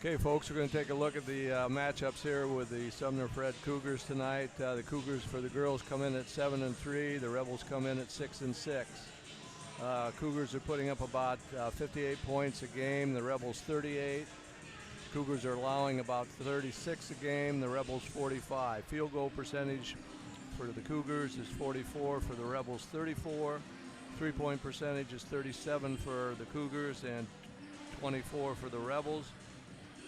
Okay, folks, we're going to take a look at the matchups here with the Sumner-Fred Cougars tonight. The Cougars for the girls come in at 7-3. The Rebels come in at 6-6. Cougars are putting up about 58 points a game. The Rebels 38. Cougars are allowing about 36 a game. The Rebels 45. Field goal percentage for the Cougars is 44. For the Rebels 34. Three-point percentage is 37 for the Cougars and 24 for the Rebels.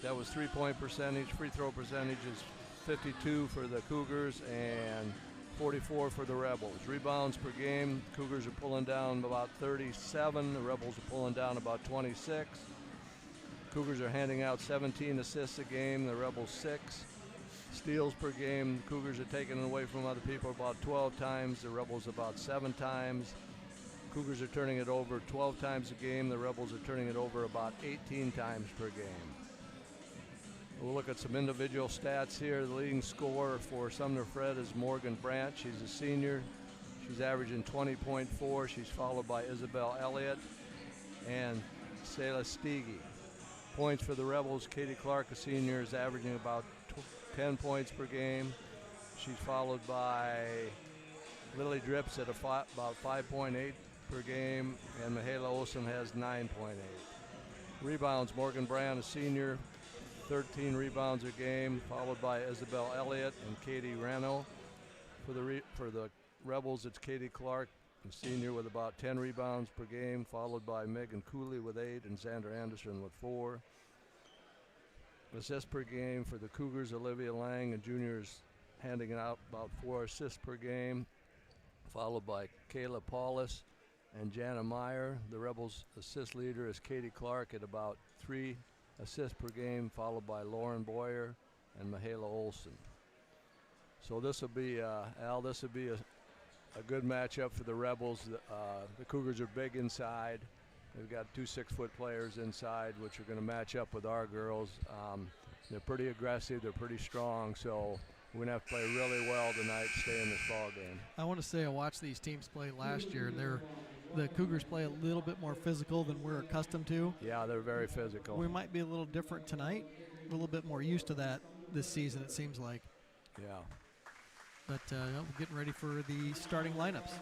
That was three-point percentage. Free throw percentage is 52 for the Cougars and 44 for the Rebels. Rebounds per game, Cougars are pulling down about 37. The Rebels are pulling down about 26. Cougars are handing out 17 assists a game. The Rebels 6. Steals per game, Cougars are taking it away from other people about 12 times. The Rebels about 7 times. Cougars are turning it over 12 times a game. The Rebels are turning it over about 18 times per game. We'll look at some individual stats here. The leading scorer for Sumner-Fred is Morgan Brandt. She's a senior. She's averaging 20.4. She's followed by Isabel Elliott and Selah Stege. Points for the Rebels, Katie Clark, a senior, is averaging about 10 points per game. She's followed by Lily Drips at about 5.8 per game, and Michaela Olsen has 9.8. Rebounds, Morgan Brandt, a senior, 13 rebounds a game, followed by Isabel Elliott and Katie Rano. For the Rebels, it's Katie Clark, a senior, with about 10 rebounds per game, followed by Megan Cooley with 8 and Sandra Anderson with 4. Assists per game for the Cougars, Olivia Lang, a junior, is handing out about 4 assists per game, followed by Kayla Paulus and Jana Meyer. The Rebels' assist leader is Katie Clark at about 3 assists per game, followed by Lauren Boyer and Michaela Olsen. So this will be, Al, this will be a good matchup for the Rebels. The Cougars are big inside. They've got 2 6-foot players inside, which are going to match up with our girls. They're pretty aggressive. They're pretty strong. So we're going to have to play really well tonight to stay in this ball game. I want to say I watched these teams play last year, and the Cougars play a little bit more physical than we're accustomed to. Yeah, they're very physical. We might be a little different tonight, a little bit more used to that this season, it seems like. Yeah. But we're getting ready for the starting lineups.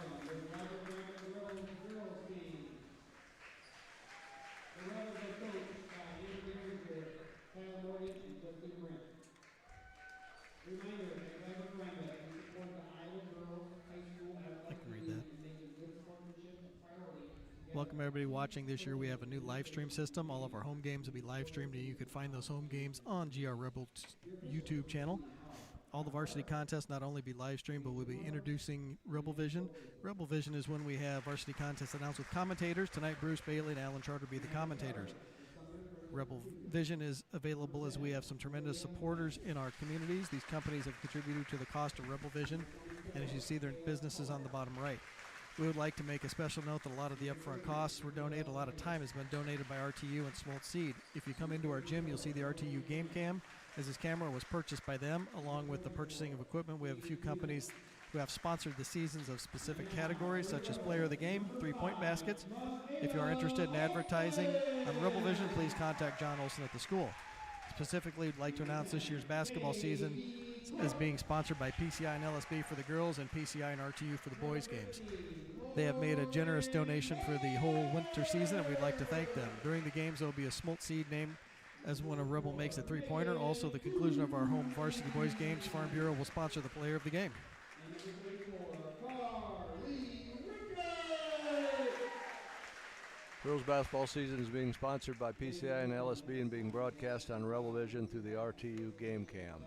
I can read that. Welcome everybody watching. This year we have a new live stream system. All of our home games will be live streamed, and you can find those home games on GR Rebels YouTube channel. All the varsity contests not only be live streamed, but we'll be introducing Rebel Vision. Rebel Vision is when we have varsity contests announced with commentators. Tonight Bruce Bailey and Alan Charter will be the commentators. Rebel Vision is available as we have some tremendous supporters in our communities. These companies have contributed to the cost of Rebel Vision, and as you see, their businesses on the bottom right. We would like to make a special note that a lot of the upfront costs were donated. A lot of time has been donated by RTU and Swolt Seed. If you come into our gym, you'll see the RTU game cam, as this camera was purchased by them, along with the purchasing of equipment. We have a few companies who have sponsored the seasons of specific categories, such as Player of the Game, 3-point baskets. If you are interested in advertising on Rebel Vision, please contact John Olson at the school. Specifically, we'd like to announce this year's basketball season as being sponsored by PCI and LSB for the girls and PCI and RTU for the boys games. They have made a generous donation for the whole winter season, and we'd like to thank them. During the games, there will be a Smolt Seed named as when a Rebel makes a 3-pointer. Also, the conclusion of our home varsity boys games, Farm Bureau will sponsor the player of the game. Girls basketball season is being sponsored by PCI and LSB and being broadcast on Rebel Vision through the RTU game cam.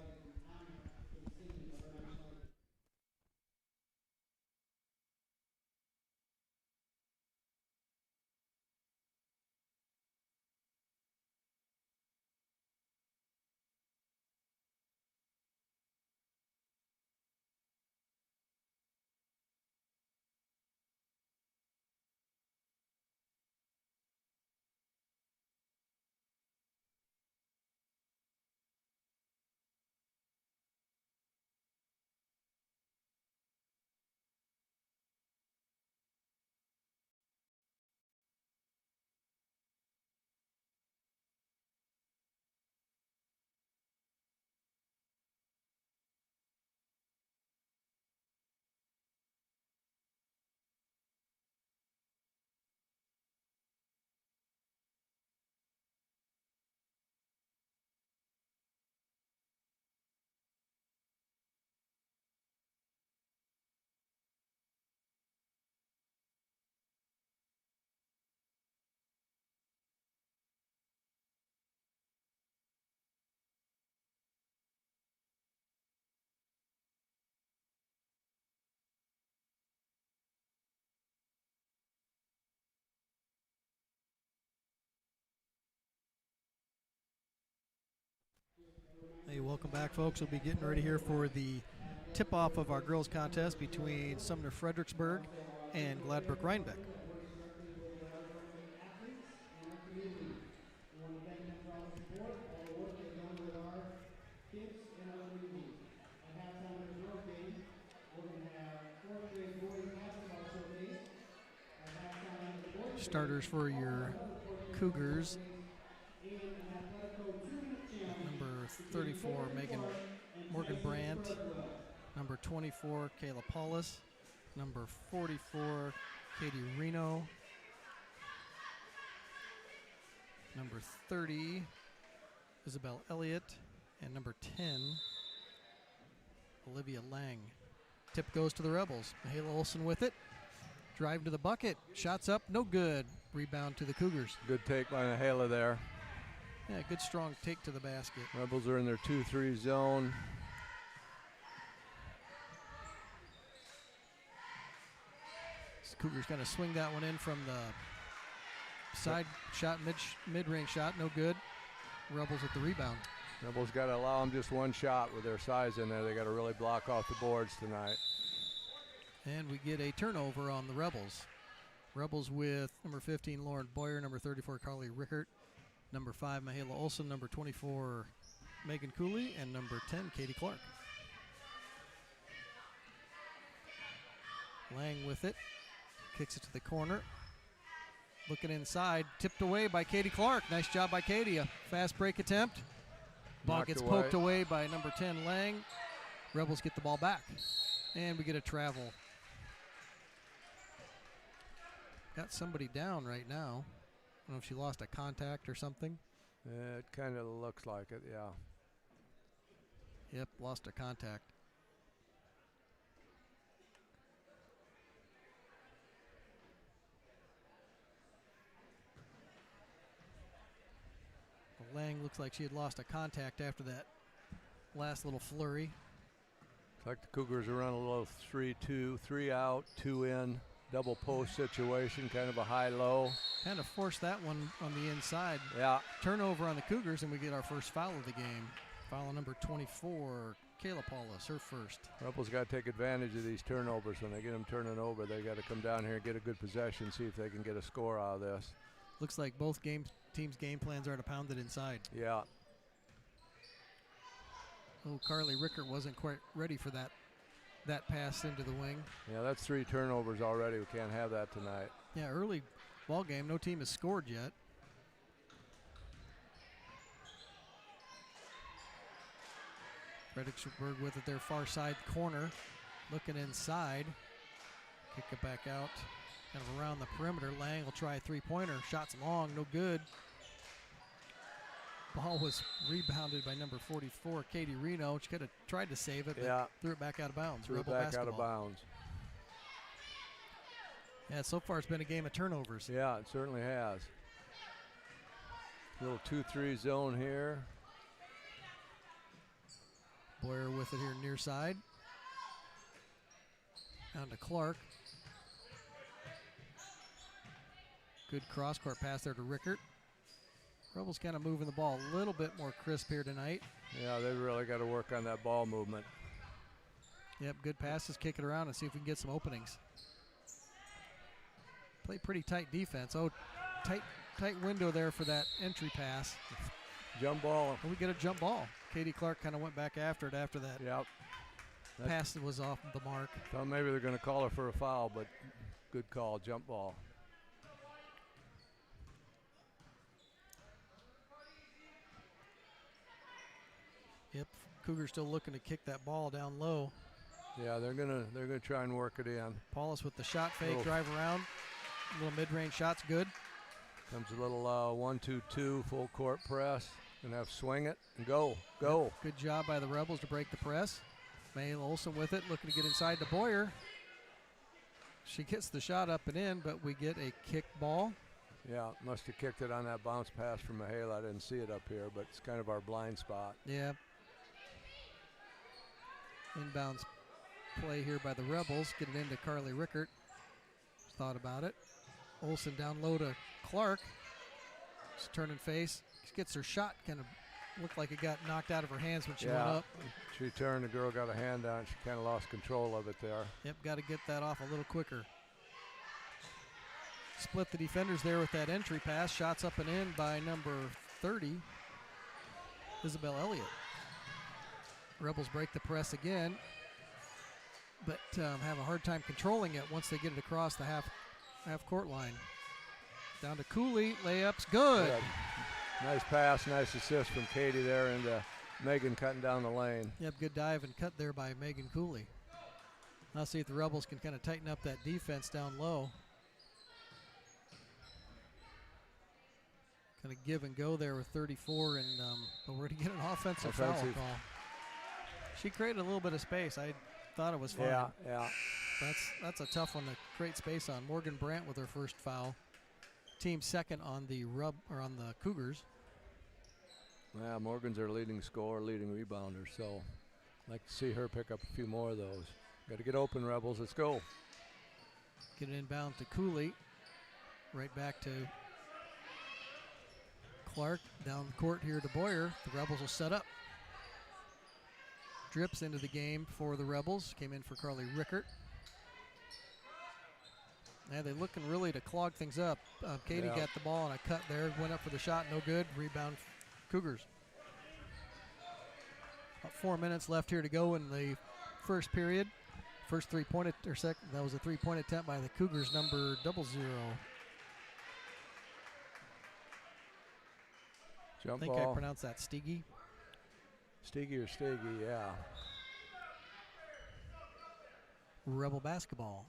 welcome back, folks. We'll be getting ready here for the tip-off of our girls contest between Sumner-Fredericksburg and Gladbrook-Rhinebeck. Starters for your Cougars. Number 34, Morgan Brandt. Number 24, Kayla Paulus. Number 44, Katie Reno. Number 30, Isabel Elliott. And number 10, Olivia Lang. Tip goes to the Rebels. Mahela Olson with it. Drive to the bucket. Shots up, no good. Rebound to the Cougars. Good take by Mahela there. Yeah, good strong take to the basket. Rebels are in their 2-3 zone. Cougars going to swing that one in from the side shot, mid-range shot, no good. Rebels with the rebound. Rebels got to allow them just one shot with their size in there. They got to really block off the boards tonight. And we get a turnover on the Rebels. Rebels with number 15, Lauren Boyer, number 34, Carly Rickert, number 5, Mahela Olson, number 24, Megan Cooley, and number 10, Katie Clark. Lang with it. Kicks it to the corner. Looking inside. Tipped away by Katie Clark. Nice job by Katie. A fast break attempt. Ball gets poked away by number 10, Lang. Rebels get the ball back. And we get a travel. Got somebody down right now. I don't know if she lost a contact or something. It kind of looks like it, yeah. Yep, lost a contact. Lang looks like she had lost a contact after that last little flurry. It's like the Cougars are running a little 3-2, 3 out, 2 in, double post situation, kind of a high-low. Kind of forced that one on the inside. Yeah. Turnover on the Cougars, and we get our first foul of the game. Foul on number 24, Kayla Paulus, her first. Rebels got to take advantage of these turnovers. When they get them turning over, they got to come down here and get a good possession, see if they can get a score out of this. Looks like both teams' game plans are to pound it inside. Yeah. Oh, Carly Rickert wasn't quite ready for that pass into the wing. Yeah, that's 3 turnovers already. We can't have that tonight. Yeah, early ball game. No team has scored yet. Fredericksburg with it, their far side corner. Looking inside. Kick it back out. Kind of around the perimeter. Lang will try a three-pointer. Shots long, no good. Ball was rebounded by number 44, Katie Reno. She could have tried to save it, but threw it back out of bounds. Threw it back out of bounds. Yeah, so far it's been a game of turnovers. Yeah, it certainly has. Little 2-3 zone here. Boyer with it here near side. Down to Clark. Good cross-court pass there to Rickert. Rebels kind of moving the ball a little bit more crisp here tonight. Yeah, they really got to work on that ball movement. Yep, good passes, kick it around and see if we can get some openings. Play pretty tight defense. Oh, tight window there for that entry pass. Jump ball. And we get a jump ball. Katie Clark kind of went back after it after that. Yep. Pass was off the mark. Thought maybe they're going to call her for a foul, but good call, jump ball. Yep, Cougars still looking to kick that ball down low. Yeah, they're gonna try and work it in. Paulus with the shot fake, drive around. Little mid-range shot's good. Comes a little 1-2-2 full court press. Gonna have to swing it and go. Yep, good job by the Rebels to break the press. Mahela Olson with it, looking to get inside to Boyer. She gets the shot up and in, but we get a kick ball. Yeah, must have kicked it on that bounce pass from Mahela. I didn't see it up here, but it's kind of our blind spot. Yeah. Inbounds play here by the Rebels. Get it into Carly Rickert. Thought about it. Olson down low to Clark. Just turning face. Gets her shot kind of Looked like it got knocked out of her hands when she went Yeah. up. She turned, the girl got a hand on it. She kind of lost control of it there. Yep, got to get that off a little quicker. Split the defenders there with that entry pass. Shots up and in by number 30, Isabel Elliott. Rebels break the press again, but have a hard time controlling it once they get it across the half court line. Down to Cooley, layups, good. Nice pass, nice assist from Katie there, and Megan cutting down the lane. Yep, good dive and cut there by Megan Cooley. Now see if the Rebels can kind of tighten up that defense down low. Kind of give and go there with 34, and but we're going to get an offensive foul call. She created a little bit of space. I thought it was fine. Yeah. That's a tough one to create space on. Morgan Brandt with her first foul. Team second on the on the Cougars. Yeah, Morgan's our leading scorer, leading rebounder, so I'd like to see her pick up a few more of those. Got to get open, Rebels. Let's go. Get it inbound to Cooley. Right back to Clark. Down the court here to Boyer. The Rebels will set up. Drips into the game for the Rebels. Came in for Carly Rickert. Yeah, they're looking really to clog things up. Katie got the ball on a cut there. Went up for the shot, no good. Rebound, Cougars. About 4 minutes left here to go in the first period. First three-point, or second, that was a three-point attempt by the Cougars, number 00. Jump I think ball. I pronounced that Steege. Steege or Stege, yeah. Rebel basketball.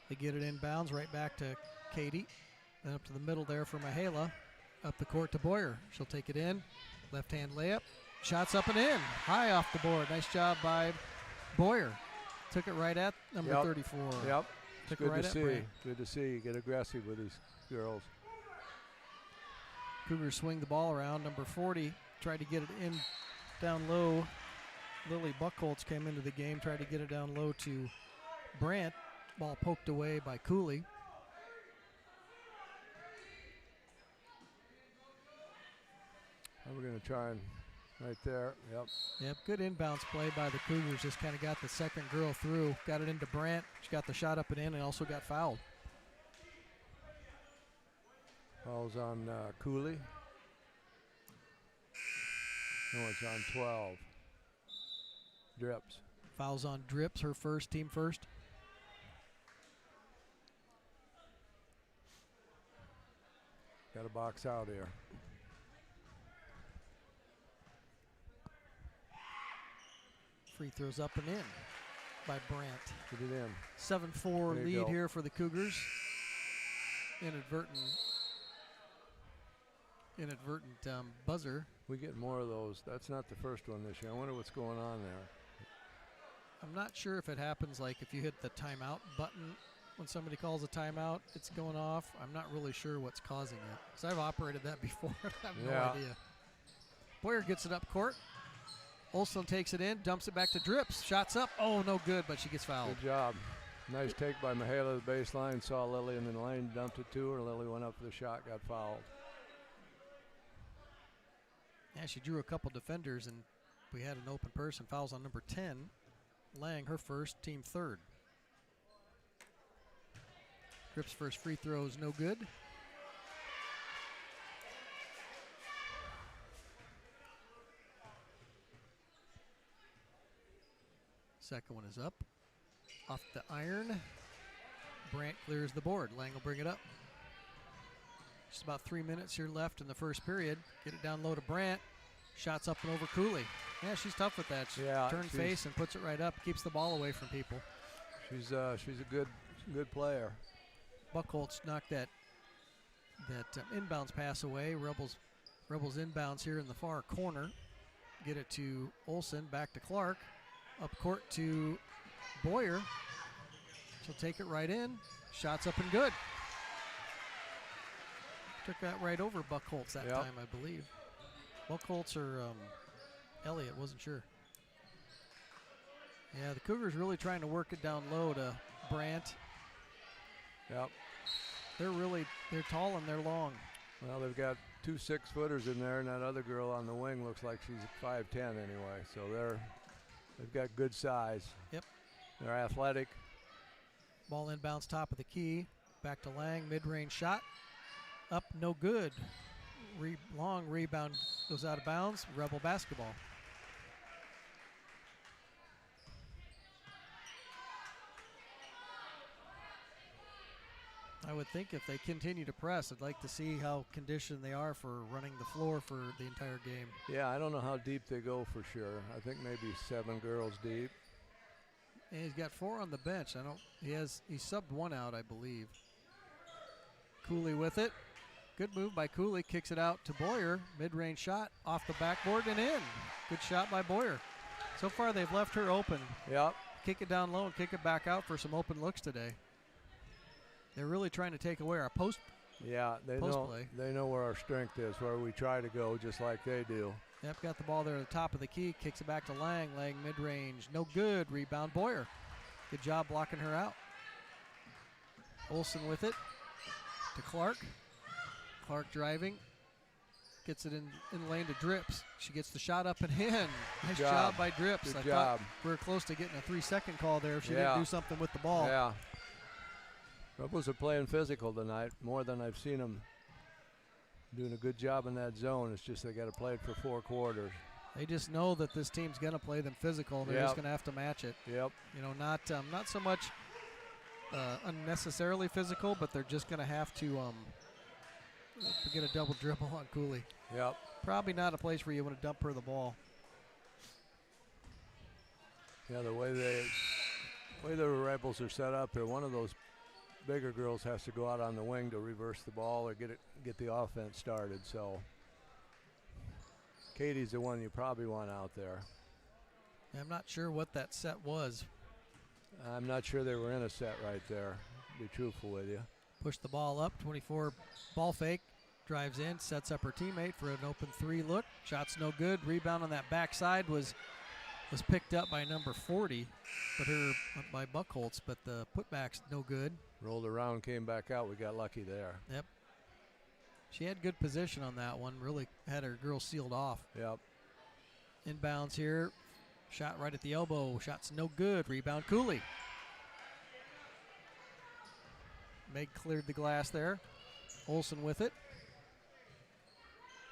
They get it inbounds right back to Katie. Then up to the middle there for Mihaela. Up the court to Boyer. She'll take it in. Left-hand layup. Shots up and in. High off the board. Nice job by Boyer. Took it right at number 34. Yep. Took Good it right to at see. Brandt. Good to see. Get aggressive with these girls. Cougars swing the ball around. Number 40 tried to get it in down low. Lily Buckholtz came into the game, tried to get it down low to Brandt. Ball poked away by Cooley. We're going to try and right there. Yep, good inbounds play by the Cougars. Just kind of got the second girl through. Got it into Brandt. She got the shot up and in and also got fouled. Fouls on Cooley. No, it's on 12. Drips. Fouls on Drips, her first, team first. Got a box out here. Free throws up and in by Brandt. Get it in. 7-4 lead here for the Cougars. Inadvertent buzzer. We get more of those. That's not the first one this year. I wonder what's going on there. I'm not sure if it happens like if you hit the timeout button when somebody calls a timeout, it's going off. I'm not really sure what's causing it. Because I've operated that before. I have no idea. Boyer gets it up court. Olson takes it in, dumps it back to Drips. Shots up. Oh, no good, but she gets fouled. Good job. Nice take by Mihaela, the baseline. Saw Lily in the lane, dumped it to her. Lily went up for the shot, got fouled. Yeah, she drew a couple defenders, and we had an open person. Fouls on number 10. Lang, her first, team third. Drips' first free throw is no good. Second one is up. Off the iron. Brandt clears the board. Lang will bring it up. Just about 3 minutes here left in the first period. Get it down low to Brandt. Shots up and over Cooley. Yeah, she's tough with that. She turns face and puts it right up. Keeps the ball away from people. She's a good player. Buckholtz knocked that inbounds pass away. Rebels inbounds here in the far corner. Get it to Olson. Back to Clark. Up court to Boyer. She'll take it right in. Shots up and good. Took that right over Buckholtz that time, I believe. Buckholtz or Elliott, wasn't sure. Yeah, the Cougars really trying to work it down low to Brandt. Yep. they're tall and they're long. Well, they've got 2 6-footers in there, and that other girl on the wing looks like she's 5'10" anyway. So they've got good size. Yep. They're athletic. Ball inbounds top of the key. Back to Lang, mid-range shot. Up, no good. Long rebound goes out of bounds. Rebel basketball. I would think if they continue to press, I'd like to see how conditioned they are for running the floor for the entire game. Yeah, I don't know how deep they go for sure. I think maybe 7 girls deep. And he's got 4 on the bench. He subbed 1 out, I believe. Cooley with it. Good move by Cooley. Kicks it out to Boyer. Mid-range shot off the backboard and in. Good shot by Boyer. So far they've left her open. Yep. Kick it down low and kick it back out for some open looks today. They're really trying to take away our post. Yeah, they play. They know where our strength is, where we try to go, just like they do. Yep, got the ball there at the top of the key. Kicks it back to Lang. Lang mid-range, no good. Rebound Boyer. Good job blocking her out. Olsen with it to Clark. Clark driving. Gets it in lane to Drips. She gets the shot up and in. Nice job by Drips. Good job. We were close to getting a 3-second call there if she didn't do something with the ball. Yeah. Rebels are playing physical tonight, more than I've seen them doing a good job in that zone. It's just they got to play it for 4 quarters. They just know that this team's going to play them physical. They're just going to have to match it. Yep. You know, not so much unnecessarily physical, but they're just going to have to get a double dribble on Cooley. Yep. Probably not a place where you want to dump her the ball. Yeah, the way the Rebels are set up here, one of those bigger girls has to go out on the wing to reverse the ball or get the offense started. So Katie's the one you probably want out there. I'm not sure what that set was. I'm not sure they were in a set right there, to be truthful with you. Push the ball up, 24 ball fake, drives in, sets up her teammate for an open 3 look. Shot's no good. Rebound on that backside was picked up by number 40, by Buckholtz, but the putback's no good. Rolled around, came back out. We got lucky there. Yep. She had good position on that one. Really had her girl sealed off. Yep. Inbounds here. Shot right at the elbow. Shot's no good. Rebound Cooley. Meg cleared the glass there. Olsen with it.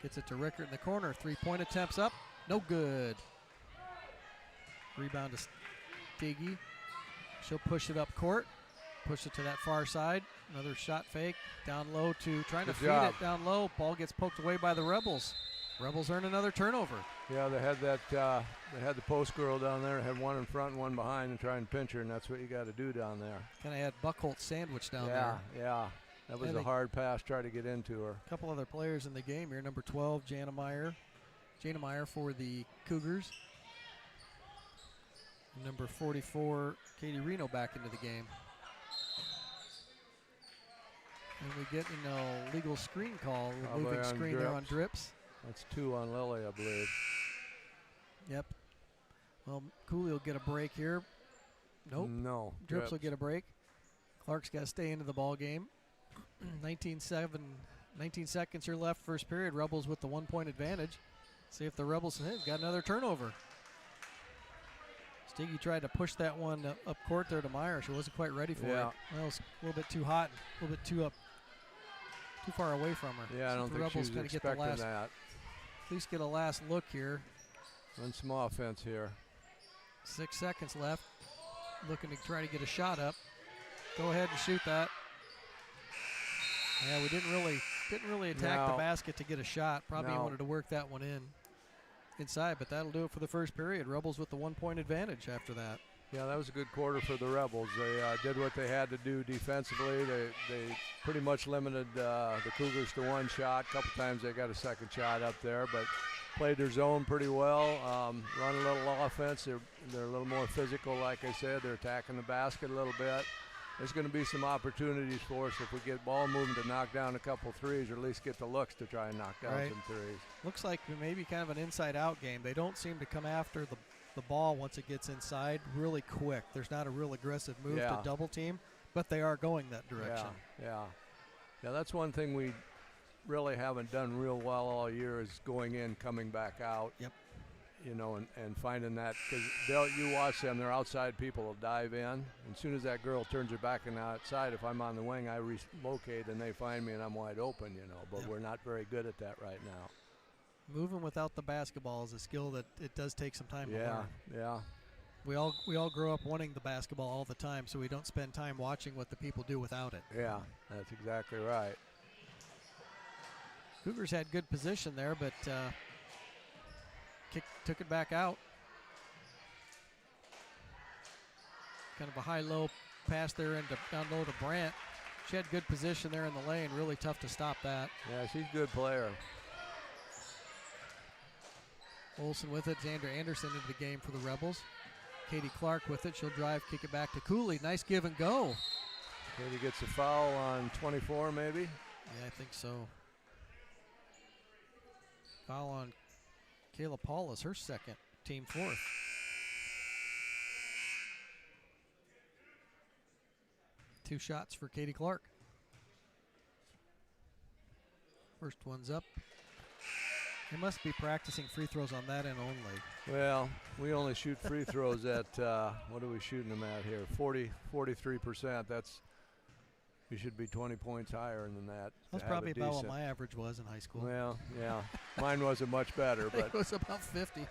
Gets it to Rickert in the corner. 3-point attempts up. No good. Rebound to Stiggy. She'll push it up court. Push it to that far side. Another shot fake. Down low trying to feed it down low. Ball gets poked away by the Rebels. Rebels earn another turnover. Yeah, they had they had the post girl down there. Had one in front and one behind and try and pinch her, and that's what you got to do down there. Kind of had Buckholtz sandwich down there. Yeah. That was a hard pass, try to get into her. A couple other players in the game here. Number 12, Jana Meyer for the Cougars. Number 44, Katie Reno back into the game. And we get a legal screen call. A moving screen there on Drips. That's 2 on Lily, I believe. Yep. Well, Cooley will get a break here. Nope. No. Drips will get a break. Clark's got to stay into the ball game. 19 seconds here left, first period. Rebels with the 1-point advantage. See if the Rebels got another turnover. Stiggy tried to push that one up court there to Meyer. She wasn't quite ready for it. Well, it was a little bit too hot, a little bit too far away from her. Yeah, I don't think she was expecting that. At least get a last look here. Run some offense here. 6 seconds left. Looking to try to get a shot up. Go ahead and shoot that. Yeah, we didn't really attack the basket to get a shot. Probably wanted to work that one inside, but that'll do it for the first period. Rebels with the 1-point advantage after that. Yeah, that was a good quarter for the Rebels. They did what they had to do defensively. They pretty much limited the Cougars to 1 shot. A couple times they got a second shot up there, but played their zone pretty well. Run a little offense. They're a little more physical, like I said. They're attacking the basket a little bit. There's going to be some opportunities for us if we get ball movement to knock down a couple threes, or at least get the looks to try and knock down some threes. Looks like maybe kind of an inside-out game. They don't seem to come after the ball once it gets inside really quick. There's not a real aggressive move to double team, but they are going that direction. Yeah. Yeah, that's one thing we really haven't done real well all year is going in, coming back out. Yep. You know, and finding that, because you watch them, they're outside people will dive in. And as soon as that girl turns her back and outside, if I'm on the wing, I relocate and they find me and I'm wide open, you know. But we're not very good at that right now. Moving without the basketball is a skill that it does take some time to learn. Yeah. We all grow up wanting the basketball all the time, so we don't spend time watching what the people do without it. Yeah, that's exactly right. Cougars had good position there, but took it back out. Kind of a high-low pass there down low to Brandt. She had good position there in the lane. Really tough to stop that. Yeah, she's a good player. Olsen with it. Xander Anderson into the game for the Rebels. Katie Clark with it. She'll drive, kick it back to Cooley. Nice give and go. Katie gets a foul on 24 maybe? Yeah, I think so. Foul on Kayla Paulus, her second, team fourth. Two shots for Katie Clark. First one's up. They must be practicing free throws on that end only. Well, we only shoot free throws at, what are we shooting them at here? 43%. We should be 20 points higher than that. That's probably about what my average was in high school. Well, yeah. Mine wasn't much better, but it was about 50.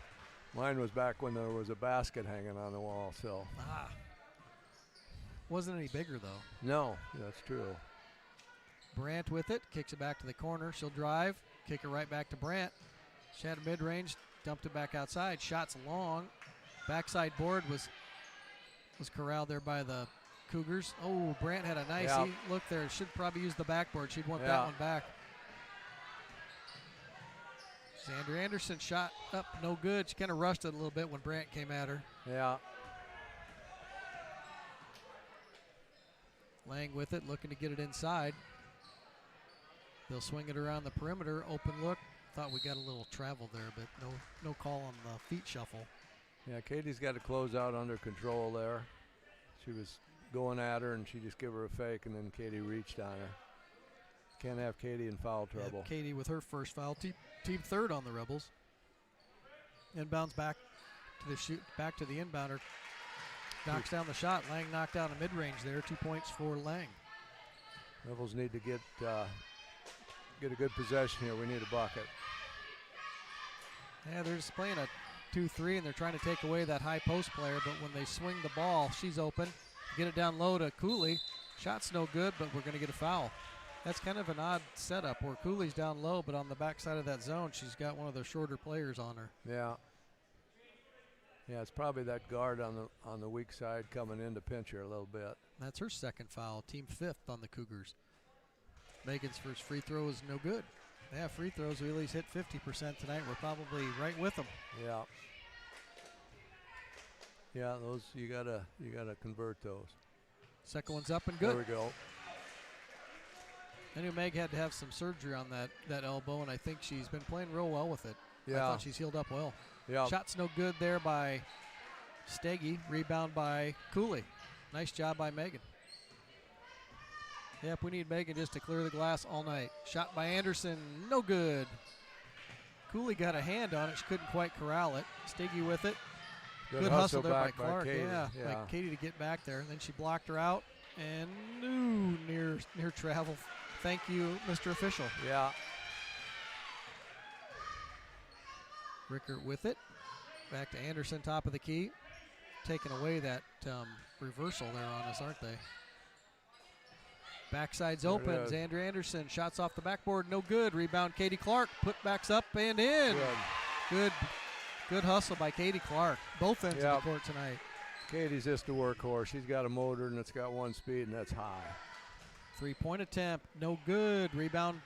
Mine was back when there was a basket hanging on the wall, so. Wasn't any bigger, though. No, that's true. Brandt with it, kicks it back to the corner. She'll drive, kick it right back to Brandt. She had a mid-range, dumped it back outside. Shots long. Backside board was corralled there by the Cougars. Oh, Brandt had a nice look there. Should probably use the backboard. She'd want that one back. Xander Anderson shot up, no good. She kind of rushed it a little bit when Brandt came at her. Yeah. Lang with it, looking to get it inside. They'll swing it around the perimeter. Open look. Thought we got a little travel there, but no call on the feet shuffle. Yeah, Katie's got to close out under control there. She was going at her, and she just gave her a fake, and then Katie reached on her. Can't have Katie in foul trouble. Yeah, Katie with her first foul. Team third on the Rebels. Inbounds back to the inbounder. Knocks down the shot. Lang knocked down a mid-range there. 2 points for Lang. Rebels need to get a good possession here. We need a bucket. Yeah, they're just playing a 2-3, and they're trying to take away that high post player, but when they swing the ball, she's open. Get it down low to Cooley. Shot's no good, but we're going to get a foul. That's kind of an odd setup where Cooley's down low, but on the backside of that zone, she's got one of the shorter players on her. Yeah. Yeah, it's probably that guard on the weak side coming in to pinch her a little bit. That's her second foul, team fifth on the Cougars. Megan's first free throw is no good. Yeah, free throws, we at least hit 50% tonight. We're probably right with them. Yeah. Yeah, those you gotta convert those. Second one's up and good. There we go. I knew Meg had to have some surgery on that elbow, and I think she's been playing real well with it. Yeah. I thought she's healed up well. Yeah. Shot's no good there by Steggy. Rebound by Cooley. Nice job by Megan. Yep, we need Megan just to clear the glass all night. Shot by Anderson, no good. Cooley got a hand on it. She couldn't quite corral it. Steggy with it. Good hustle there by Clark. Yeah, by Katie to get back there. And then she blocked her out. And near travel. Thank you, Mr. Official. Yeah. Rickert with it. Back to Anderson, top of the key. Taking away that reversal there on us, aren't they? Backside's open. Xander Anderson, shots off the backboard, no good. Rebound, Katie Clark. Putbacks up and in. Good hustle by Katie Clark. Both ends of the court tonight. Katie's just a workhorse. She's got a motor, and it's got one speed, and that's high. Three-point attempt, no good. Rebound,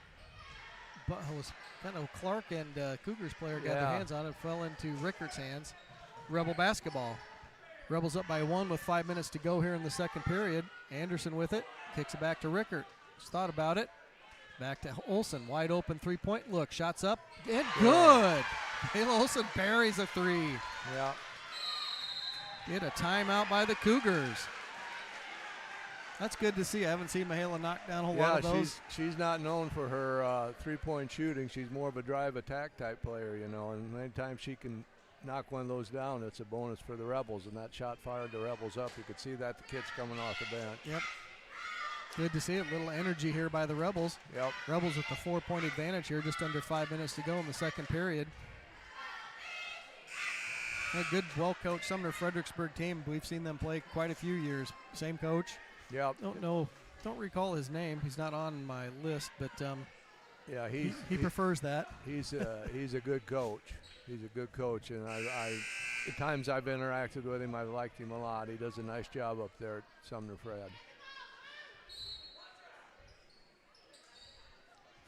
but it was kind of Clark and Cougars player got their hands on it. Fell into Rickert's hands. Rebel basketball. Rebels up by 1 with 5 minutes to go here in the second period. Anderson with it. Kicks it back to Rickert. Just thought about it. Back to Olsen. Wide open three-point look. Shots up and good. Kayla Olsen buries a three. Yeah. Get a timeout by the Cougars. That's good to see. I haven't seen Mihaela knock down a whole lot of those. She's not known for her three-point shooting. She's more of a drive attack type player, you know, and anytime she can knock one of those down, it's a bonus for the Rebels, and that shot fired the Rebels up. You could see that the kids coming off the bench. Yep. Good to see it. Little energy here by the Rebels. Yep. Rebels with the 4-point advantage here, just under 5 minutes to go in the second period. A good, well-coached Sumner-Fredericksburg team. We've seen them play quite a few years. Same coach. Yep. Don't recall his name. He's not on my list, but yeah, he prefers that. He's a good coach. He's a good coach, and I the times I've interacted with him, I've liked him a lot. He does a nice job up there at Sumner-Fred.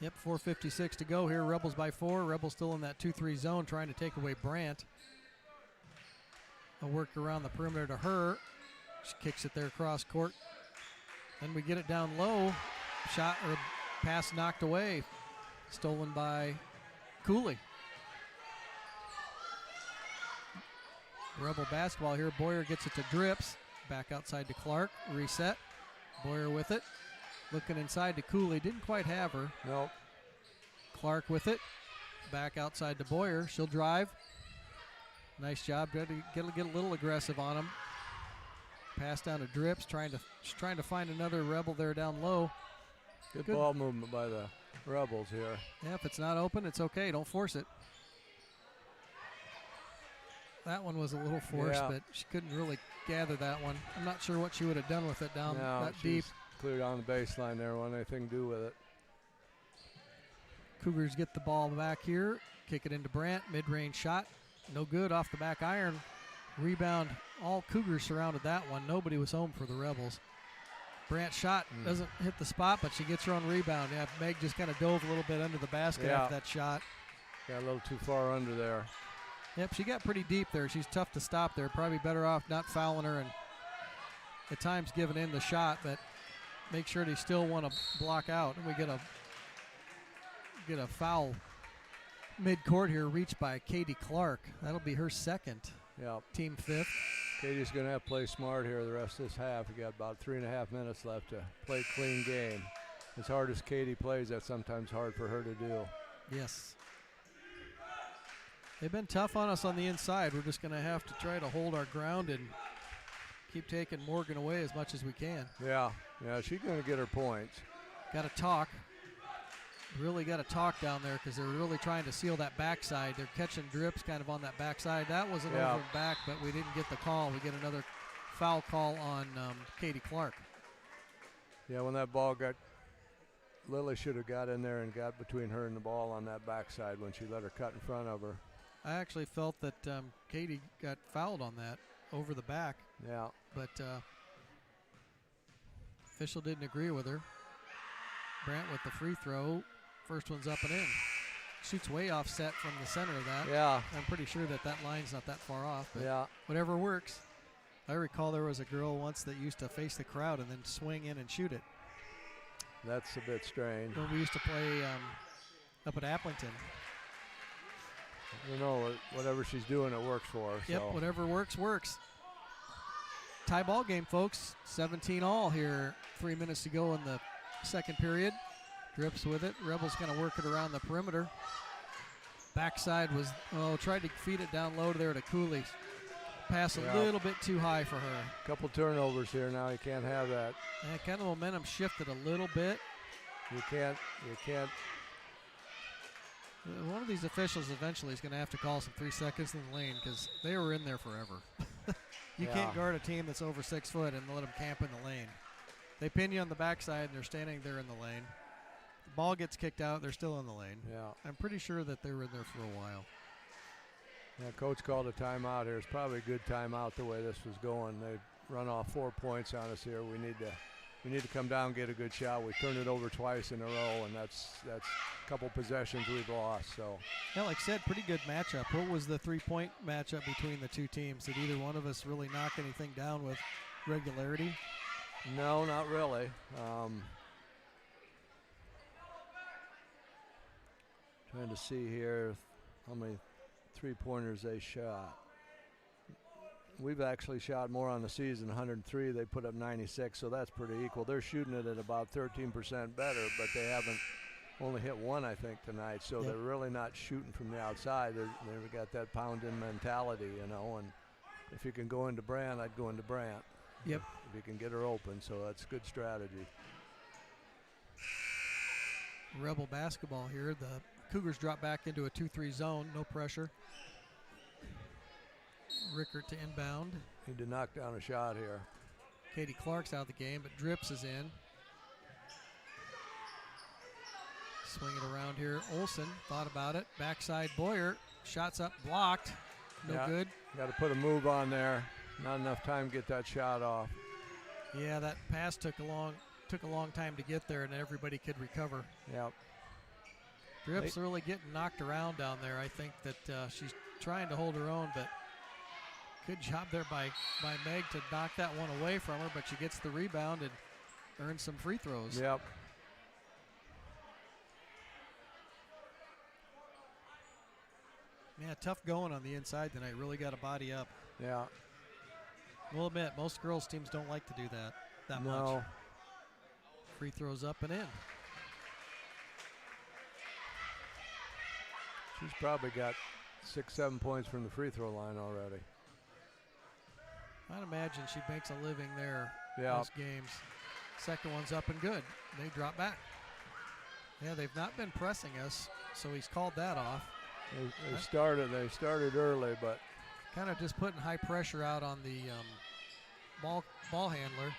Yep, 4:56 to go here. Rebels by 4. Rebels still in that 2-3 zone, trying to take away Brandt. A work around the perimeter to her. She kicks it there across court. Then we get it down low. Shot or pass knocked away. Stolen by Cooley. Rebel basketball here. Boyer gets it to Drips. Back outside to Clark. Reset. Boyer with it. Looking inside to Cooley. Didn't quite have her. Nope. Clark with it. Back outside to Boyer. She'll drive. Nice job. Get a little aggressive on him. Pass down to Drips. Trying to find another Rebel there down low. Good ball movement by the Rebels here. Yeah, if it's not open, it's okay. Don't force it. That one was a little forced, but she couldn't really gather that one. I'm not sure what she would have done with it down that deep. Cleared on the baseline there. Want anything to do with it. Cougars get the ball back here. Kick it into Brandt. Mid-range shot. No good off the back iron. Rebound. All Cougars surrounded that one. Nobody was home for the Rebels. Brandt's shot doesn't hit the spot, but she gets her own rebound. Yeah, Meg just kind of dove a little bit under the basket after that shot. Got a little too far under there. Yep, she got pretty deep there. She's tough to stop there. Probably better off not fouling her and at times giving in the shot, but make sure they still want to block out. And we get a foul mid-court here reached by Katie Clark. That'll be her second. Yep. Team fifth. Katie's going to have to play smart here the rest of this half. We got about 3.5 minutes left to play a clean game. As hard as Katie plays, that's sometimes hard for her to do. Yes. They've been tough on us on the inside. We're just going to have to try to hold our ground and keep taking Morgan away as much as we can. Yeah, she's going to get her points. Got to talk. Really got to talk down there because they're really trying to seal that backside. They're catching Drips kind of on that backside. That was an over and back, but we didn't get the call. We get another foul call on Katie Clark. Yeah, when that ball got, Lily should have got in there and got between her and the ball on that backside when she let her cut in front of her. I actually felt that Katie got fouled on that over the back. Yeah. But official didn't agree with her. Brandt with the free throw. First one's up and in. Shoots way offset from the center of that. Yeah. I'm pretty sure that line's not that far off. But yeah. Whatever works. I recall there was a girl once that used to face the crowd and then swing in and shoot it. That's a bit strange. When we used to play up at Applington. You know, whatever she's doing, it works for her. Yep, so. Whatever works, works. Tie ball game, folks. 17-all here. 3 minutes to go in the second period. Drips with it. Rebels going to work it around the perimeter. Backside was, tried to feed it down low there to Cooley. Pass a little bit too high for her. Couple turnovers here now. You can't have that. And kind of momentum shifted a little bit. You can't. One of these officials eventually is going to have to call some 3 seconds in the lane because they were in there forever. You can't guard a team that's over 6 foot and let them camp in the lane. They pin you on the backside and they're standing there in the lane. The ball gets kicked out, they're still in the lane. Yeah. I'm pretty sure that they were in there for a while. Yeah, coach called a timeout here. It's probably a good timeout the way this was going. They run off 4 points on us here. We need to come down and get a good shot. We turned it over twice in a row, and that's a couple possessions we've lost. So yeah, like I said, pretty good matchup. What was the 3-point matchup between the two teams? Did either one of us really knock anything down with regularity? No, not really. Trying to see here how many 3-pointers they shot. we've actually shot more on the season, 103. They put up 96, so that's pretty equal. They're shooting it at about 13% better, but they haven't only hit one, I think, tonight. So they're really not shooting from the outside. They've got that pound-in mentality, you know. And if you can go into Brandt, I'd go into Brandt. Yep. If you can get her open, so that's good strategy. Rebel basketball here. The Cougars drop back into a 2-3 zone, no pressure. Rickert to inbound. Need to knock down a shot here. Katie Clark's out of the game, but Drips is in. Swing it around here. Olsen thought about it. Backside Boyer. Shots up, blocked. No good. Got to put a move on there. Not enough time to get that shot off. Yeah, that pass took a long time to get there, and everybody could recover. Yep. Drips really getting knocked around down there. I think that she's trying to hold her own, but good job there by Meg to knock that one away from her, but she gets the rebound and earns some free throws. Yep. Yeah, tough going on the inside tonight. Really got to body up. Yeah. We'll admit, most girls' teams don't like to do that much. Free throws up and in. She's probably got 6-7 points from the free throw line already. I'd imagine she makes a living there Yeah. most games. Second one's up and good. They drop back. Yeah, they've not been pressing us, so he's called that off. They started early, but kind of just putting high pressure out on the ball handler.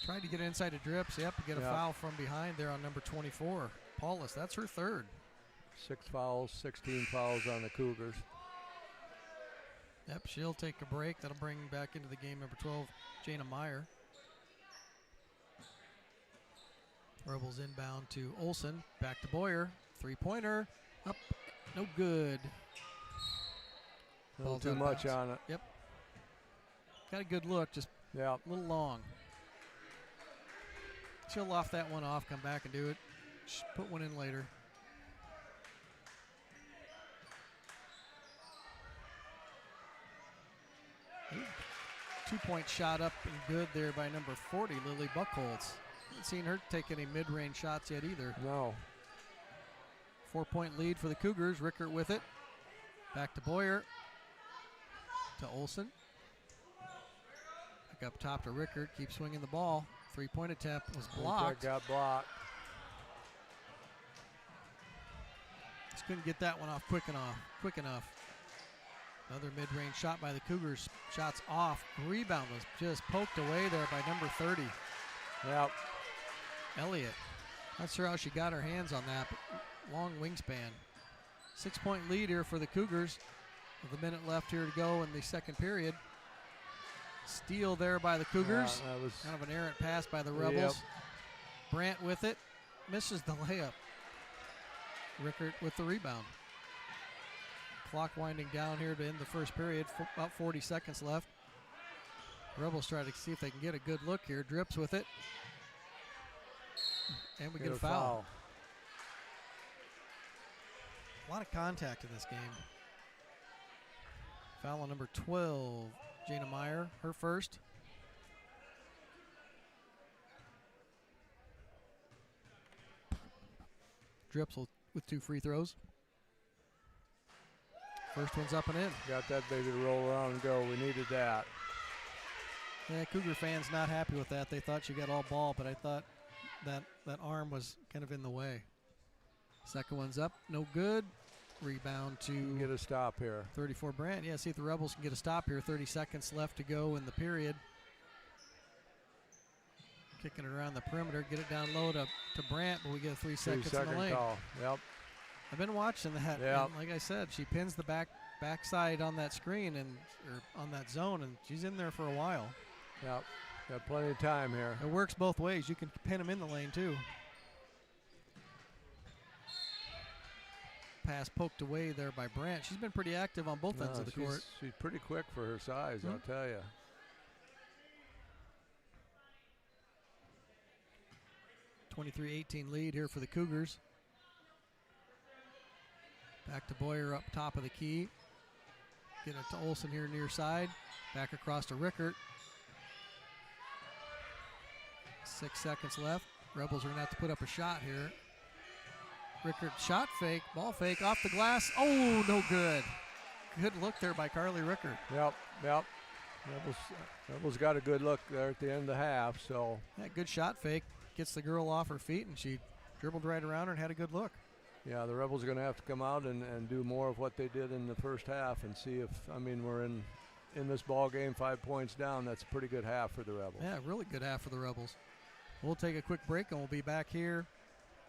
Tried to get inside to Drips. Yep, get a foul from behind there on number 24, Paulus. That's her third. 6 fouls, 16 fouls on the Cougars. Yep, she'll take a break. That'll bring back into the game number 12, Jana Meyer. Rebels inbound to Olsen. Back to Boyer. Three-pointer. Up. No good. A little too much on it. Yep. Got a good look, just a little long. She'll loft that one off, come back and do it. Put one in later. Ooh. 2-point shot up and good there by number 40, Lily Buchholz. Haven't seen her take any mid-range shots yet either. No. 4-point lead for the Cougars. Rickert with it. Back to Boyer. To Olsen. Back up top to Rickert. Keep swinging the ball. 3-point attempt was blocked. Got blocked. Just couldn't get that one off quick enough. Another mid-range shot by the Cougars. Shots off. Rebound was just poked away there by number 30. Yep. Elliott. Not sure how she got her hands on that, but long wingspan. 6-point lead here for the Cougars with a minute left here to go in the second period. Steal there by the Cougars. That was kind of an errant pass by the Rebels. Brandt with it. Misses the layup. Rickert with the rebound. Clock winding down here to end the first period. About 40 seconds left. Rebels try to see if they can get a good look here. Drips with it. And we get a foul. A lot of contact in this game. Foul on number 12, Jana Meyer, her first. Drips with 2 free throws. First one's up and in. Got that baby to roll around and go. We needed that. Yeah, Cougar fans not happy with that. They thought she got all ball, but I thought that arm was kind of in the way. Second one's up, no good. Rebound to get a stop here. 34 Brandt. Yeah, see if the Rebels can get a stop here. 30 seconds left to go in the period. Kicking it around the perimeter, get it down low to Brandt, but we get 3 seconds in the lane. Call. Yep. I've been watching that. Yep. And like I said, she pins the backside on that screen or on that zone, and she's in there for a while. Yep. Got plenty of time here. It works both ways. You can pin them in the lane too. Pass poked away there by Brandt. She's been pretty active on both ends of the court. She's pretty quick for her size, I'll tell you. (23-18) lead here for the Cougars. Back to Boyer up top of the key. Get it to Olsen here near side. Back across to Rickert. 6 seconds left. Rebels are going to have to put up a shot here. Rickert shot fake, ball fake off the glass. Oh, no good. Good look there by Carly Rickert. Yep. Rebels got a good look there at the end of the half. So yeah, good shot fake. Gets the girl off her feet, and she dribbled right around her and had a good look. Yeah, the Rebels are going to have to come out and do more of what they did in the first half and see if, we're in this ball game 5 points down. That's a pretty good half for the Rebels. Yeah, really good half for the Rebels. We'll take a quick break, and we'll be back here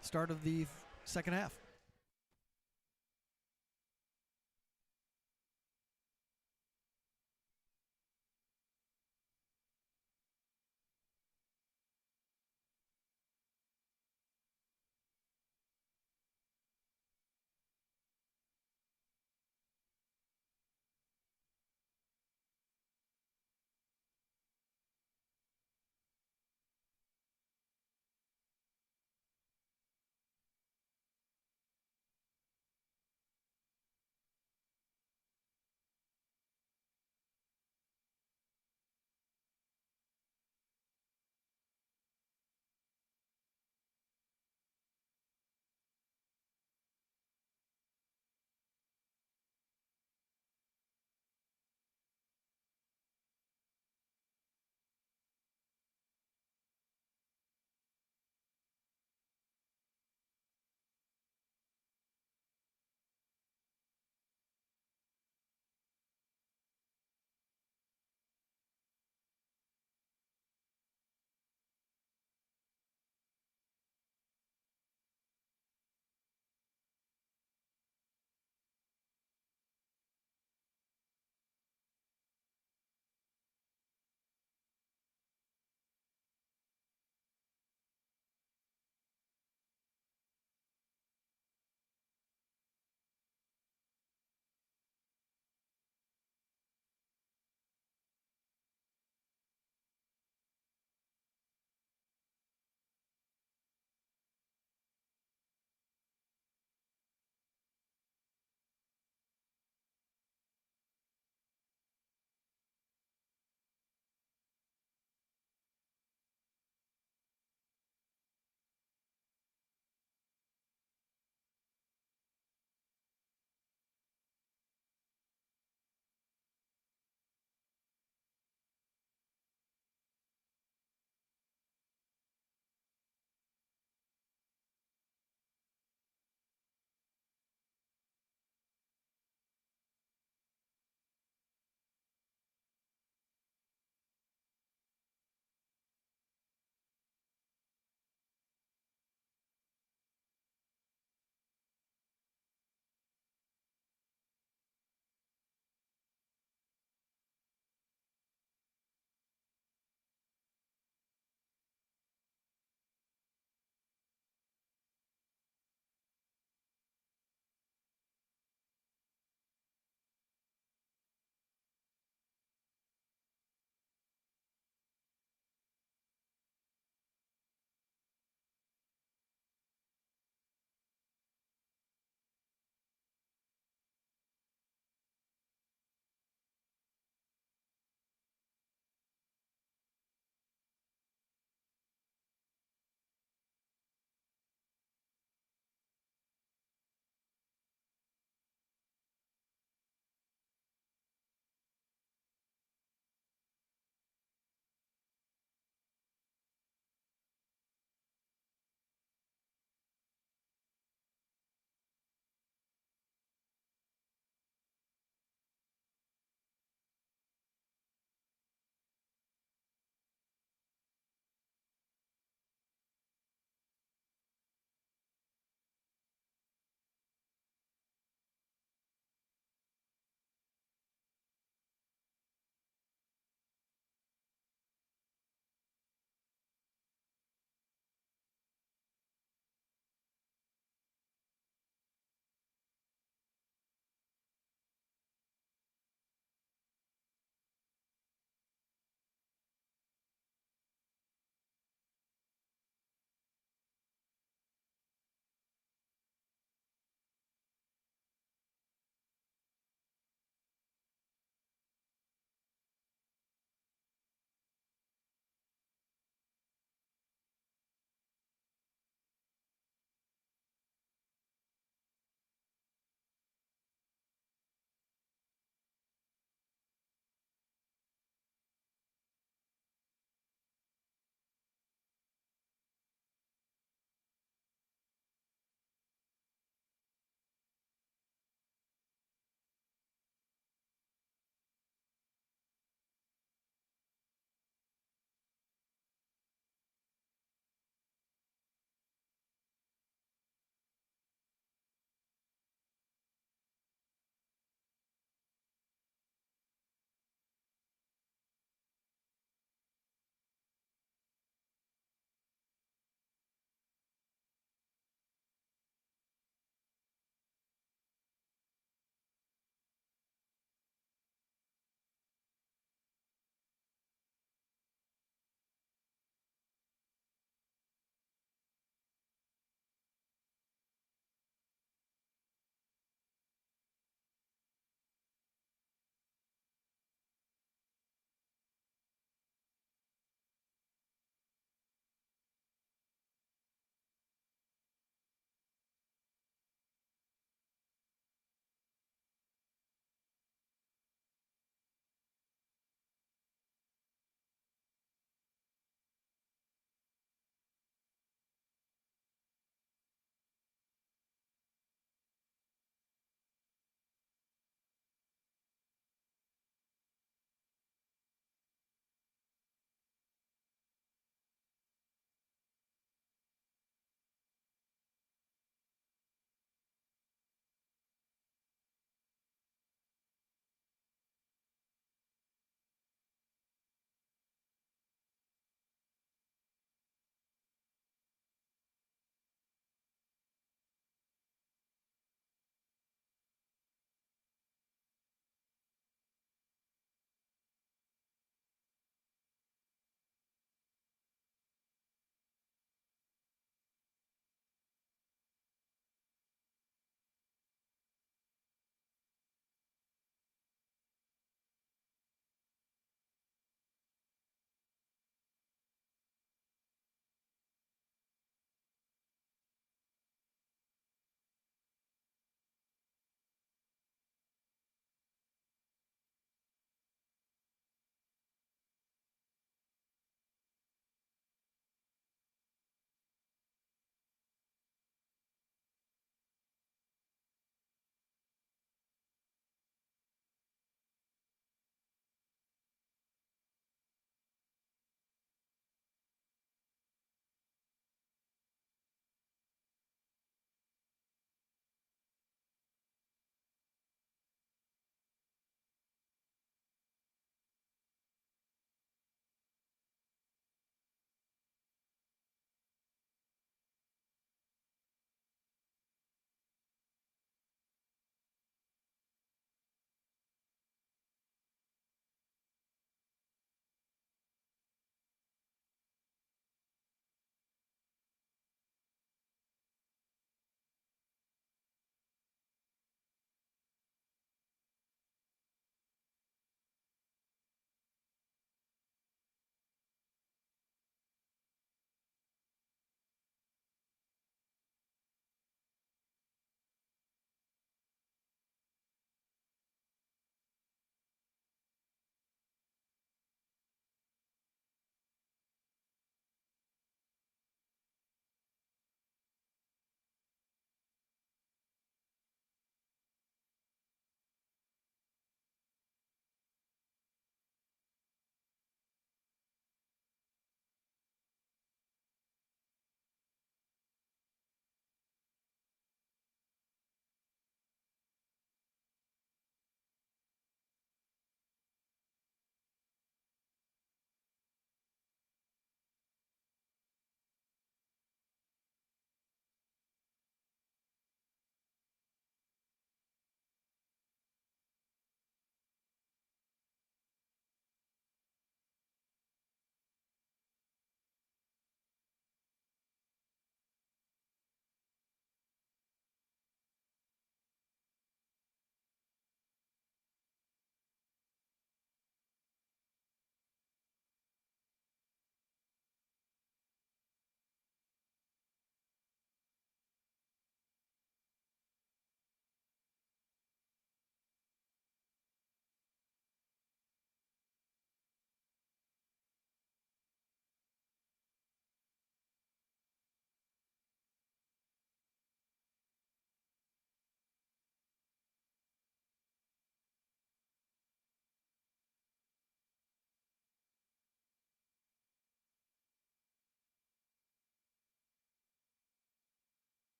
start of the second half.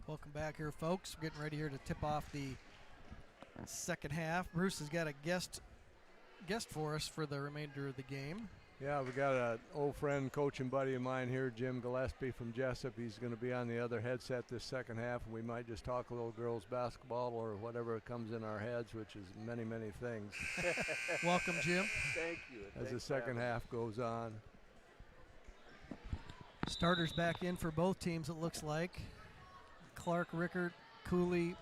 Welcome back here, folks. We're getting ready here to tip off the second half. Bruce has got a guest for us for the remainder of the game. Yeah, we got an old friend, coach and buddy of mine here, Jim Gillespie from Jessup. He's going to be on the other headset this second half, and we might just talk a little girls basketball or whatever comes in our heads, which is many, many things. Welcome, Jim. Thank you. As the second half goes on. Starters back in for both teams, it looks like. Clark, Rickert, Cooley,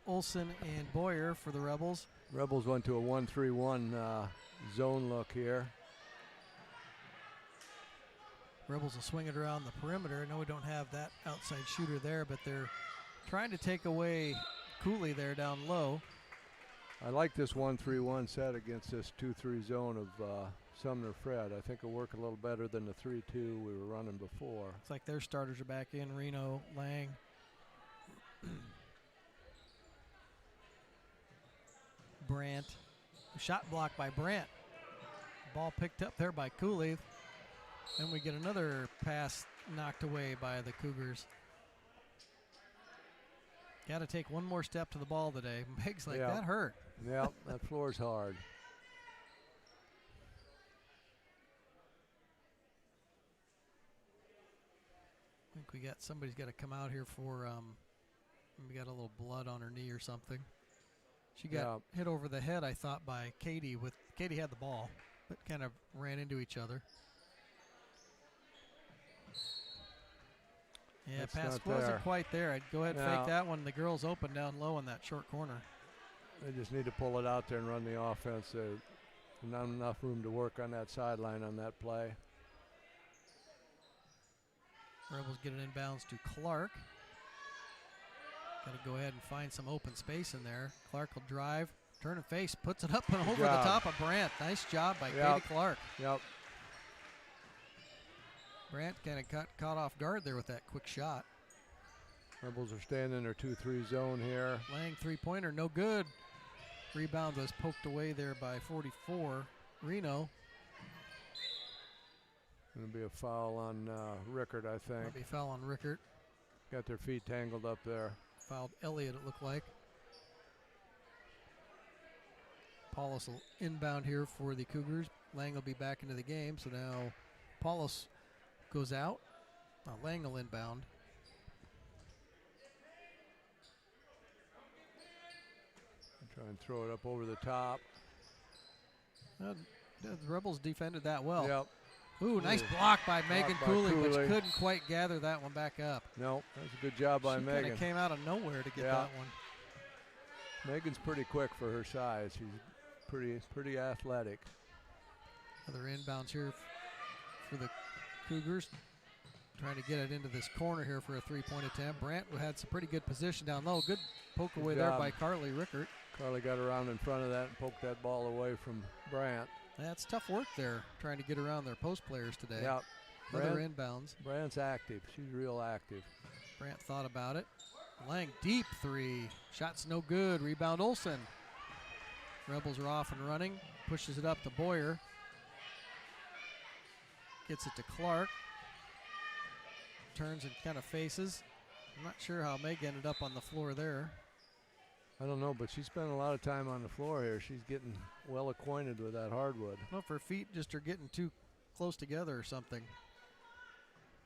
Olson, and Boyer for the Rebels. Rebels went to a 1-3-1 zone look here. Rebels will swing it around the perimeter. I know we don't have that outside shooter there, but they're trying to take away Cooley there down low. I like this 1-3-1 set against this 2-3 zone of Sumner-Fred. I think it'll work a little better than the 3-2 we were running before. It's like their starters are back in, Reno, Lang. Brandt. Shot blocked by Brandt. Ball picked up there by Cooley. Then we get another pass knocked away by the Cougars. Got to take one more step to the ball today. Meg's like, that hurt. Yeah, that floor's hard. I think we got somebody's got to come out here for we got a little blood on her knee or something. She got hit over the head, I thought, by Katie. Katie had the ball, but kind of ran into each other. Yeah, pass wasn't quite there. I'd go ahead and fake that one. The girls open down low in that short corner. They just need to pull it out there and run the offense. There's not enough room to work on that sideline on that play. Rebels get it inbounds to Clark. Got to go ahead and find some open space in there. Clark will drive, turn and face, puts it up and over the top of Brandt. Nice job by Katie Clark. Yep. Brandt kind of got caught off guard there with that quick shot. Rebels are staying in their 2-3 zone here. Lang three-pointer, no good. Rebound was poked away there by 44. Reno. Going to be a foul on Rickert, I think. Might be foul on Rickert. Got their feet tangled up there. Fouled Elliott, it looked like. Paulus will inbound here for the Cougars. Lang will be back into the game, so now Paulus goes out. Lang will inbound. Try and throw it up over the top. The Rebels defended that well. Yep. Ooh, nice block by Megan Cooley, but couldn't quite gather that one back up. No, that was a good job by Megan. She kind of came out of nowhere to get that one. Megan's pretty quick for her size. She's pretty athletic. Another inbounds here for the Cougars. Trying to get it into this corner here for a three-point attempt. Brandt had some pretty good position down low. Good poke away there by Carly Rickert. Carly got around in front of that and poked that ball away from Brandt. That's tough work there, trying to get around their post players today. Yeah. Another inbounds. Brandt's active. She's real active. Brandt thought about it. Lang, deep three. Shot's no good. Rebound Olson. Rebels are off and running. Pushes it up to Boyer. Gets it to Clark. Turns and kind of faces. I'm not sure how Meg ended up on the floor there. I don't know, but she spent a lot of time on the floor here. She's getting well acquainted with that hardwood. I don't know if her feet just are getting too close together or something.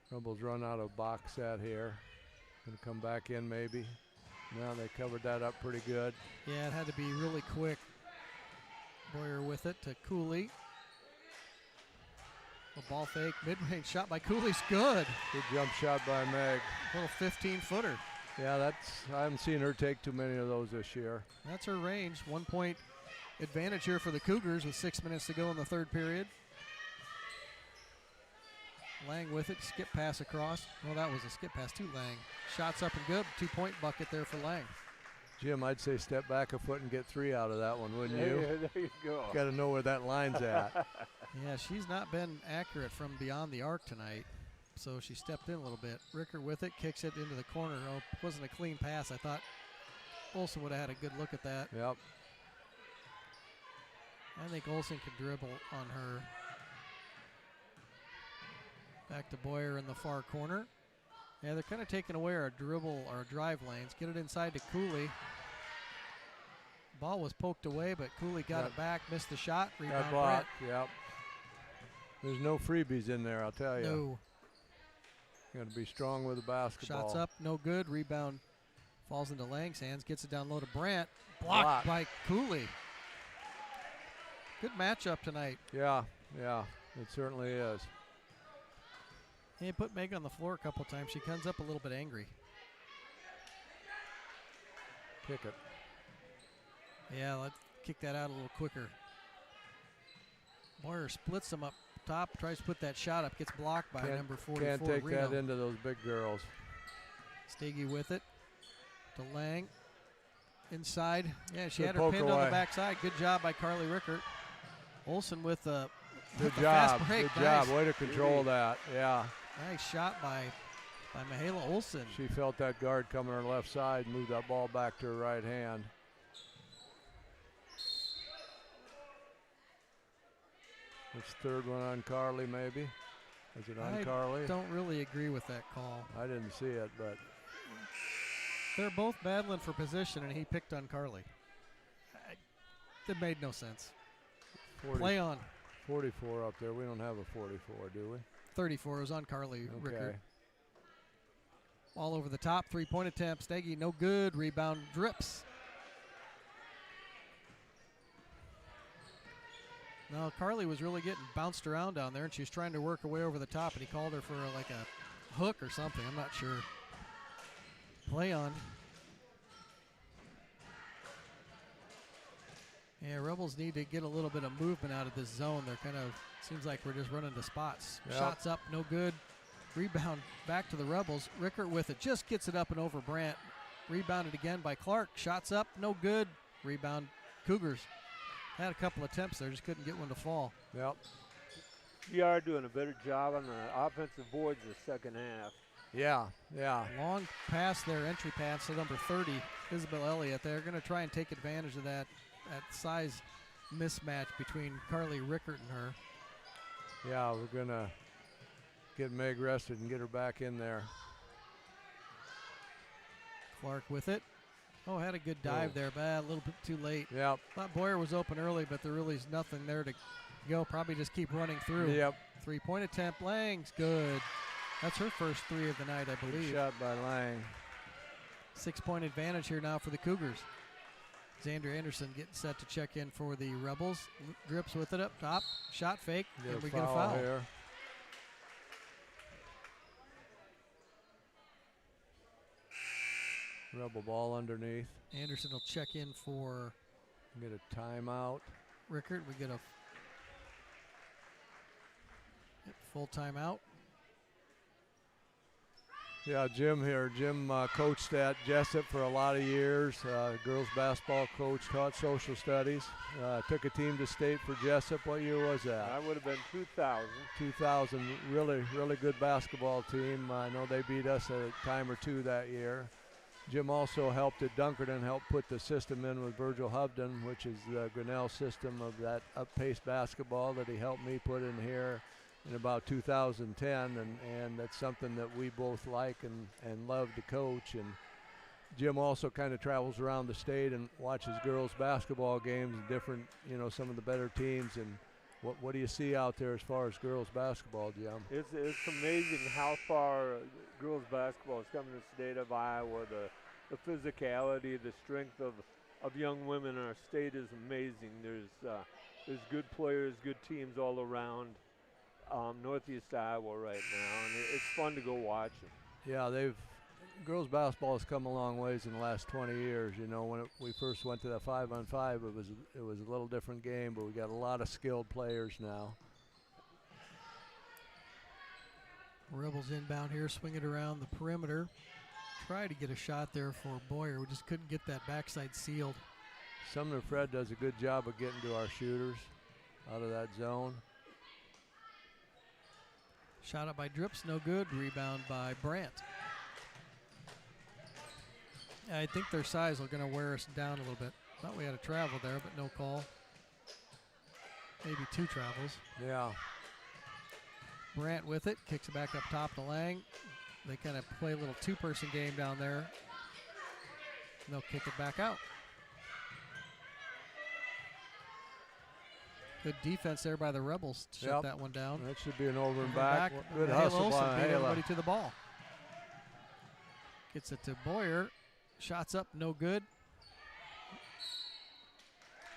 Rebels run out of box set here. Gonna come back in maybe. Now they covered that up pretty good. Yeah, it had to be really quick. Boyer with it to Cooley. A ball fake, mid-range shot by Cooley's good. Good jump shot by Meg. Little 15-footer. Yeah, I haven't seen her take too many of those this year. That's her range. 1 point advantage here for the Cougars with 6 minutes to go in the third period. Lang with it, skip pass across. Well, that was a skip pass to Lang. Shots up and good, 2 point bucket there for Lang. Jim, I'd say step back a foot and get three out of that one, wouldn't you? Yeah, there you go. Got to know where that line's at. Yeah, she's not been accurate from beyond the arc tonight, so she stepped in a little bit. Ricker with it, kicks it into the corner. Oh, it wasn't a clean pass. I thought Olsen would have had a good look at that. Yep. I think Olsen could dribble on her. Back to Boyer in the far corner. Yeah, they're kind of taking away our dribble or drive lanes. Get it inside to Cooley. Ball was poked away, but Cooley got it back, missed the shot. Rebound blocked. Yep. There's no freebies in there, I'll tell you. No. You got to be strong with the basketball. Shots up, no good. Rebound falls into Lang's hands. Gets it down low to Brandt. Blocked by Cooley. Good matchup tonight. Yeah, it certainly is. He put Meg on the floor a couple times. She comes up a little bit angry. Kick it. Yeah, let's kick that out a little quicker. Boyer splits them up top, tries to put that shot up, gets blocked by number 44. Can't take Reno. that into those big girls. Stege with it to Lang. Inside. Yeah, she had her pinned on the backside. Good job by Carly Rickert. Olsen with a fast break. Good job. Way to control that. Yeah. Nice shot by Michaela Olsen. She felt that guard coming her left side, moved that ball back to her right hand. It's third one on Carly, maybe. Is it on Carly? I don't really agree with that call. I didn't see it, but they're both battling for position, and he picked on Carly. It made no sense. Play on. 44 up there. We don't have a 44, do we? 34 is on Carly Rickert. Okay. All over the top. 3-point attempt. Stege, no good. Rebound drips. No, Carly was really getting bounced around down there, and she was trying to work her way over the top, and he called her for like a hook or something. I'm not sure. Play on. Yeah, Rebels need to get a little bit of movement out of this zone. They're kind of, seems like we're just running to spots. Yep. Shots up, no good. Rebound back to the Rebels. Rickert with it, just gets it up and over Brandt. Rebounded again by Clark. Shots up, no good. Rebound, Cougars. Had a couple attempts there, just couldn't get one to fall. Yep. We are doing a better job on the offensive boards the second half. Yeah. Long pass there, entry pass to number 30, Isabel Elliott. They're going to try and take advantage of that size mismatch between Carly Rickert and her. Yeah, we're going to get Meg rested and get her back in there. Clark with it. Oh, had a good dive there, but a little bit too late. Yep. Thought Boyer was open early, but there really is nothing there to go. Probably just keep running through. Yep. 3-point attempt. Lang's good. That's her first three of the night, I believe. Good shot by Lang. 6-point advantage here now for the Cougars. Xander Anderson getting set to check in for the Rebels. Drips with it up top. Shot fake. And we get a foul. Here. Rebel ball underneath. Anderson will check in for. Get a timeout. Rickert, we get a full timeout. Yeah, Jim here. Jim coached at Jessup for a lot of years. Girls basketball coach, taught social studies. Took a team to state for Jessup. What year was that? That would have been 2000. 2000. Really, really good basketball team. I know they beat us a time or two that year. Jim also helped at Dunkerton, helped put the system in with Virgil Hovden, which is the Grinnell system of that up-paced basketball that he helped me put in here in about 2010, and that's something that we both like and love to coach. And Jim also kind of travels around the state and watches girls basketball games and different, some of the better teams. And what do you see out there as far as girls basketball, Jim? It's amazing how far girls basketball has come in the state of Iowa. The physicality, the strength of young women in our state is amazing. There's good players, good teams all around Northeast Iowa right now, and it's fun to go watch them. Yeah, girls basketball has come a long ways in the last 20 years. When we first went to that 5-on-5, it was a little different game, but we got a lot of skilled players now. Rebels inbound here, swing it around the perimeter. Try to get a shot there for Boyer. We just couldn't get that backside sealed. Sumner-Fred does a good job of getting to our shooters out of that zone. Shot up by Drips, no good. Rebound by Brandt. I think their size is going to wear us down a little bit. Thought we had a travel there, but no call. Maybe two travels. Yeah. Brandt with it, kicks it back up top to Lang. they kind of play a little two-person game down there. And they'll kick it back out. Good defense there by the Rebels to shut that one down. That should be an over and back. Good Hale hustle Olsen by beat Hale. everybody to the ball. Gets it to Boyer. Shots up, no good.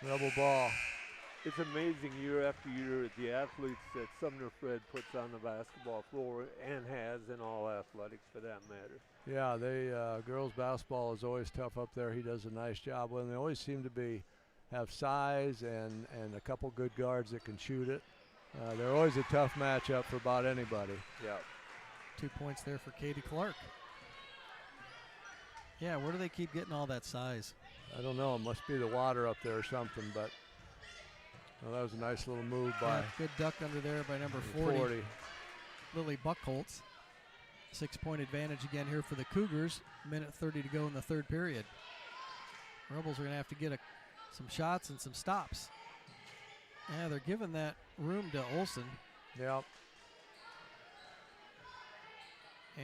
Rebel ball. It's amazing year after year the athletes that Sumner-Fred puts on the basketball floor and has in all athletics for that matter. Yeah, girls basketball is always tough up there. He does a nice job with them. They always seem to have size and a couple good guards that can shoot it. They're always a tough matchup for about anybody. Yeah. 2 points there for Katie Clark. Yeah, where do they keep getting all that size? I don't know. It must be the water up there or something, but that was a nice little move by good duck under there by number 40. Lily Buckholtz. 6-point advantage again here for the Cougars. Minute 30 to go in the third period. Rebels are going to have to get some shots and some stops. Yeah, they're giving that room to Olsen. Yep.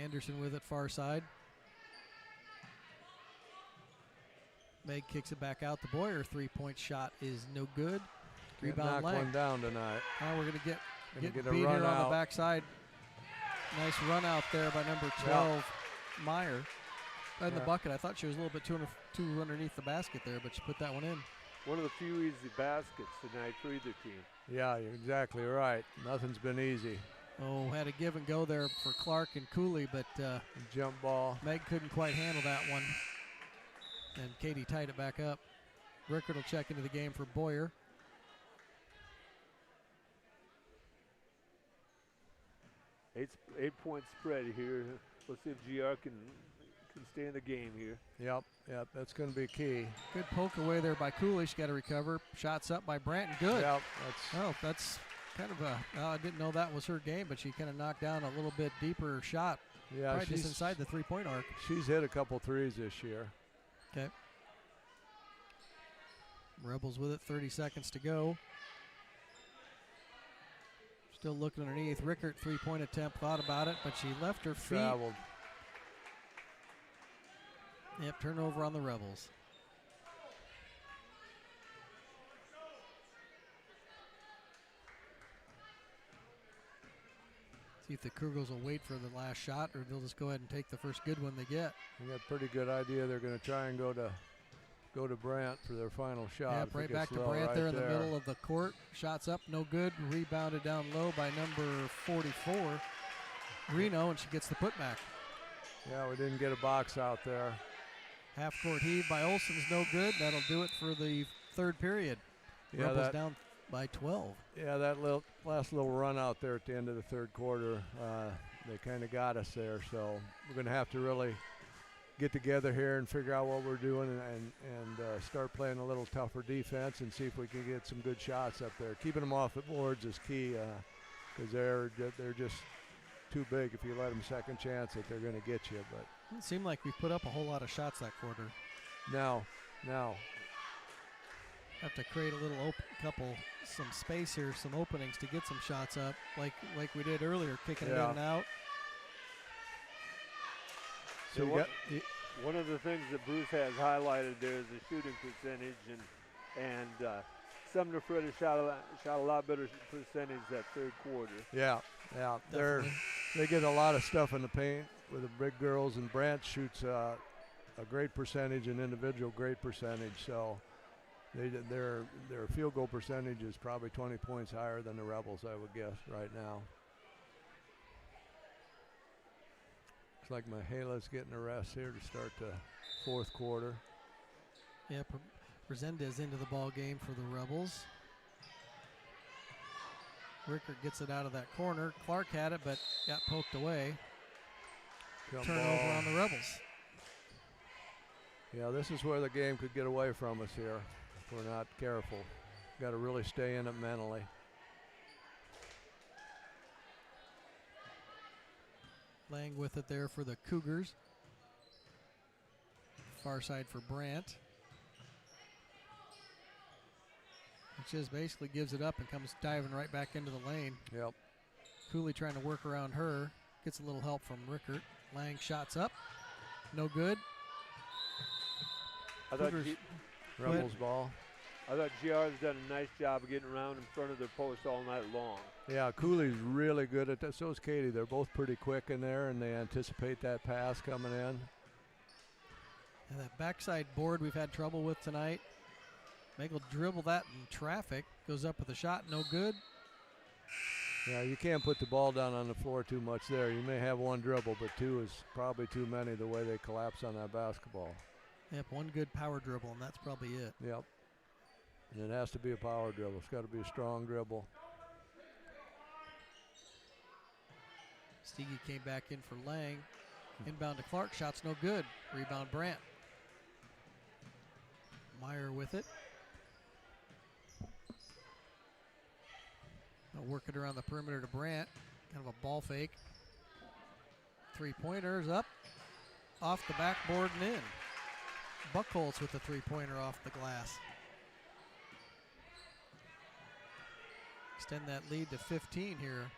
Anderson with it far side. Meg kicks it back out. The Boyer 3-point shot is no good. Rebound knock leg. one down tonight. Now we're going to get a beat run here on out. the backside. Nice run out there by number 12, Meyer. In the bucket. I thought she was a little bit too underneath the basket there, but she put that one in. One of the few easy baskets tonight for either team. Yeah, you're exactly right. Nothing's been easy. Oh, had a give and go there for Clark and Cooley, but jump ball. Meg couldn't quite handle that one. And Katie tied it back up. Rickard will check into the game for Boyer. Eight-point spread here. Let's see if GR can stay in the game here. Yep, that's going to be key. Good poke away there by Cooley. She got to recover. Shots up by Branton. Good. Yep, that's kind of I didn't know that was her game, but she kind of knocked down a little bit deeper shot. Yeah, right just inside the three-point arc. She's hit a couple threes this year. Okay. Rebels with it, 30 seconds to go. Still looking underneath. Rickert, three-point attempt, thought about it, but she left her feet. Traveled. Yep, turnover on the Rebels. See if the Cougars will wait for the last shot, or they'll just go ahead and take the first good one they get. I got a pretty good idea. They're going to try and go to Brandt for their final shot. Yep, right back to Brandt right there in the middle of the court. Shots up, no good. Rebounded down low by number 44, Reno, and she gets the putback. Yeah, we didn't get a box out there. Half-court heave by Olsen's no good. That'll do it for the third period. Yeah, Rebels down by 12. Yeah, that last little run out there at the end of the third quarter, they kind of got us there. So we're going to have to really get together here and figure out what we're doing and start playing a little tougher defense and see if we can get some good shots up there. Keeping them off the boards is key because they're just too big. If you let them second chance it, they're going to get you. But it seemed like we put up a whole lot of shots that quarter. Now. Have to create a little some space here, some openings to get some shots up, like we did earlier, kicking it in and out. So one of the things that Bruce has highlighted there is the shooting percentage, and Sumner-Fred has shot a lot better percentage that third quarter. Yeah, they get a lot of stuff in the paint with the big girls, and Brandt shoots a great percentage, an individual great percentage. So their field goal percentage is probably 20 points higher than the Rebels, I would guess, right now. Looks like Mahala's getting a rest here to start the fourth quarter. Yeah, Resendez into the ball game for the Rebels. Rickert gets it out of that corner. Clark had it, but got poked away. Turnover on the Rebels. Yeah, this is where the game could get away from us here if we're not careful. Got to really stay in it mentally. Lang with it there for the Cougars. Far side for Brandt. She just basically gives it up and comes diving right back into the lane. Yep. Cooley trying to work around her. Gets a little help from Rickert. Lang shots up. No good. I thought Cougars- Rebels ball. I thought GR's done a nice job of getting around in front of their post all night long. Yeah, Cooley's really good at that. So is Katie. They're both pretty quick in there, and they anticipate that pass coming in. And that backside board we've had trouble with tonight. Meg will dribble that in traffic. Goes up with a shot, no good. Yeah, you can't put the ball down on the floor too much there. You may have one dribble, but two is probably too many the way they collapse on that basketball. Yep, one good power dribble, and that's probably it. Yep. And it has to be a power dribble. It's got to be a strong dribble. Steege came back in for Lang. Inbound to Clark, shot's no good. Rebound Brandt. Meyer with it. They'll work it around the perimeter to Brandt. Kind of a ball fake. Three-pointers up. Off the backboard and in. Buchholz with the three-pointer off the glass. Extend that lead to 15 here.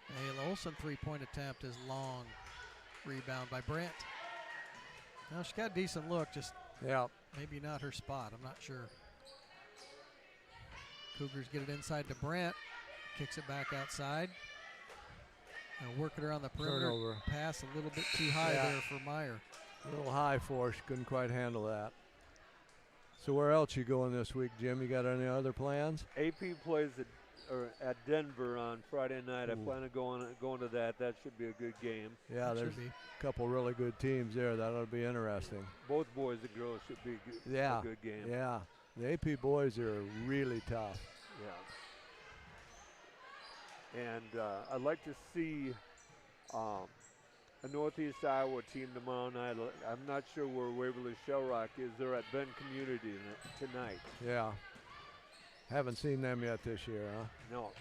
Ayla Olsen three-point attempt is long. Rebound by Brandt. Now she's got a decent look, just maybe not her spot. I'm not sure. Cougars get it inside to Brandt. Kicks it back outside. Now working around the perimeter. Turnover. Pass a little bit too high there for Meyer. A little high for her. She couldn't quite handle that. So where else you going this week, Jim? You got any other plans? AP plays at Denver on Friday night. I plan on going to that. That should be a good game. Yeah, there's a couple really good teams there. That'll be interesting. Both boys and girls should be a good game. Yeah, the AP boys are really tough. Yeah. And I'd like to see a Northeast Iowa team tomorrow night. I'm not sure where Waverly Shell Rock is. They're at Bend Community tonight. Yeah. Haven't seen them yet this year, huh? No.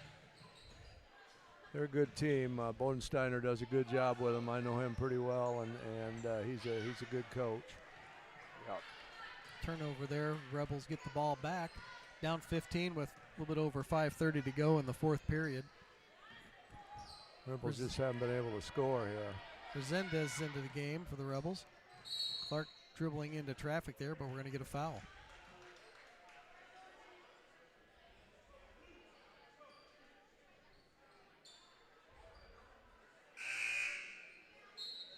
They're a good team. Bodensteiner does a good job with them. I know him pretty well, and he's a good coach. Yep. Turnover there. Rebels get the ball back. Down 15 with a little bit over 5:30 to go in the fourth period. Rebels just haven't been able to score here. Resendez into the game for the Rebels. Clark dribbling into traffic there, but we're going to get a foul.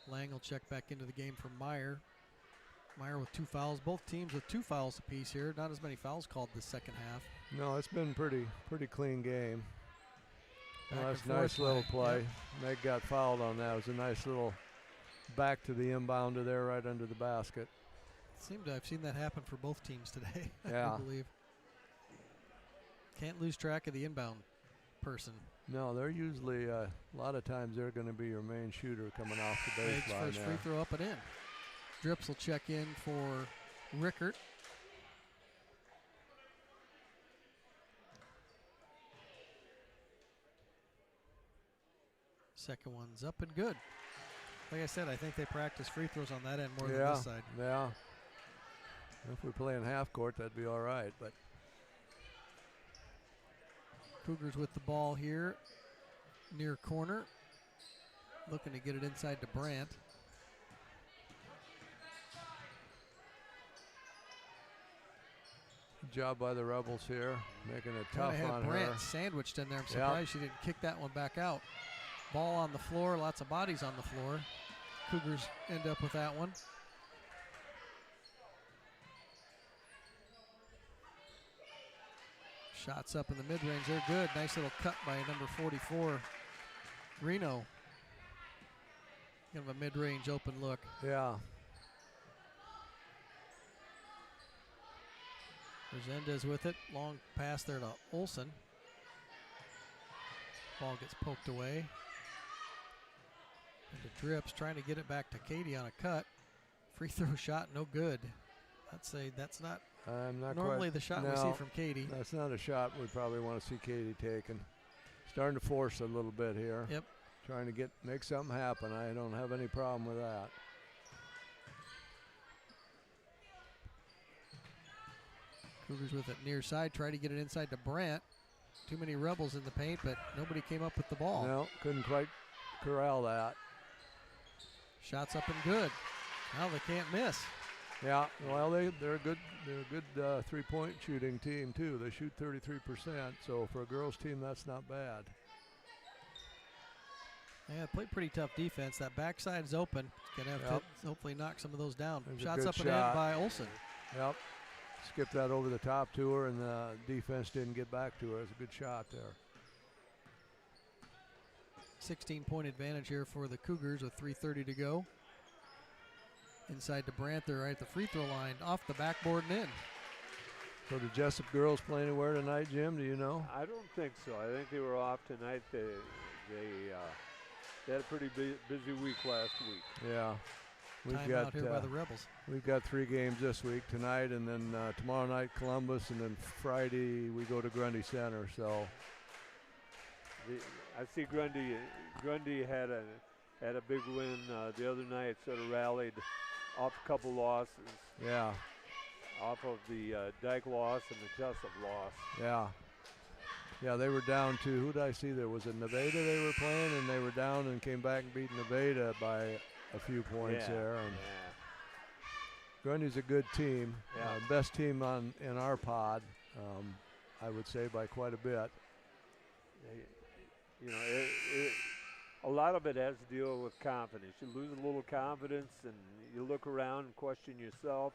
Lang will check back into the game for Meyer. Meyer with 2 fouls. Both teams with 2 fouls apiece here. Not as many fouls called this second half. No, it's been pretty clean game. Well, that's and nice forth little play. Yep. Meg got fouled on that. It was a nice little back to the inbounder there right under the basket. I've seen that happen for both teams today, Yeah. I believe. Can't lose track of the inbound person. No, they're usually, a lot of times they're going to be your main shooter coming off the Meg's baseline first free throw up and in. Drips will check in for Rickert. Second one's up and good. Like I said, I think they practice free throws on that end more than this side. Yeah. If we're playing half court, that'd be all right. But Cougars with the ball here, near corner. Looking to get it inside to Brandt. good job by the Rebels here, making it tough on Brandt her. Sandwiched in there. I'm surprised she didn't kick that one back out. Ball on the floor, lots of bodies on the floor. Cougars end up with that one. Shots up in the mid-range, they're good. Nice little cut by number 44, Reno. Kind of a mid-range open look. Yeah. Resendez with it. Long pass there to Olsen. Ball gets poked away. Into Drips, trying to get it back to Katie on a cut. Free throw shot, no good. I'd say that's not normally the shot we see from Katie. That's not a shot we probably want to see Katie taking. Starting to force a little bit here. Yep. Trying to make something happen. I don't have any problem with that. Cougars with it near side, try to get it inside to Brandt. Too many Rebels in the paint, but nobody came up with the ball. No, couldn't quite corral that. Shots up and good. Now they can't miss. Yeah, well, they're a good three-point shooting team too. They shoot 33%, so for a girls team, that's not bad. Yeah, play pretty tough defense. That backside's open. Gonna have to hopefully knock some of those down. There's Shots up and in by Olsen. Yep. Skipped that over the top to her, and the defense didn't get back to her. It was a good shot there. 16-point advantage here for the Cougars with 3:30 to go. Inside to Brandt, they're right at the free throw line, off the backboard and in. So the Jessup girls play anywhere tonight, Jim? Do you know? I don't think so. I think they were off tonight. They had a pretty busy week last week. Yeah. Time out here by the Rebels. We've got 3 games this week, tonight, and then tomorrow night Columbus, and then Friday we go to Grundy Center. So I see Grundy had a big win the other night. Sort of rallied off a couple losses. Yeah. Off of the Dyke loss and the Jessup loss. Yeah. Yeah, they were down to, who did I see there? Was it Nevada they were playing, and they were down and came back and beat Nevada by a few points there. And Grundy's a good team. Yeah. Best team in our pod, I would say, by quite a bit. You know, a lot of it has to deal with confidence. You lose a little confidence and you look around and question yourself.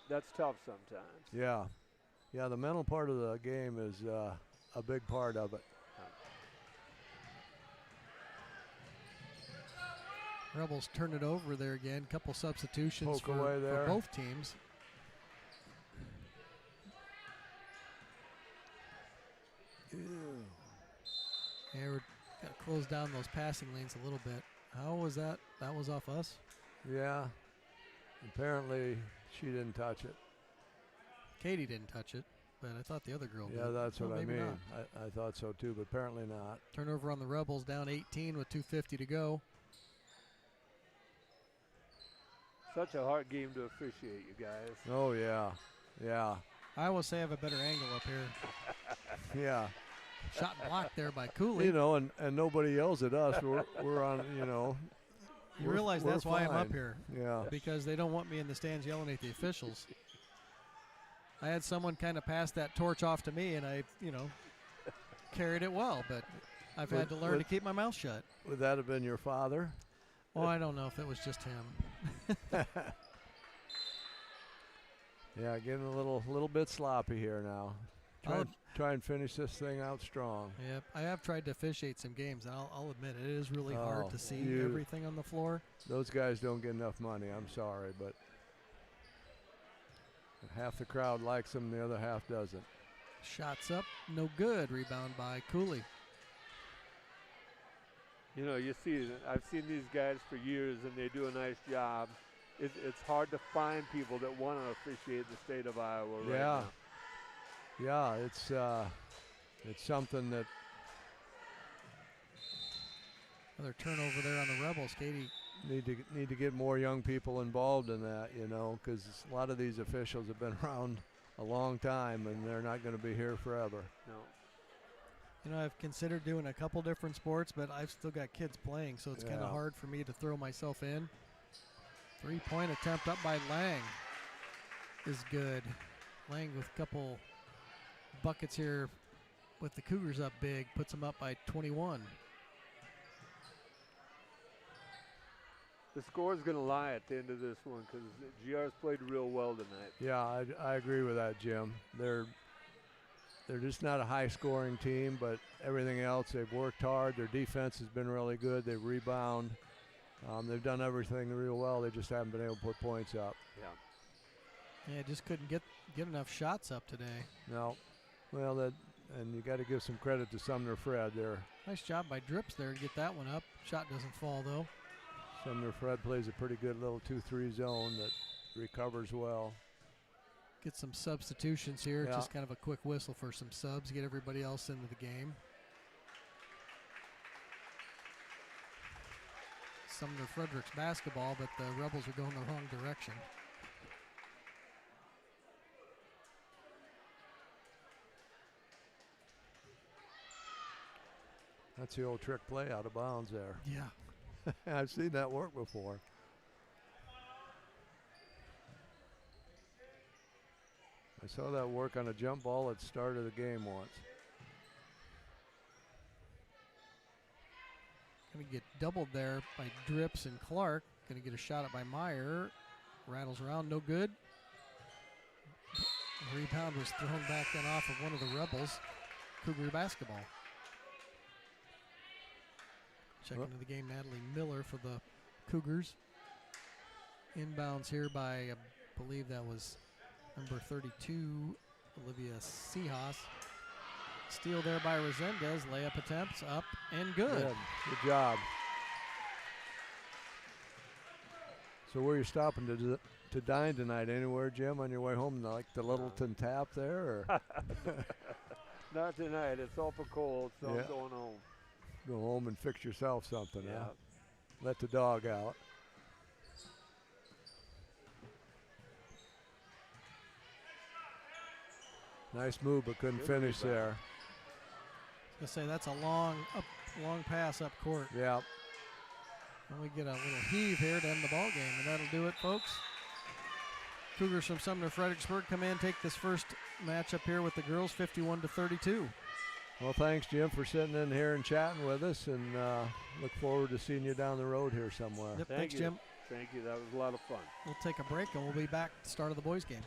That's tough sometimes. Yeah. Yeah, the mental part of the game is a big part of it. Rebels turn it over there again. Couple substitutions for both teams. Yeah, we're got to close down those passing lanes a little bit. How was that? That was off us? Yeah. Apparently she didn't touch it. Katie didn't touch it, but I thought the other girl did. Yeah, that's what I mean. Not. I thought so too, but apparently not. Turnover on the Rebels, down 18 with 2:50 to go. Such a hard game to officiate, you guys. Oh, yeah. Yeah. I always say I have a better angle up here. Yeah. Shot blocked there by Cooley. You know, and nobody yells at us. We're on, you know. You realize that's why I'm up here. Yeah. Because they don't want me in the stands yelling at the officials. I had someone kind of pass that torch off to me, and I, carried it well, but I've had to learn to keep my mouth shut. Would that have been your father? Oh, I don't know if it was just him. Yeah, getting a little bit sloppy here now. Try and finish this thing out strong. Yep, I have tried to officiate some games, and I'll admit it is really hard to see everything on the floor. Those guys don't get enough money. I'm sorry, but half the crowd likes them, the other half doesn't. Shots up, no good. Rebound by Cooley. You know, I've seen these guys for years, and they do a nice job. It's hard to find people that want to officiate the state of Iowa right now. Yeah, it's something that. Another turnover there on the Rebels. Katie need to get more young people involved in that, because a lot of these officials have been around a long time, and they're not going to be here forever. No. I've considered doing a couple different sports, but I've still got kids playing, so it's kind of hard for me to throw myself in. 3-point attempt up by Lang is good. Lang with a couple buckets here with the Cougars up big, puts them up by 21. The score is going to lie at the end of this one because GR's played real well tonight. Yeah, I agree with that, Jim. They're just not a high-scoring team, but everything else, they've worked hard. Their defense has been really good. They rebound. They've done everything real well. They just haven't been able to put points up. Yeah, just couldn't get enough shots up today. No. Well, and you got to give some credit to Sumner-Fred there. Nice job by Drips there to get that one up. Shot doesn't fall, though. Sumner-Fred plays a pretty good little 2-3 zone that recovers well. Get some substitutions here. Yeah. Just kind of a quick whistle for some subs. Get everybody else into the game. Sumner-Frederick's basketball, but the Rebels are going the wrong direction. That's the old trick play out of bounds there. Yeah. I've seen that work before. I saw that work on a jump ball at the start of the game once. Going to get doubled there by Drips and Clark. Going to get a shot at by Meyer. Rattles around, no good. The rebound was thrown back then off of one of the Rebels. Cougar basketball. Checking into the game, Natalie Miller for the Cougars. Inbounds here by, I believe that was number 32, Olivia Seahas. Steal there by Resendez. Layup attempts up and good. Good job. So where are you stopping to dine tonight? Anywhere, Jim, on your way home? Like the Littleton Tap there? Or? Not tonight. It's awful cold, so Yeah. I'm going home. Go home and fix yourself something, Yeah. huh? Let the dog out. Nice move, but couldn't Good finish rebound. there. I was going to say that's a long pass up court. Yeah. And we get a little heave here to end the ball game, and that'll do it, folks. Cougars from Sumner-Fredericksburg come in, take this first matchup here with the girls, 51-32. Well, thanks, Jim, for sitting in here and chatting with us, and look forward to seeing you down the road here somewhere. Yep, Thank thanks, you. Jim. Thank you. That was a lot of fun. We'll take a break, and we'll be back at the start of the boys' game.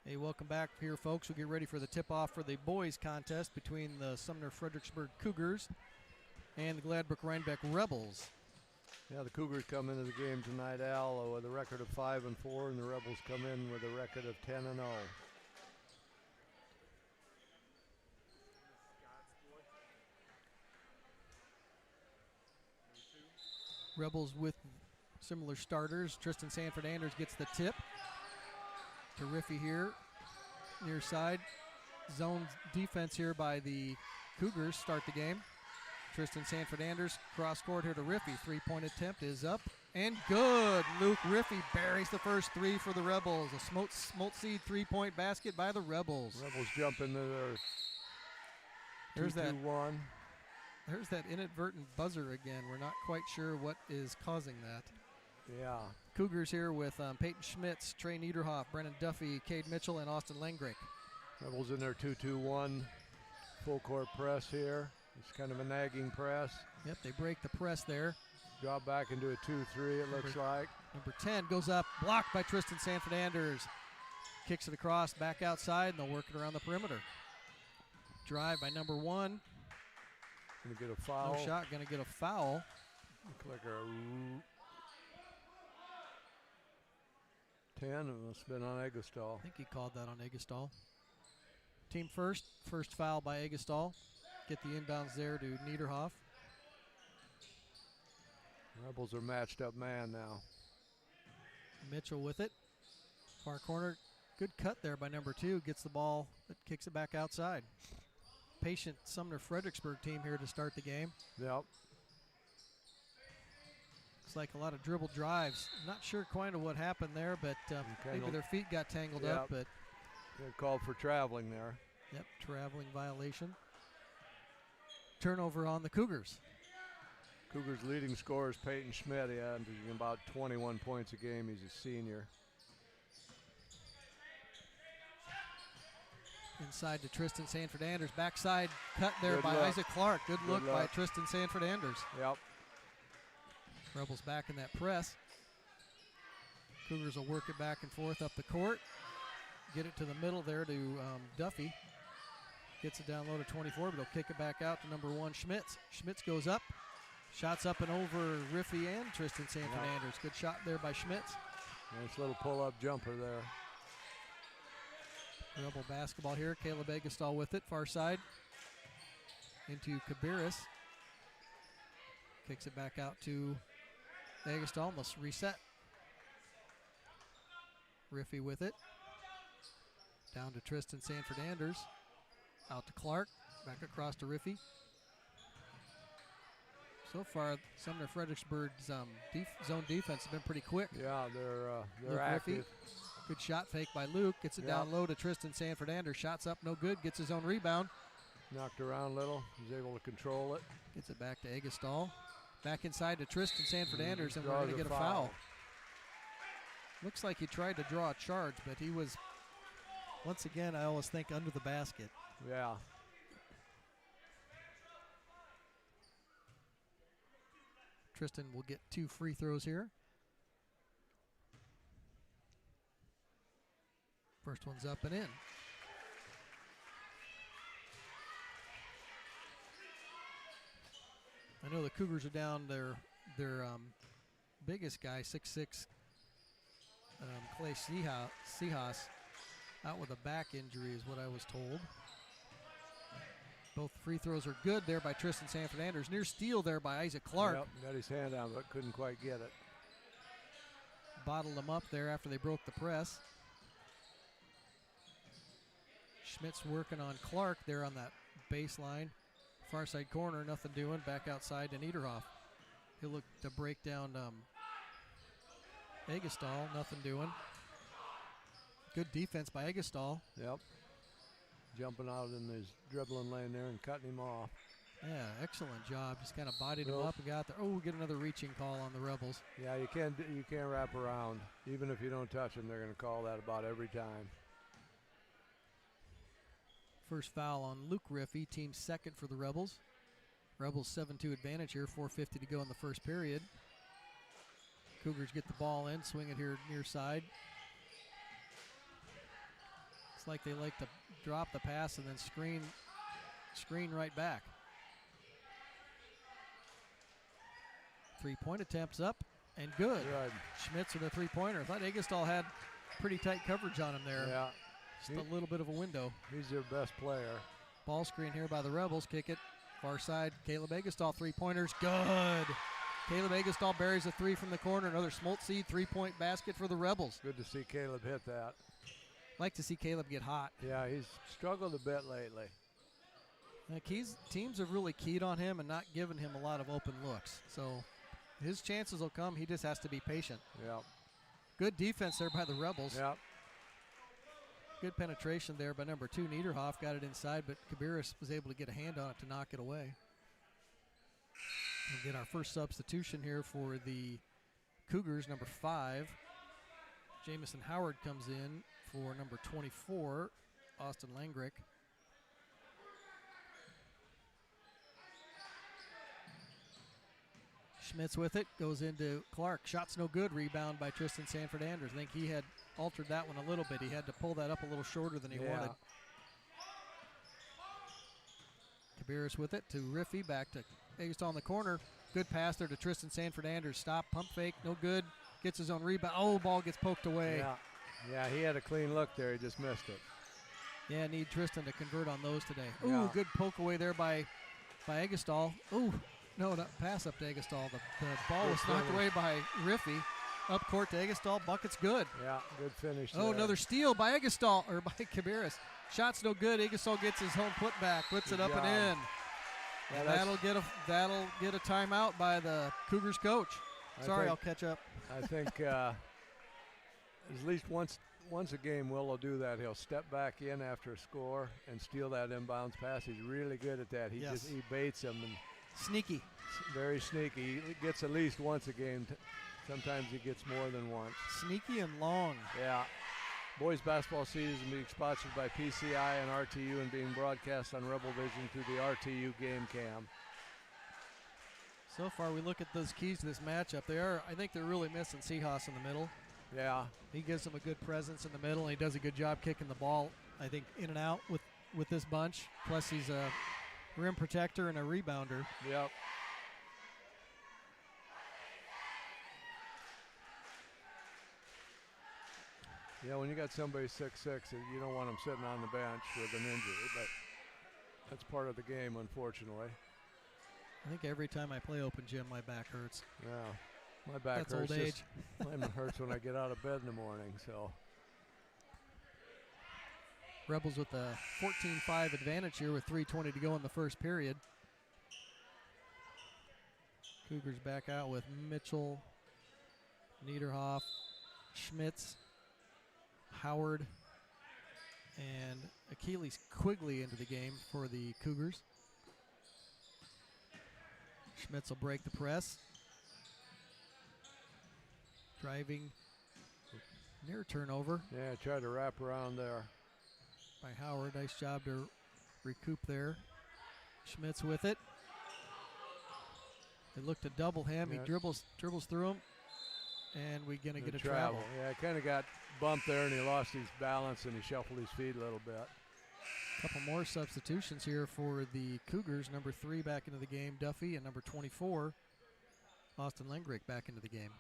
Hey, welcome back here, folks. We'll get ready for the tip-off for the boys contest between the Sumner-Fredericksburg Cougars and the Gladbrook-Rhinebeck Rebels. Yeah, the Cougars come into the game tonight, Al, with a record of 5-4, and the Rebels come in with a record of 10-0. Rebels with similar starters. Tristan Sanford-Anders gets the tip to Riffy here, near side. Zone defense here by the Cougars start the game. Tristan Sanford-Anders cross court here to Riffy. Three-point attempt is up and good. Luke Riffy buries the first three for the Rebels. A Smolt Seed three-point basket by the Rebels. Rebels jump into their There's 2-2-1. There's that inadvertent buzzer again. We're not quite sure what is causing that. Yeah. Cougars here with Peyton Schmitz, Trey Niederhoff, Brennan Duffy, Cade Mitchell, and Austin Langrick. Rebels in their 2-2-1 full court press here. It's kind of a nagging press. Yep, they break the press there. Drop back into a 2-3, it looks like. Number 10 goes up, blocked by Tristan Sanford-Anders. Kicks it across, back outside, and they'll work it around the perimeter. Drive by number 1. Gonna get a foul. No shot, gonna get a foul. Looks like a 10, it must have been on Egglestal. I think he called that on Egglestal. Team first foul by Egglestal. Get the inbounds there to Niederhoff. Rebels are matched up man now. Mitchell with it. Far corner, good cut there by number 2. Gets the ball, but kicks it back outside. Patient Sumner-Fredericksburg team here to start the game. Yep. Looks like a lot of dribble drives. Not sure quite of what happened there, but maybe their feet got tangled up. But they called for traveling there. Yep, traveling violation. Turnover on the Cougars. Cougars' leading scorer is Peyton Schmidt. He had about 21 points a game. He's a senior. Inside to Tristan Sanford-Anders. Backside cut there by look. Isaac Clark. Good look by look. Tristan Sanford-Anders. Yep. Rebels back in that press. Cougars will work it back and forth up the court. Get it to the middle there to Duffy. Gets it down low to 24, but they'll kick it back out to number 1, Schmitz. Schmitz goes up. Shots up and over Riffy and Tristan Sanford-Anders. Good shot there by Schmitz. Nice little pull-up jumper there. Rebel basketball here. Caleb Egglestal with it, far side. Into Kabiris. Kicks it back out to Egglestal. Must reset. Riffy with it. Down to Tristan Sanford-Anders. Out to Clark. Back across to Riffy. So far, Sumner-Fredericksburg's zone defense has been pretty quick. Yeah, they're Luke active. Riffy. Good shot fake by Luke. Gets it down low to Tristan Sanford-Anders. Shots up, no good. Gets his own rebound. Knocked around a little. He's able to control it. Gets it back to Egglestal. Back inside to Tristan Sanford-Anders, and we're going to get a foul. foul. Looks like he tried to draw a charge, but he was, once again, I always think under the basket. Yeah. Tristan will get 2 free throws here. First one's up and in. I know the Cougars are down their biggest guy, 6'6", Clay Seahas, out with a back injury is what I was told. Both free throws are good there by Tristan Sanford-Anders. Near steal there by Isaac Clark. Yep, got his hand out but couldn't quite get it. Bottled them up there after they broke the press. Schmidt's working on Clark there on that baseline. Far side corner, nothing doing. Back outside to Niederhoff. He'll look to break down Egglestal, nothing doing. Good defense by Egglestal. Yep. Jumping out in his dribbling lane there and cutting him off. Yeah, excellent job. Just kind of bodied him up and got there. Oh, we get another reaching call on the Rebels. Yeah, you can't wrap around. Even if you don't touch him, they're going to call that about every time. First foul on Luke Riffy, team second for the Rebels. Rebels 7-2 advantage here, 4:50 to go in the first period. Cougars get the ball in, swing it here near side. Looks like they like to drop the pass and then screen right back. 3-point attempts up and good. Schmitz with a 3-pointer. I thought Egestall had pretty tight coverage on him there. Yeah. Just a little bit of a window. He's their best player. Ball screen here by the Rebels. Kick it. Far side. Caleb Egestall, 3-pointers. Good. Caleb Egestall buries a 3 from the corner. Another Smoltz 3-point basket for the Rebels. Good to see Caleb hit that. Like to see Caleb get hot. Yeah, he's struggled a bit lately. Teams have really keyed on him and not given him a lot of open looks. So his chances will come. He just has to be patient. Yeah. Good defense there by the Rebels. Yeah. Good penetration there by number 2. Niederhoff got it inside, but Kabiris was able to get a hand on it to knock it away. We'll get our first substitution here for the Cougars, number 5. Jamison Howard comes in for number 24, Austin Langrick. Schmitz with it, goes into Clark. Shot's no good, rebound by Tristan Sanford-Anders. I think he had altered that one a little bit. He had to pull that up a little shorter than he wanted. Kabiris with it to Riffy, back to Egestall in the corner. Good pass there to Tristan Sanford-Anders. Stop, pump fake, no good. Gets his own rebound. Oh, ball gets poked away. Yeah, he had a clean look there. He just missed it. Yeah, need Tristan to convert on those today. Ooh, Yeah. good poke away there by Egestall. Ooh, no, not pass up to Egestall. The ball was knocked away by Riffy. Up court to Egestall. Bucket's good. Yeah, good finish Oh, there. Another steal by Egestall, or by Kabiris. Shot's no good. Egestall gets his home putback, puts it up and in. Yeah, And that'll get a timeout by the Cougars coach. Sorry, I'll catch up. I think at least once a game Will will do that. He'll step back in after a score and steal that inbounds pass. He's really good at that. He baits him and sneaky. Very sneaky. He gets at least once a game. Sometimes he gets more than once. Sneaky and long. Yeah. Boys basketball season being sponsored by PCI and RTU and being broadcast on Rebel Vision through the RTU game cam. So far, we look at those keys to this matchup. I think they're really missing Seahawks in the middle. Yeah. He gives them a good presence in the middle, and he does a good job kicking the ball, I think, in and out with this bunch. Plus, he's a rim protector and a rebounder. Yep. Yeah, when you got somebody 6'6", you don't want them sitting on the bench with an injury, but that's part of the game, unfortunately. I think every time I play open gym, my back hurts. Yeah, my back That's hurts. old age. Mine hurts when I get out of bed in the morning. So Rebels with a 14-5 advantage here with 3:20 to go in the first period. Cougars back out with Mitchell, Niederhoff, Schmitz, Howard, and Achilles Quigley into the game for the Cougars. Schmitz will break the press. Driving, near turnover. yeah, try to wrap around there. By Howard. Nice job to recoup there. Schmitz with it. They look to double him. Yeah. He dribbles through him, and we're going to get a travel. Yeah, kind of got bumped there, and he lost his balance, and he shuffled his feet a little bit. Couple more substitutions here for the Cougars. Number 3 back into the game, Duffy, and number 24, Austin Langrick, back into the game.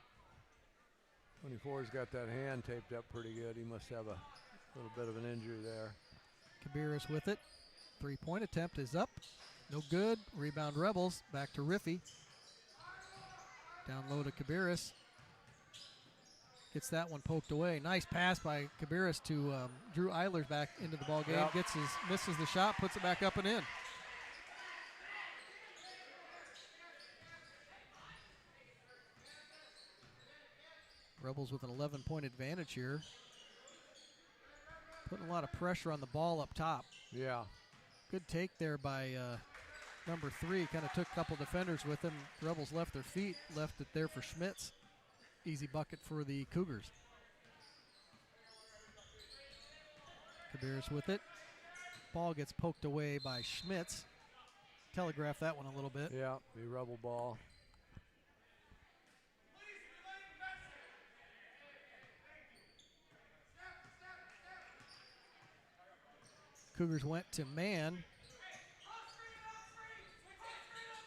24's got that hand taped up pretty good. He must have a little bit of an injury there. Kabiris with it. 3-point attempt is up. No good. Rebound Rebels. Back to Riffy. Down low to Kabiris. Gets that one poked away. Nice pass by Kabiris to Drew Eilers back into the ball game. Yep. Misses the shot, puts it back up and in. Rebels with an 11-point advantage here. Putting a lot of pressure on the ball up top. Yeah. Good take there by number 3. Kind of took a couple defenders with him. Rebels left their feet, left it there for Schmitz. Easy bucket for the Cougars. Kabiris with it. Ball gets poked away by Schmitz. Telegraph that one a little bit. Yeah, the Rebel ball. Cougars went to man.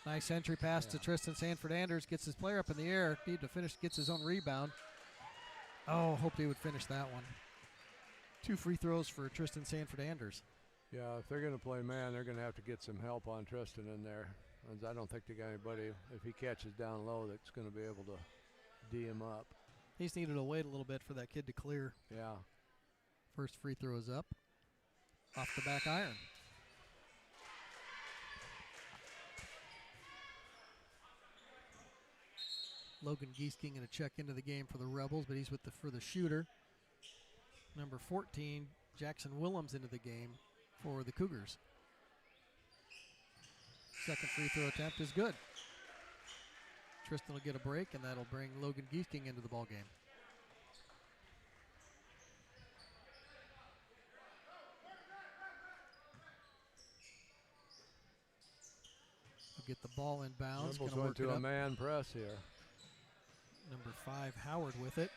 Nice entry pass to Tristan Sanford-Anders. Gets his player up in the air. Need to finish, gets his own rebound. Oh, hoped he would finish that one. 2 free throws for Tristan Sanford-Anders. Yeah, if they're going to play man, they're going to have to get some help on Tristan in there. I don't think they got anybody, if he catches down low, that's going to be able to D him up. He's needed to wait a little bit for that kid to clear. Yeah. First free throw is up. Off the back iron. Logan Giesking going to check into the game for the Rebels, but he's with for the shooter. Number 14, Jackson Willems into the game for the Cougars. Second free throw attempt is good. Tristan will get a break, and that'll bring Logan Giesking into the ballgame. He'll get the ball in bounds. Rebels went to a man press here. Number 5, Howard with it.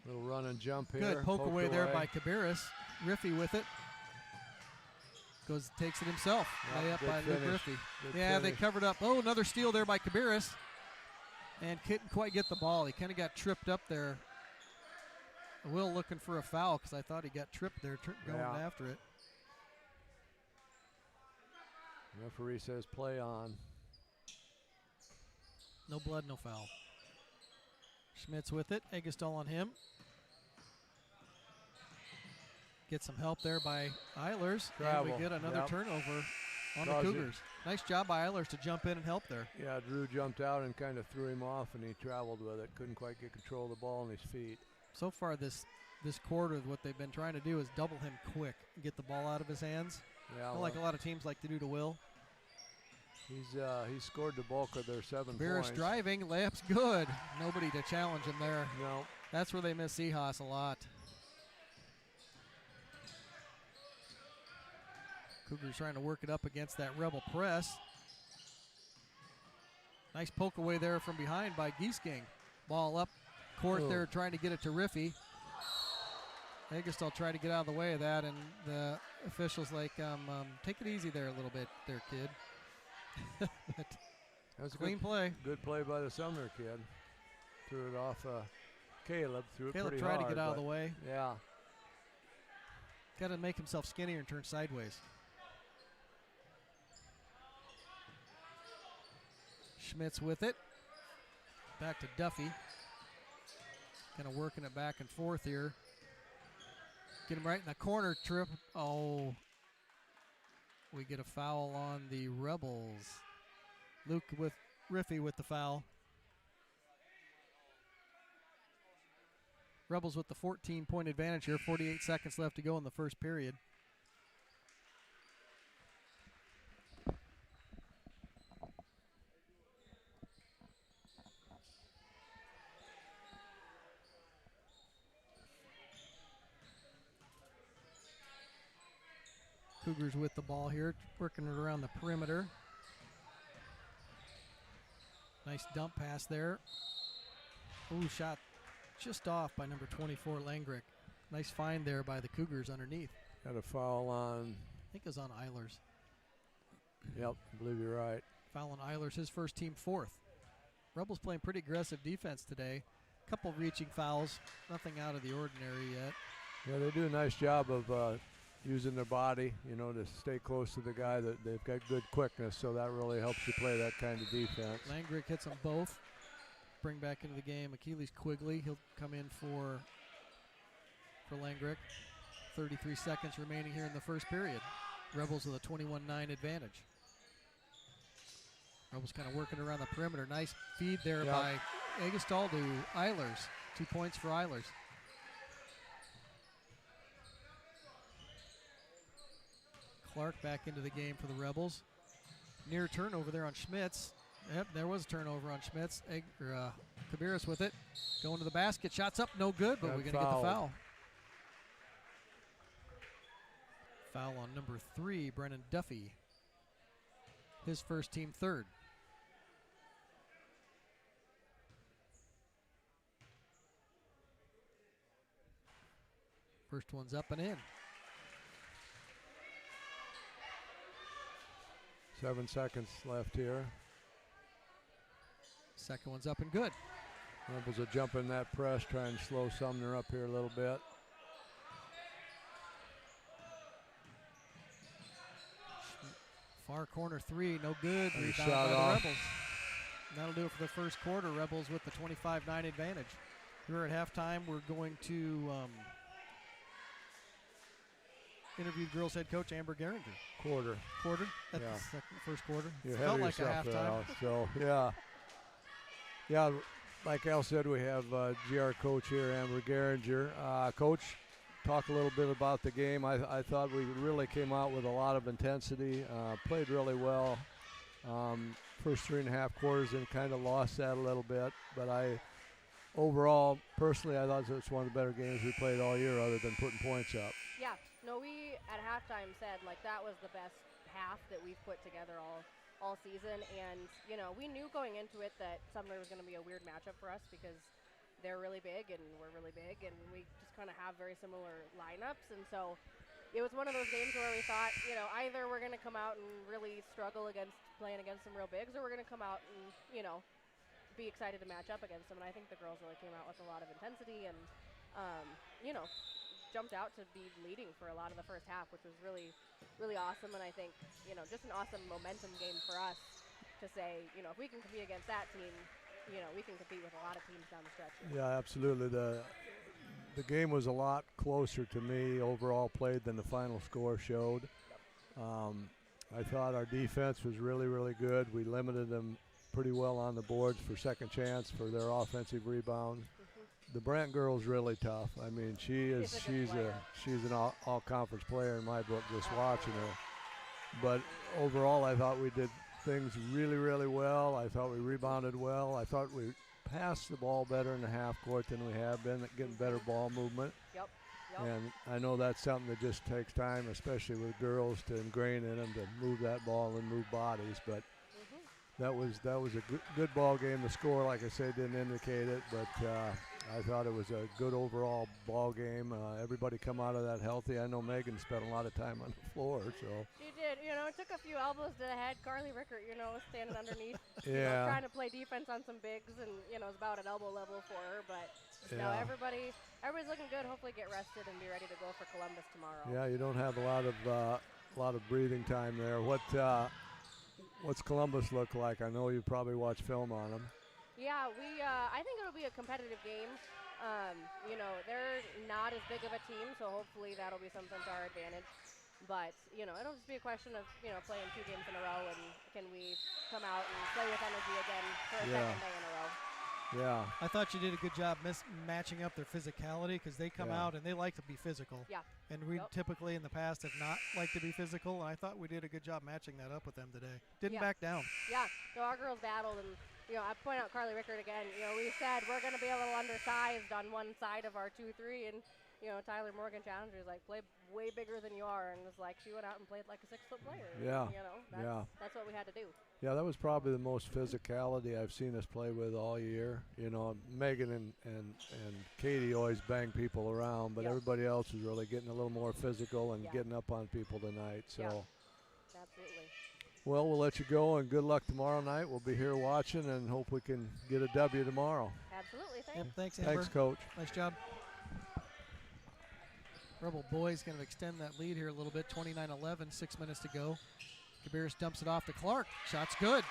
Little run and jump here. Good poke away there by Kabiris. Riffy with it. Takes it himself. Layup by Luke Riffy. Yeah, they covered up. Oh, another steal there by Kabiris. And couldn't quite get the ball. He kind of got tripped up there. Will looking for a foul because I thought he got tripped there going after it. Referee says play on. No blood, no foul. Schmitz with it. Eggestal on him. Get some help there by Eilers. And we get another turnover on the Cougars. Nice job by Eilers to jump in and help there. Yeah, Drew jumped out and kind of threw him off, and he traveled with it. Couldn't quite get control of the ball on his feet. So far this quarter, what they've been trying to do is double him quick and get the ball out of his hands. Yeah, like a lot of teams like to do to Will. He's scored the bulk of their 7 Kabiris points. driving, layup's good. Nobody to challenge him there. No. That's where they miss Seahas a lot. Cougars trying to work it up against that Rebel press. Nice poke away there from behind by Giesking. Ball up court there trying to get it to Riffy. Eggestal tried to get out of the way of that, and the officials like, take it easy there a little bit there, kid. But that's a clean play. Good play by the Sumner kid. Threw it off Caleb. Threw it pretty hard. Caleb tried to get out of the way. Yeah. Got to make himself skinnier and turn sideways. Schmitz with it. Back to Duffy. Kind of working it back and forth here. Get him right in the corner trip. Oh. We get a foul on the Rebels. Luke with Riffy with the foul. Rebels with the 14-point advantage here. 48 seconds left to go in the first period. Cougars with the ball here, working it around the perimeter. Nice dump pass there. Ooh, shot just off by number 24, Langrick. Nice find there by the Cougars underneath. Got a foul on. I think it was on Eilers. Yep, I believe you're right. Foul on Eilers, his first team 4th. Rebels playing pretty aggressive defense today. Couple reaching fouls, nothing out of the ordinary yet. Yeah, they do a nice job of using their body, to stay close to the guy. That they've got good quickness, so that really helps you play that kind of defense. Langrick hits them both. Bring back into the game Achilles Quigley. He'll come in for Langrick. 33 seconds remaining here in the first period. Rebels with a 21-9 advantage. Rebels kind of working around the perimeter. Nice feed there by Eggestal to Eilers. 2 points for Eilers. Clark back into the game for the Rebels. Near turnover there on Schmitz. Yep, there was a turnover on Schmitz. Kabiris with it. Going to the basket. Shots up, no good, but we're going to get the foul. Foul on number 3, Brennan Duffy. His first team 3rd. First one's up and in. 7 seconds left here. Second one's up and good. Rebels are jumping that press, trying to slow Sumner up here a little bit. Far corner three, no good. And Rebound shot by the off. Rebels. And that'll do it for the first quarter. Rebels with the 25-9 advantage. Here at halftime, we're going to interview the girls' head coach, Amber Geringer. Quarter. That's Yeah. the first quarter. You Felt have like a yourself there, halftime. Al. So, yeah. Yeah, like Al said, we have GR coach here, Amber Geringer. Coach, talk a little bit about the game. I thought we really came out with a lot of intensity, played really well. First 3.5 quarters and kind of lost that a little bit. But overall, personally, I thought it was one of the better games we played all year other than putting points up. Yeah, no, we at halftime said like that was the best half that we've put together all season. And, you know, we knew going into it that Sumner was going to be a weird matchup for us because they're really big and we're really big and we just kind of have very similar lineups. And so it was one of those games where we thought, you know, either we're going to come out and really struggle against playing against some real bigs or we're going to come out and, you know, be excited to match up against them. And I think the girls really came out with a lot of intensity and, you know, jumped out to be leading for a lot of the first half, which was really, really awesome. And I think, you know, just an awesome momentum game for us to say, you know, if we can compete against that team, you know, we can compete with a lot of teams down the stretch. Yeah, absolutely. The game was a lot closer to me overall played than the final score showed. I thought our defense was really, really good. We limited them pretty well on the boards for second chance for their offensive rebound. The Brant girl's really tough. I mean, she's an all conference player in my book. Just watching her, but overall, I thought we did things really, really well. I thought we rebounded well. I thought we passed the ball better in the half court than we have been, getting better ball movement. Yep. And I know that's something that just takes time, especially with girls, to ingrain in them to move that ball and move bodies. But that was a good ball game. The score, like I said, didn't indicate it, but I thought it was a good overall ball game. Everybody come out of that healthy. I know Megan spent a lot of time on the floor, so. She did. You know, it took a few elbows to the head. Carly Rickert, you know, was standing underneath, Yeah. you know, trying to play defense on some bigs, and you know, it was about at elbow level for her. But no, everybody's looking good. Hopefully, get rested and be ready to go for Columbus tomorrow. Yeah, you don't have a lot of breathing time there. What's Columbus look like? I know you probably watch film on them. Yeah, I think it'll be a competitive game. You know, they're not as big of a team, so hopefully that'll be something to our advantage. But, you know, it'll just be a question of, you know, playing 2 games in a row and can we come out and play with energy again for a second day in a row. Yeah. I thought you did a good job matching up their physicality because they come out and they like to be physical. Yeah. And we typically in the past have not liked to be physical, and I thought we did a good job matching that up with them today. Didn't back down. Yeah, so our girls battled, and, you know, I point out Carly Rickert again. You know, we said we're going to be a little undersized on one side of our 2-3, and, you know, Tyler Morgan challenged her, like, play way bigger than you are, and was like, she went out and played like a 6-foot player. Yeah. You know, that's what we had to do. Yeah, that was probably the most physicality I've seen us play with all year. You know, Megan and Katie always bang people around, but everybody else is really getting a little more physical and getting up on people tonight. So, absolutely. Well, we'll let you go, and good luck tomorrow night. We'll be here watching and hope we can get a W tomorrow. Absolutely, thanks. Yep, thanks, Amber. Thanks, Coach. Nice job. Rebel boys going to extend that lead here a little bit, 29-11, 6 minutes to go. Cabarrus dumps it off to Clark. Shot's good.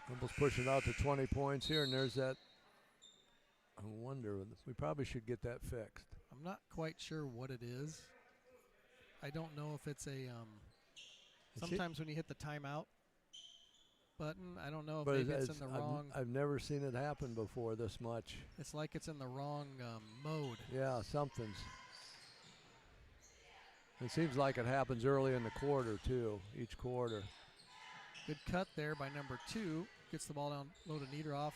Rebels pushing out to 20 points here, and there's that. I wonder, we probably should get that fixed. I'm not quite sure what it is. I don't know if it's a, sometimes when you hit the timeout button, I don't know if maybe it's in the wrong. I've never seen it happen before this much. It's like it's in the wrong mode. Yeah, something's. It seems like it happens early in the quarter, too, each quarter. Good cut there by number 2. Gets the ball down low to Niederhoff.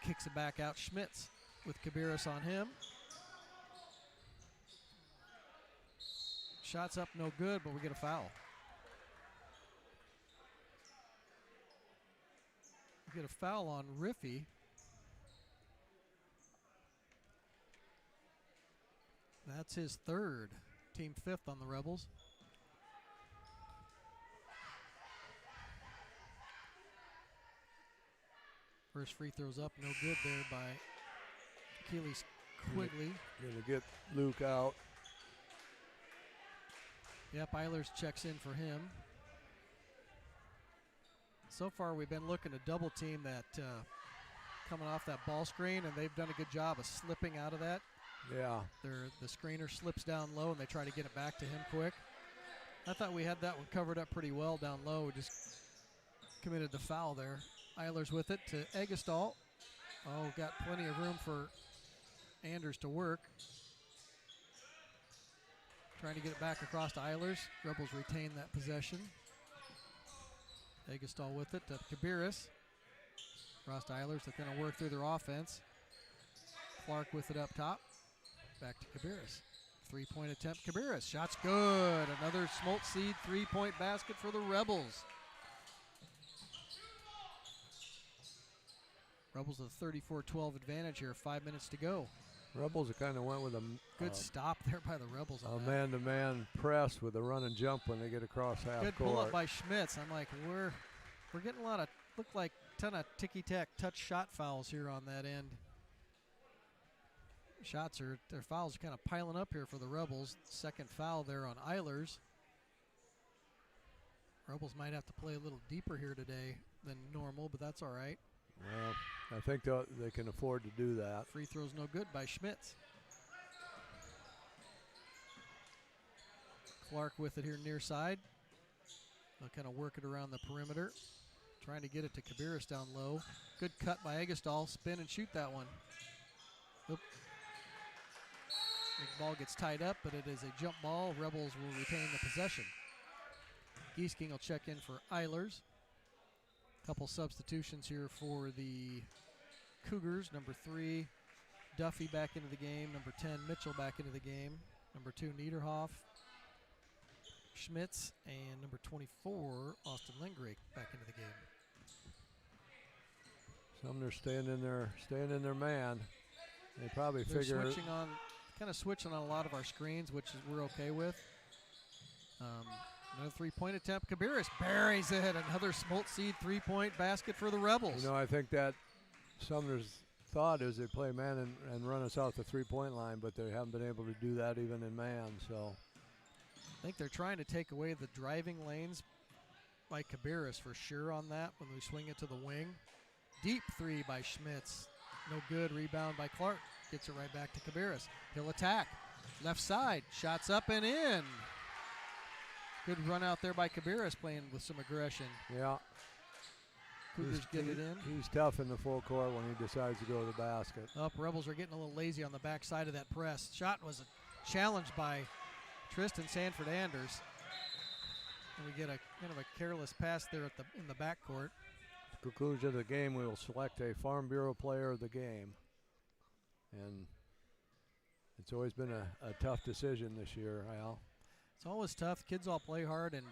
Kicks it back out. Schmitz with Cabarrus on him. Shots up, no good, but we get a foul. We get a foul on Riffy. That's his third. Team 5th on the Rebels. First free throw's up, no good there by Keely Quigley. Going to get Luke out. Yep, Eilers checks in for him. So far, we've been looking to double team that coming off that ball screen, and they've done a good job of slipping out of that. Yeah. The screener slips down low, and they try to get it back to him quick. I thought we had that one covered up pretty well down low. We just committed the foul there. Eilers with it to Egestall. Oh, got plenty of room for Anders to work. Trying to get it back across to Eilers. Rebels retain that possession. Egestall with it to Kabiris. Across to Eilers. They're going to work through their offense. Clark with it up top. Back to Kabiris. 3-point attempt. Kabiris. Shot's good. Another Smoltz Seed 3-point basket for the Rebels. Rebels with a 34-12 advantage here. 5 minutes to go. Rebels kind of went with a good stop there by the Rebels. A man-to-man press with a run and jump when they get across half good court. Pull up by Schmitz. I'm like, we're getting a lot of ton of ticky-tack touch shot fouls here on that end. Their fouls are kind of piling up here for the Rebels. Second foul there on Eilers. Rebels might have to play a little deeper here today than normal, but that's all right. Well, I think they can afford to do that. Free throw's no good by Schmitz. Clark with it here near side. They'll kind of work it around the perimeter. Trying to get it to Kabiris down low. Good cut by Egestall. Spin and shoot that one. Oop. The ball gets tied up, but it is a jump ball. Rebels will retain the possession. Giesking will check in for Eilers. Couple substitutions here for the Cougars. Number 3, Duffy back into the game. Number 10, Mitchell back into the game. Number 2, Niederhoff, Schmitz, and number 24, Austin Lindgrave back into the game. Sumner staying in their man. They probably They're figure switching on a lot of our screens, which we're okay with. Another 3-point attempt. Kabiris buries it. Another Smoltz Seed 3-point basket for the Rebels. I think that Sumner's thought is they play man and run us out the 3-point line, but they haven't been able to do that even in man. So I think they're trying to take away the driving lanes by Kabiris for sure on that when we swing it to the wing. Deep 3 by Schmitz. No good. Rebound by Clark. Gets it right back to Kabiris. He'll attack. Left side. Shots up and in. Good run out there by Kabiris, playing with some aggression. Yeah. Cougars get it in. He's tough in the full court when he decides to go to the basket. Rebels are getting a little lazy on the backside of that press. Shot was a challenge by Tristan Sanford Anders. And we get a kind of a careless pass there in the backcourt. Conclusion of the game, we will select a Farm Bureau player of the game. And it's always been a tough decision this year, Al. It's always tough. Kids all play hard, and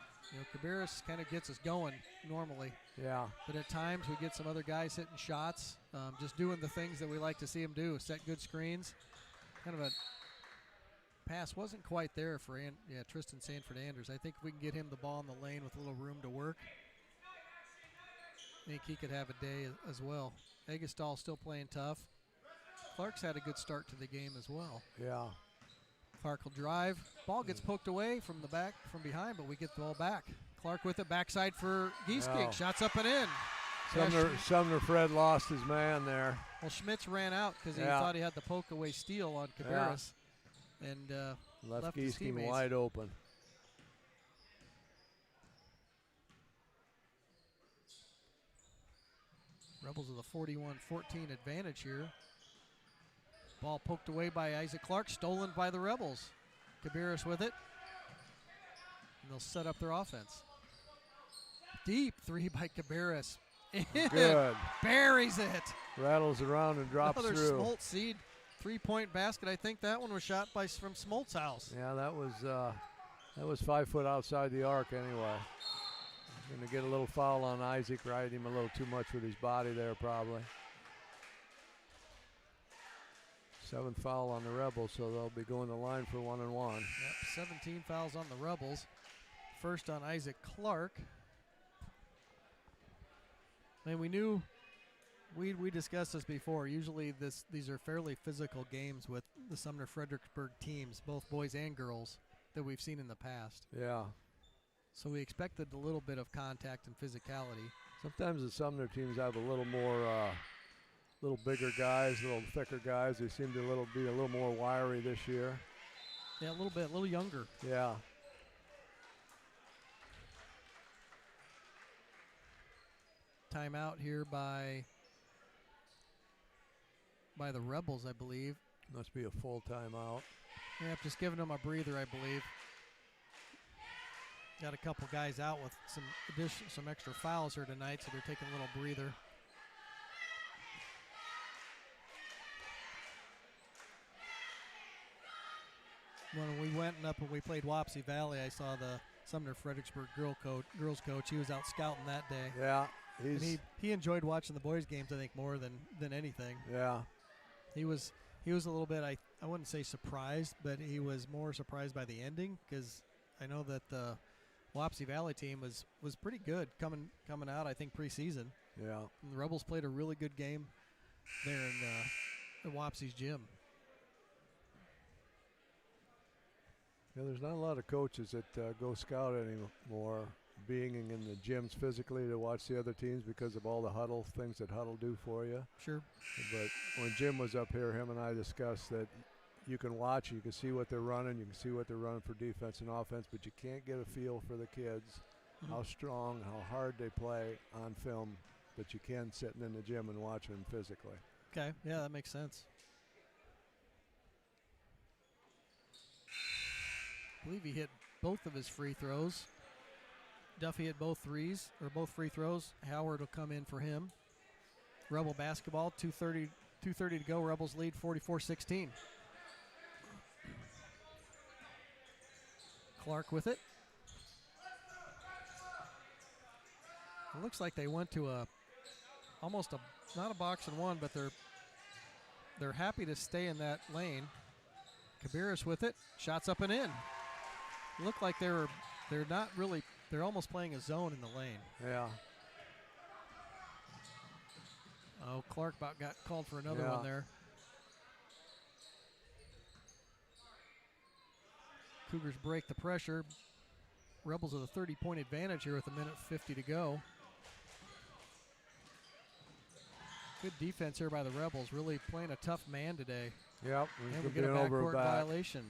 Kabiris kind of gets us going normally. Yeah. But at times we get some other guys hitting shots, just doing the things that we like to see them do, set good screens. Kind of a pass wasn't quite there for Tristan Sanford Anders. I think if we can get him the ball in the lane with a little room to work, I think he could have a day as well. Egestall still playing tough. Clark's had a good start to the game as well. Yeah. Clark will drive. Ball gets poked away from behind, but we get the ball back. Clark with it, backside for Giesking. Oh. Shots up and in. Sumner-Fred lost his man there. Well, Schmitz ran out because he thought he had the poke away steal on Kabiris. Yeah. And left his Giesking teammates wide open. Rebels with a 41-14 advantage here. Ball poked away by Isaac Clark, stolen by the Rebels. Kabiris with it. And they'll set up their offense. Deep 3 by Kabiris. Good. Buries it. Rattles around and drops Another through. Smoltz Seed 3-point basket. I think that one was shot from Smoltz house. Yeah, that was 5 foot outside the arc anyway. Going to get a little foul on Isaac, ride him a little too much with his body there probably. 7th foul on the Rebels, so they'll be going to the line for 1-and-1. Yep, 17 fouls on the Rebels. First on Isaac Clark. And we knew We discussed this before. Usually these are fairly physical games with the Sumner-Fredericksburg teams, both boys and girls, that we've seen in the past. Yeah. So we expected a little bit of contact and physicality. Sometimes the Sumner teams have a little more, little bigger guys, a little thicker guys. They seem to be a little more wiry this year. Yeah, a little bit, a little younger. Yeah. Timeout here by the Rebels, I believe. Must be a full timeout. Yep, just giving them a breather, I believe. Got a couple guys out with some extra fouls here tonight, so they're taking a little breather. When we went up and we played Wapsie Valley, I saw the Sumner-Fredericksburg girls coach. He was out scouting that day. Yeah, and he enjoyed watching the boys' games, I think, more than anything. Yeah. He was a little bit, I wouldn't say surprised, but he was more surprised by the ending, because I know that the Wapsie Valley team was pretty good coming out, I think, preseason. Yeah. And the Rebels played a really good game there in Wapsie's gym. Yeah, there's not a lot of coaches that go scout anymore, being in the gyms physically to watch the other teams because of all the huddle things that huddle do for you. Sure. But when Jim was up here, him and I discussed that you can watch, you can see what they're running, you can see what they're running for defense and offense, but you can't get a feel for the kids, how strong, how hard they play on film, but you can sitting in the gym and watching them physically. Okay, yeah, that makes sense. I believe he hit both of his free throws. Duffy hit both free throws. Howard will come in for him. Rebel basketball, 2:30 to go. Rebels lead 44-16. Clark with it. It looks like they went to not a box and one, but they're happy to stay in that lane. Cabarrus with it. Shots up and in. Look like they're not really. They're almost playing a zone in the lane. Yeah. Oh, Clark about got called for another one there. Cougars break the pressure. Rebels with a 30-point advantage here with 1:50 to go. Good defense here by the Rebels. Really playing a tough man today. Yep. And we get a backcourt violation.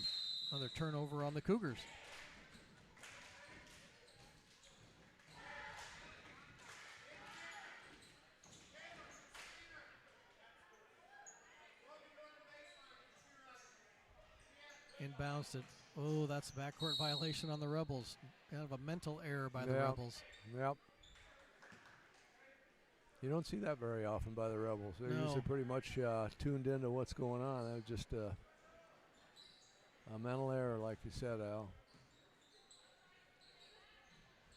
Another turnover on the Cougars. Inbounds to, that's a backcourt violation on the Rebels. Kind of a mental error by the Rebels. Yep. You don't see that very often by the Rebels. They're usually pretty much tuned into what's going on. That was just a mental error, like you said, Al.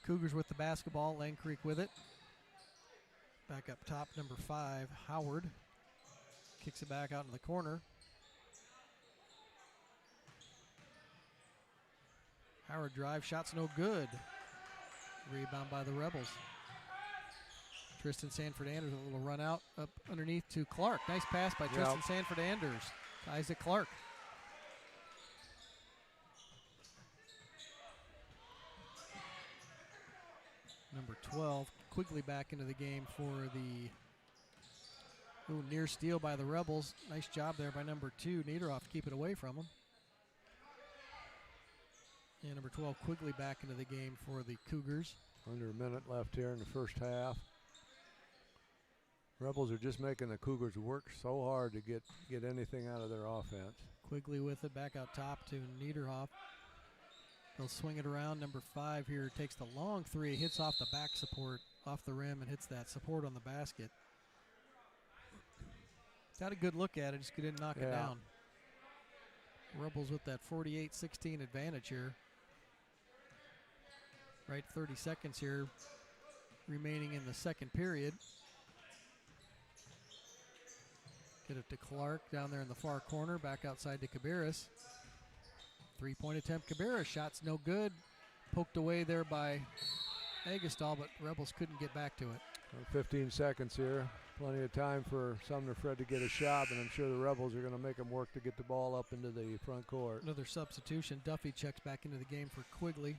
Cougars with the basketball. Lang Creek with it. Back up top, number 5, Howard. Kicks it back out in the corner. Howard drive, shot's no good. Rebound by the Rebels. Tristan Sanford-Anders, a little run out up underneath to Clark. Nice pass by Tristan Sanford-Anders. Isaac Clark. Number 12, Quigley back into the game for the near steal by the Rebels. Nice job there by number 2, Niederhoff, to keep it away from him. And number 12, Quigley back into the game for the Cougars. Under a minute left here in the first half. Rebels are just making the Cougars work so hard to get anything out of their offense. Quigley with it, back out top to Niederhoff. They'll swing it around. Number 5 here takes the long 3, hits off the back support, off the rim, and hits that support on the basket. Got a good look at it, just couldn't knock it down. Rebels with that 48-16 advantage here. Right, 30 seconds here remaining in the second period. Get it to Clark down there in the far corner, back outside to Cabarrus. 3-point attempt, Cabarrus, shot's no good. Poked away there by Agostal, but Rebels couldn't get back to it. 15 seconds here. Plenty of time for Sumner-Fred to get a shot, and I'm sure the Rebels are going to make them work to get the ball up into the front court. Another substitution. Duffy checks back into the game for Quigley.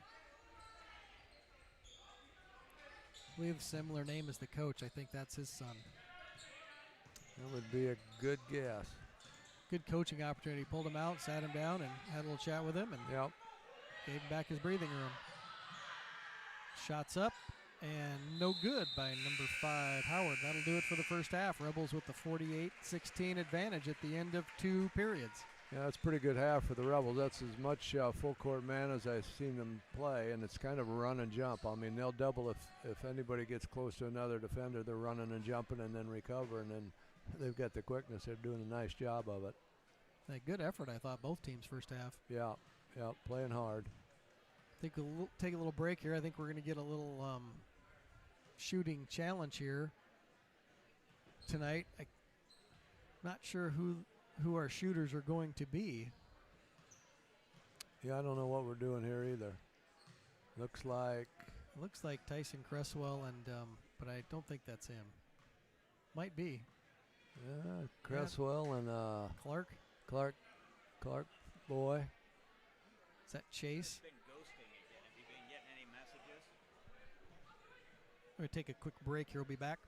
We have a similar name as the coach. I think that's his son. That would be a good guess. Good coaching opportunity. Pulled him out, sat him down, and had a little chat with him, and gave him back his breathing room. Shots up, and no good by number 5, Howard. That'll do it for the first half. Rebels with the 48-16 advantage at the end of 2 periods. Yeah, that's a pretty good half for the Rebels. That's as much full court man as I've seen them play, and it's kind of a run and jump. I mean, they'll double if anybody gets close to another defender. They're running and jumping and then recover, and then they've got the quickness. They're doing a nice job of it. A good effort, I thought, both teams first half. Yeah, playing hard. Take a little break here. I think we're going to get a little shooting challenge here tonight. I'm not sure who our shooters are going to be. Yeah, I don't know what we're doing here either. Looks like Tyson Cresswell, and but I don't think that's him. Might be. Yeah, Cresswell and Clark boy. Is that Chase? Been ghosting again. Have you been getting any messages? We're going to take a quick break here. We'll be back.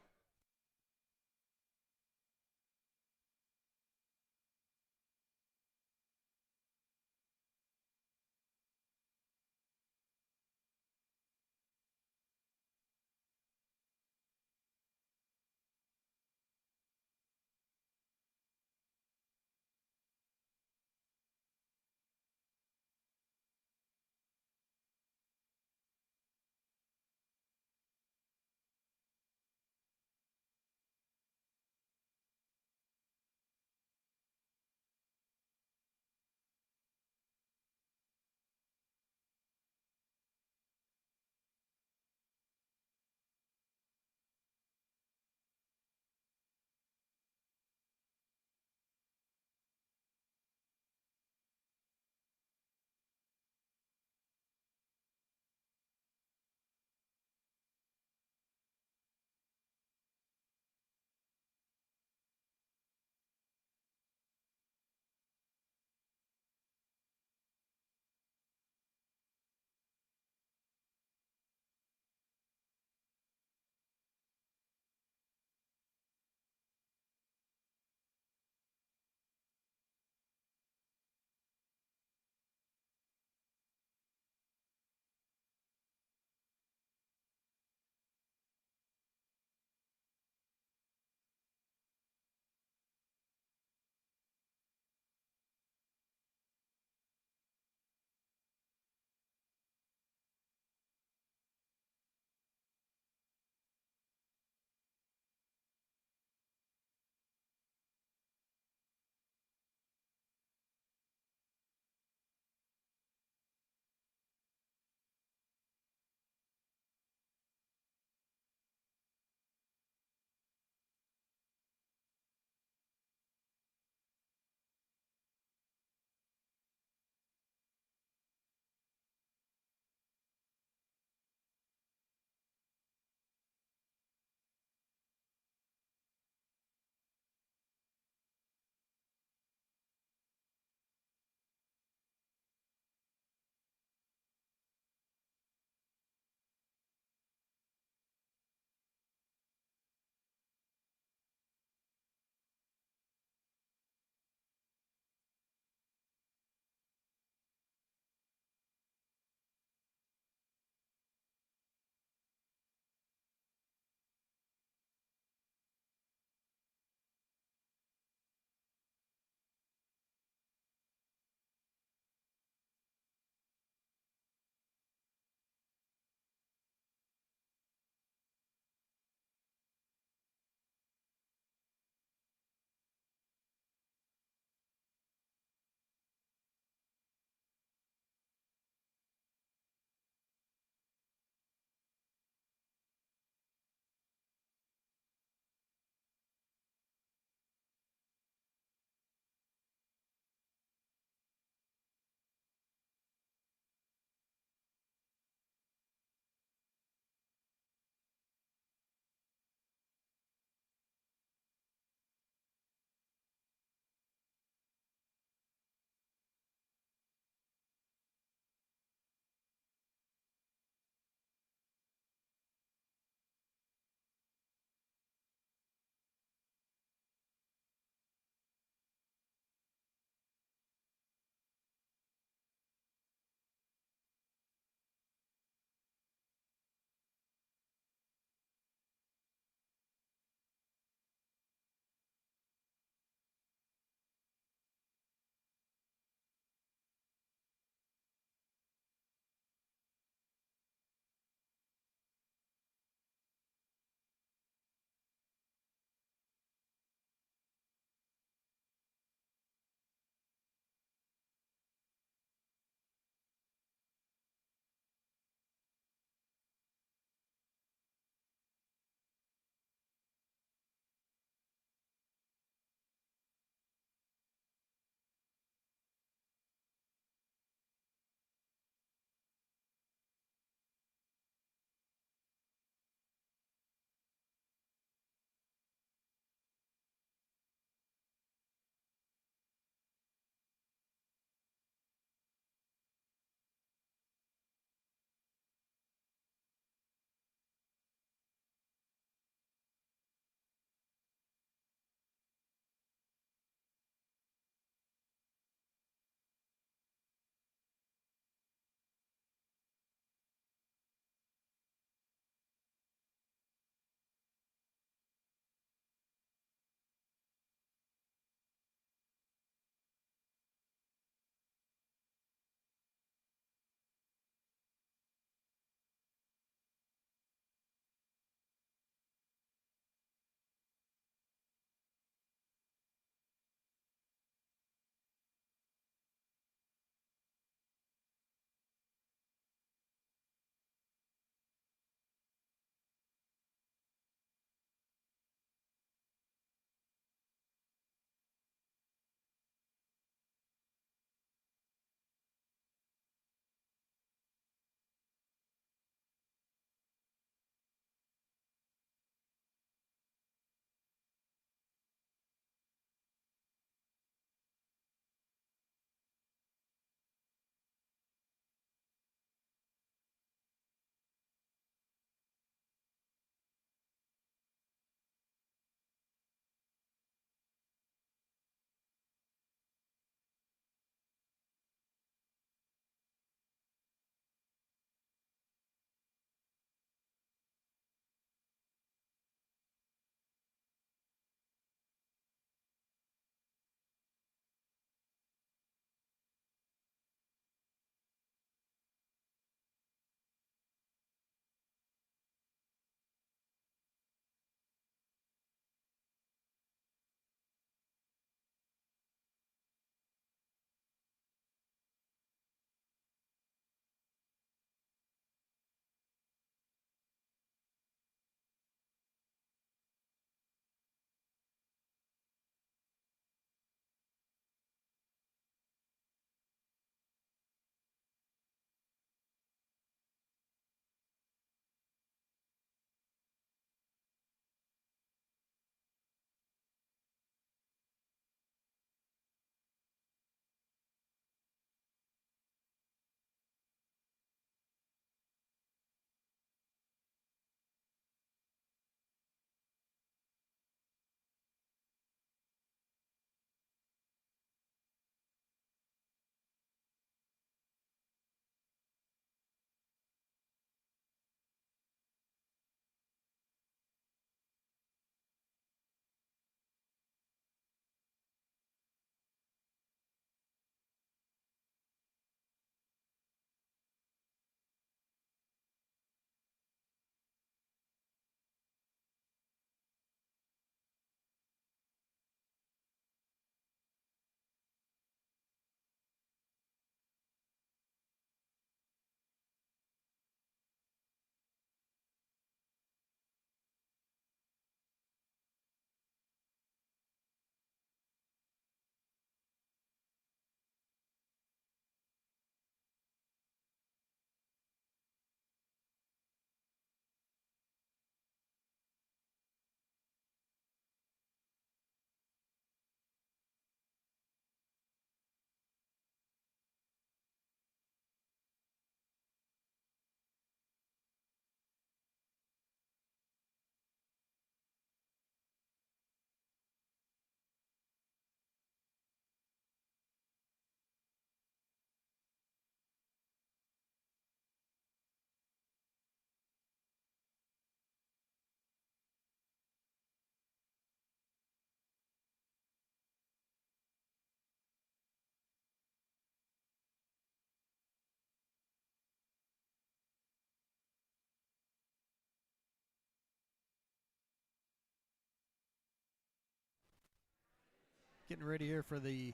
getting ready here for the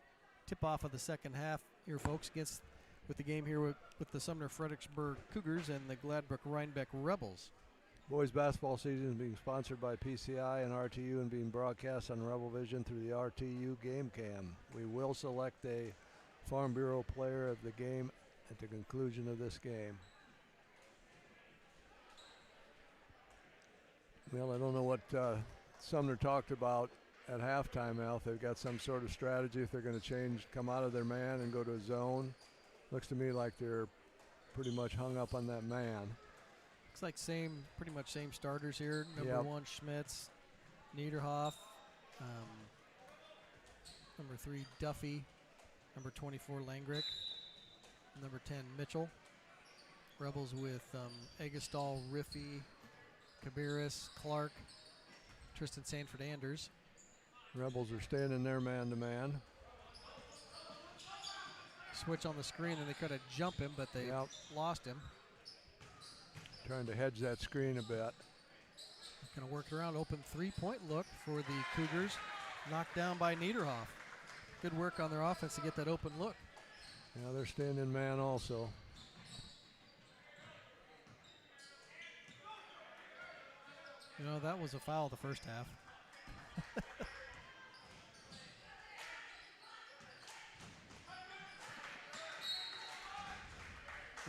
tip-off of the second half here, folks, with the game here with the Sumner-Fredericksburg Cougars and the Gladbrook-Rhinebeck Rebels. Boys basketball season is being sponsored by PCI and RTU and being broadcast on Rebel Vision through the RTU Game Cam. We will select a Farm Bureau player of the game at the conclusion of this game. Well, I don't know what Sumner talked about at halftime, Al. If they've got some sort of strategy, if they're going to come out of their man and go to a zone. Looks to me like they're pretty much hung up on that man. Looks like pretty much same starters here. Number 1, Schmitz, Niederhoff, number 3, Duffy, number 24, Langrick, number 10, Mitchell. Rebels with Egestall, Riffey, Cabarrus, Clark, Tristan Sanford-Anders. Rebels are standing there man-to-man. Switch on the screen, and they could have jumped him, but they lost him. Trying to hedge that screen a bit. Going to work around, open three-point look for the Cougars. Knocked down by Niederhoff. Good work on their offense to get that open look. Yeah, they're standing man also. You know, that was a foul the first half.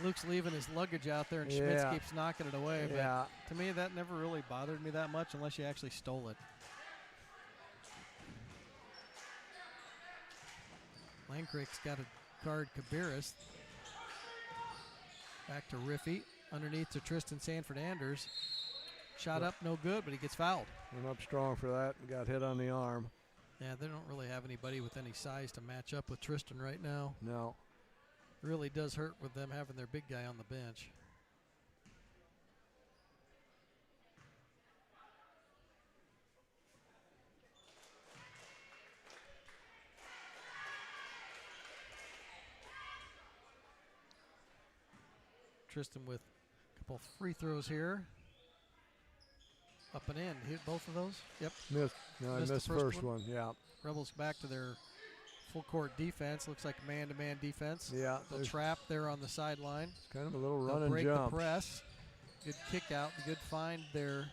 Luke's leaving his luggage out there, and Schmitz keeps knocking it away. But to me, that never really bothered me that much unless you actually stole it. Langrick's got to guard Cabarrus. Back to Riffey. Underneath to Tristan Sanford-Anders. Shot up, no good, but he gets fouled. Went up strong for that and got hit on the arm. Yeah, they don't really have anybody with any size to match up with Tristan right now. No. Really does hurt with them having their big guy on the bench. Tristan with a couple free throws here. Up and in. Hit both of those? Yep. Missed. No, I missed the first one. Yeah. Rebels back to their full court defense. Looks like man-to-man defense. Yeah. They'll trap there on the sideline. It's kind of a little run and break jump. The press. Good kick out. Good find there.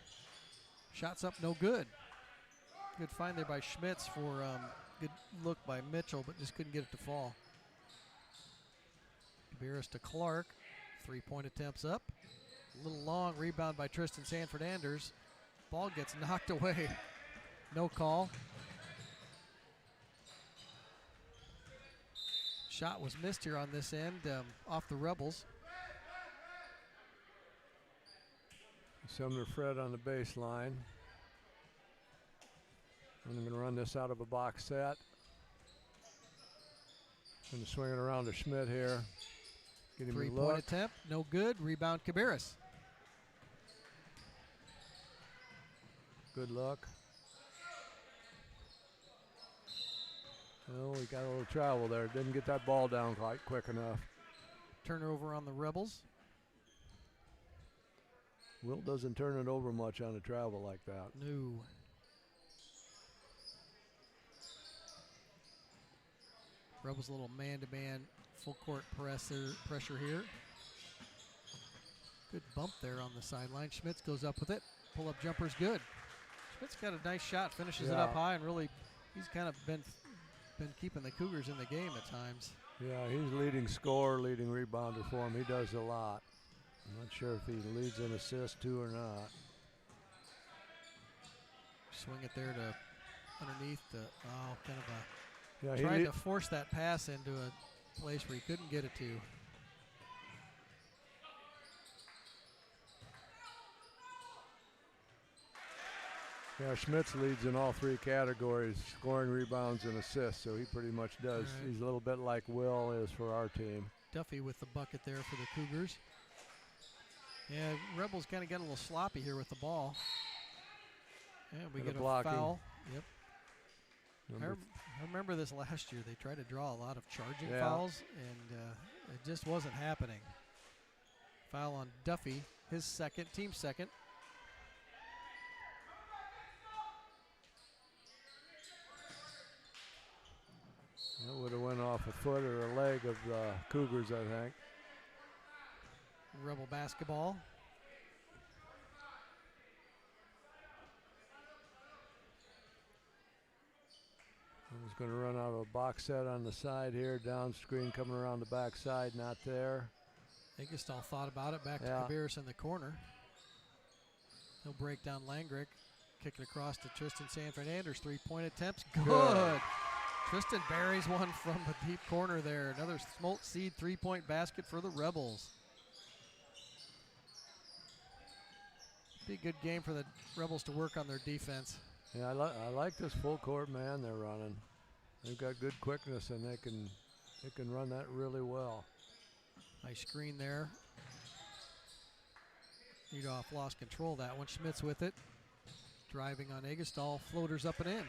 Shots up, no good. Good find there by Schmitz for good look by Mitchell, but just couldn't get it to fall. Cabarrus to Clark. 3-point attempts up. A little long rebound by Tristan Sanford-Anders. Ball gets knocked away. No call. Shot was missed here on this end off the Rebels. Sumner-Fred on the baseline. And I'm going to run this out of a box set. Going to swing it around to Schmidt here. Get him a look. 3-point attempt, no good. Rebound Cabarrus. Good luck. Oh, we got a little travel there. Didn't get that ball down quite quick enough. Turnover on the Rebels. Wilt doesn't turn it over much on a travel like that. No. Rebels a little man-to-man full court pressure here. Good bump there on the sideline. Schmitz goes up with it. Pull-up jumper's good. Schmitz got a nice shot, finishes it up high, and really he's kind of been keeping the Cougars in the game at times. Yeah, he's leading scorer, leading rebounder for him. He does a lot. I'm not sure if he leads in assists too or not. Swing it there to underneath the, kind of a, yeah, tried to force that pass into a place where he couldn't get it to. Yeah, Schmitz leads in all three categories, scoring, rebounds, and assists, so he pretty much does. Right. He's a little bit like Will is for our team. Duffy with the bucket there for the Cougars. Yeah, Rebels kind of got a little sloppy here with the ball. And we get a foul. Yep. I remember this last year. They tried to draw a lot of charging fouls, and it just wasn't happening. Foul on Duffy, his second, team second. That would have went off a foot or a leg of the Cougars, I think. Rebel basketball. He's going to run out of a box set on the side here. Down screen coming around the backside, not there. Eggestal thought about it. Back to Kabiris in the corner. He'll break down Langrick. Kick it across to Tristan Sanford-Anders. 3-point attempts. Good. Tristan buries one from the deep corner there. Another Smolt Seed 3-point basket for the Rebels. Be a good game for the Rebels to work on their defense. Yeah, I like this full court man they're running. They've got good quickness and they can run that really well. Nice screen there. Edoff lost control of that one. Schmitz with it. Driving on Eggestal. Floaters up and in.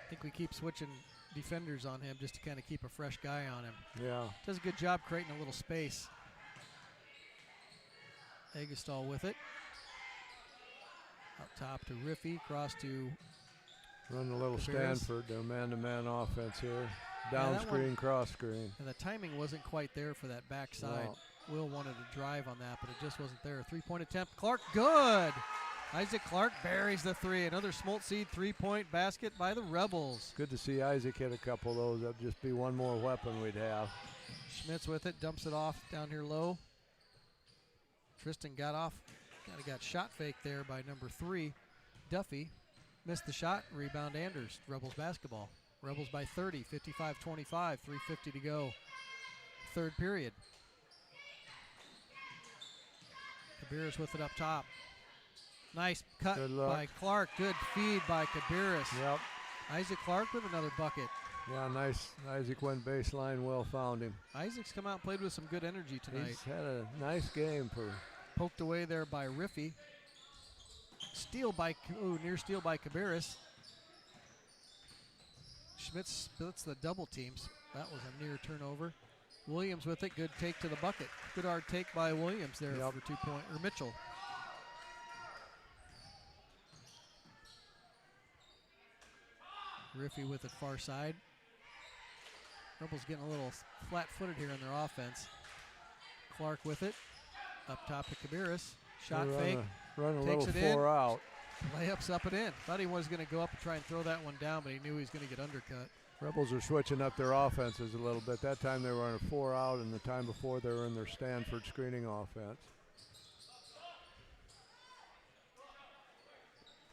I think we keep switching defenders on him just to kind of keep a fresh guy on him. Yeah. Does a good job creating a little space. Eggestal with it. Up top to Riffy. Cross to Run a little Kabiris. Stanford, their man-to-man offense here. Down that screen, one, cross screen. And the timing wasn't quite there for that backside. No. Will wanted to drive on that, but it just wasn't there. 3-point attempt. Clark, good. Isaac Clark buries the three. Another Smolt Seed 3-point basket by the Rebels. Good to see Isaac hit a couple of those. That'd just be one more weapon we'd have. Schmitz with it, dumps it off down here low. Tristan got off, got shot fake there by number 3. Duffy missed the shot, rebound Anders. Rebels basketball. Rebels by 30, 55-25, 3:50 to go. Third period. Kabiris with it up top. Nice cut by Clark. Good feed by Kabiris. Yep. Isaac Clark with another bucket. Yeah, nice. Isaac went baseline, well found him. Isaac's come out and played with some good energy tonight. He's had a nice game for. Poked away there by Riffy. Near steal by Kabiris. Schmitz splits the double teams. That was a near turnover. Williams with it. Good take to the bucket. Good hard take by Williams there for 2-point, or Mitchell. Riffy with it far side. Rebels getting a little flat-footed here in their offense. Clark with it. Up top to Kabiris. Shot fake. Run a takes little it four in. out. Layups up and in. Thought he was going to go up and try and throw that one down, but he knew he was going to get undercut. Rebels are switching up their offenses a little bit. That time they were on a 4 out, and the time before they were in their Stanford screening offense.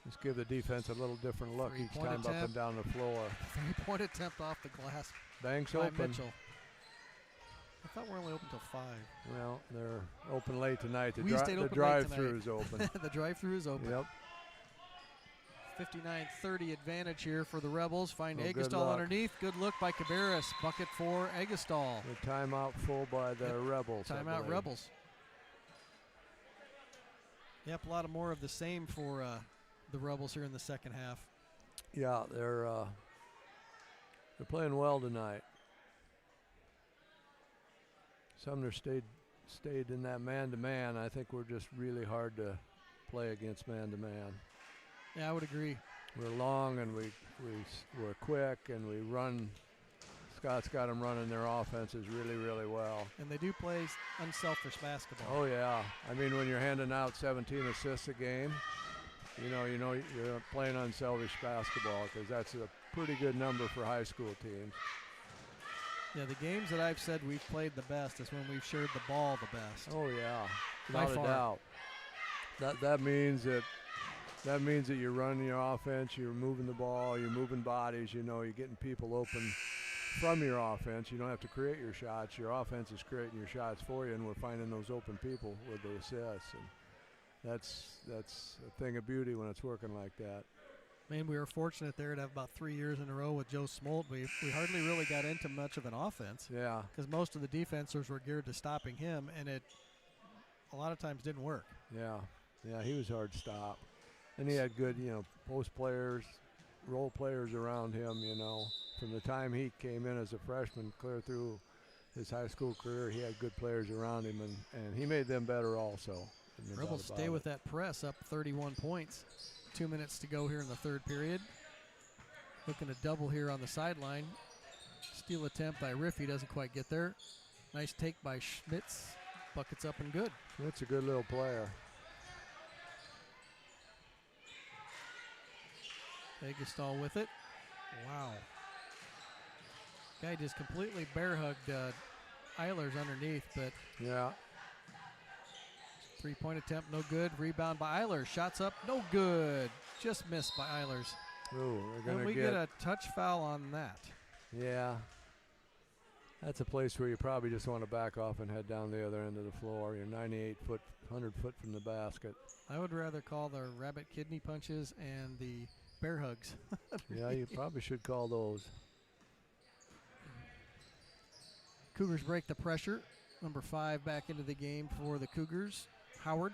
Just give the defense a little different look each time up and down the floor. 3-point attempt off the glass. Banks by open. Mitchell. I thought we're only open till 5. Well, they're open late tonight. We stayed open the drive-through is open. The drive-through is open. Yep. 59-30 advantage here for the Rebels. Find good Eggestal luck. underneath. Good look by Kabiris. Bucket for Eggestal. The timeout full by the Rebels. Timeout Rebels. Yep, a lot of more of the same for the Rebels here in the second half. Yeah, they're playing well tonight. Sumner stayed in that man-to-man. I think we're just really hard to play against man-to-man. Yeah, I would agree. We're long and we're quick and we run. Scott's got them running their offenses really, really well. And they do play unselfish basketball. Oh yeah, I mean when you're handing out 17 assists a game, you know you're playing unselfish basketball because that's a pretty good number for high school teams. Yeah, the games that I've said we've played the best is when we've shared the ball the best. Oh yeah, By without a far. doubt. That means that you're running your offense, you're moving the ball, you're moving bodies. You know, you're getting people open from your offense. You don't have to create your shots. Your offense is creating your shots for you, and we're finding those open people with the assists. And that's a thing of beauty when it's working like that. Man, we were fortunate there to have about 3 years in a row with Joe Smolt. We hardly really got into much of an offense. Yeah. Because most of the defenders were geared to stopping him, and it a lot of times didn't work. Yeah. Yeah, he was hard to stop. And he had good, post players, role players around him, From the time he came in as a freshman clear through his high school career, he had good players around him, and he made them better also. Rebels stay with that press, up 31 points. 2 minutes to go here in the third period. Looking to double here on the sideline. Steal attempt by Riffy, doesn't quite get there. Nice take by Schmitz. Buckets up and good. That's a good little player. Egestall with it. Wow. Guy just completely bear hugged Eilers underneath, but Yeah. 3-point attempt, no good. Rebound by Eilers. Shots up, no good. Just missed by Eilers. Ooh, they're And gonna we get a touch foul on that. Yeah. That's a place where you probably just want to back off and head down the other end of the floor. You're 98 foot, 100 foot from the basket. I would rather call the rabbit kidney punches and the bear hugs. Yeah, you probably should call those. Cougars break the pressure. Number 5 back into the game for the Cougars. Howard.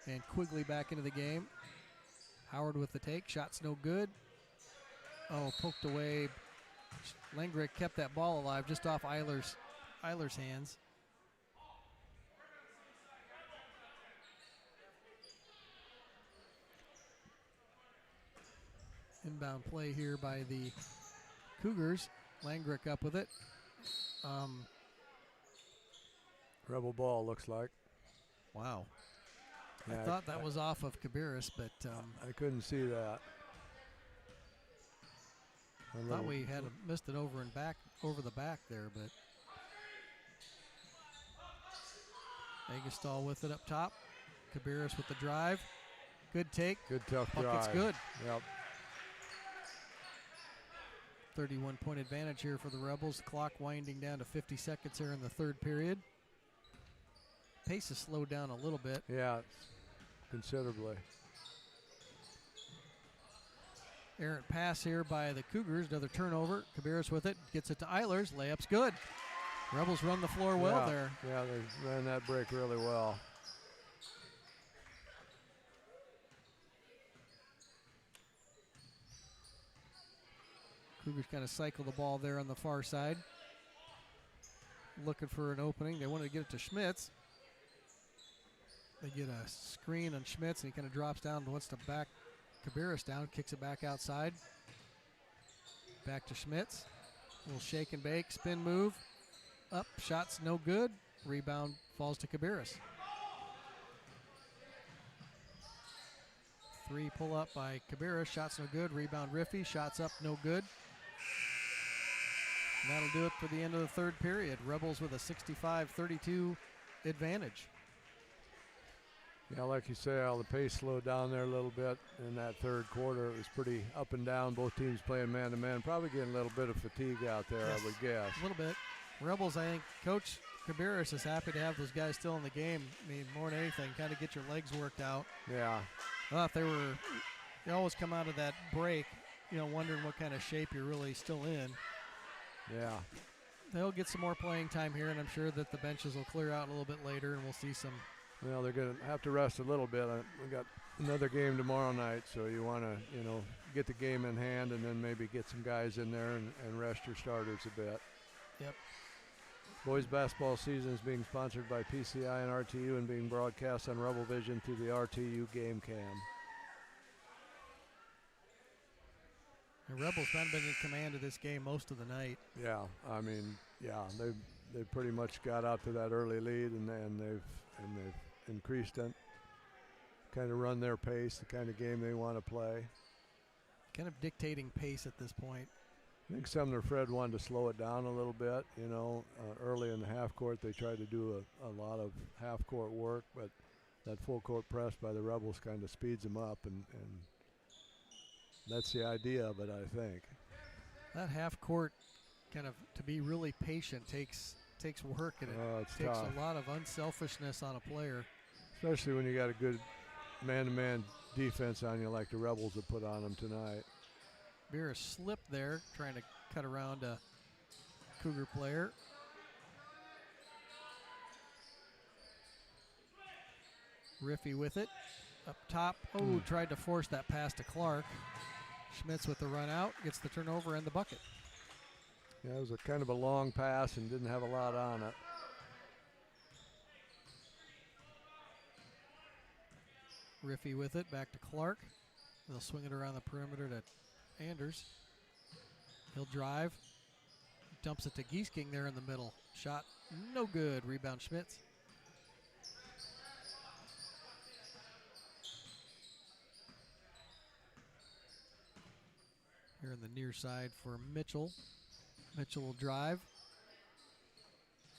And Quigley back into the game. Howard with the take. Shot's no good. Oh, poked away. Langrick kept that ball alive just off Eilers' hands. Inbound play here by the Cougars. Langrick up with it. Rebel ball looks like. Wow. Yeah, I thought that was off of Cabarrus, but I couldn't see that. I thought we had missed it over the back there, but Egestall with it up top. Cabarrus with the drive. Good take. Good tough Bucket's drive. good. Yep. 31-point advantage here for the Rebels. Clock winding down to 50 seconds here in the third period. Pace has slowed down a little bit. Yeah, considerably. Errant pass here by the Cougars. Another turnover. Cabarrus with it. Gets it to Eilers. Layup's good. Rebels run the floor well there. Yeah, they ran that break really well. Cougars kind of cycle the ball there on the far side. Looking for an opening. They wanted to get it to Schmitz. They get a screen on Schmitz, and he kind of drops down and wants to back Cabarrus down, kicks it back outside. Back to Schmitz. A little shake and bake, spin move. Up, shots no good. Rebound falls to Cabarrus. 3 pull up by Cabarrus, shots no good. Rebound Riffy, shots up no good. And that'll do it for the end of the third period. Rebels with a 65-32 advantage. Yeah, like you say, Al, the pace slowed down there a little bit in that third quarter. It was pretty up and down. Both teams playing man-to-man. Probably getting a little bit of fatigue out there, Yes, I would guess. A little bit. Rebels, I think Coach Cabarrus is happy to have those guys still in the game. I mean, more than anything, kind of get your legs worked out. Yeah. I thought they always come out of that break, wondering what kind of shape you're really still in. Yeah. They'll get some more playing time here, and I'm sure that the benches will clear out a little bit later, and we'll see some. Well, they're going to have to rest a little bit. We got another game tomorrow night, so you want to, get the game in hand and then maybe get some guys in there and rest your starters a bit. Yep. Boys basketball season is being sponsored by PCI and RTU and being broadcast on Rebel Vision through the RTU Game Cam. The Rebels haven't been in command of this game most of the night. Yeah, I mean, they pretty much got out to that early lead and they've increased it. Kind of run their pace, the kind of game they want to play. Kind of dictating pace at this point. I think Sumner-Fred wanted to slow it down a little bit. Early in the half court they tried to do a lot of half court work, but that full court press by the Rebels kind of speeds them up, and that's the idea of it, I think. That half court kind of to be really patient takes work, and it takes tough. a lot of unselfishness on a player. Especially when you got a good man-to-man defense on you like the Rebels have put on them tonight. Beer slipped there, trying to cut around a Cougar player. Riffy with it. Up top. Oh, tried to force that pass to Clark. Schmitz with the run out, gets the turnover and the bucket. Yeah, it was a kind of a long pass and didn't have a lot on it. Riffy with it, back to Clark. They'll swing it around the perimeter to Anders. He'll drive. Dumps it to Giesking there in the middle. Shot no good. Rebound Schmitz. Here in the near side for Mitchell. Mitchell will drive.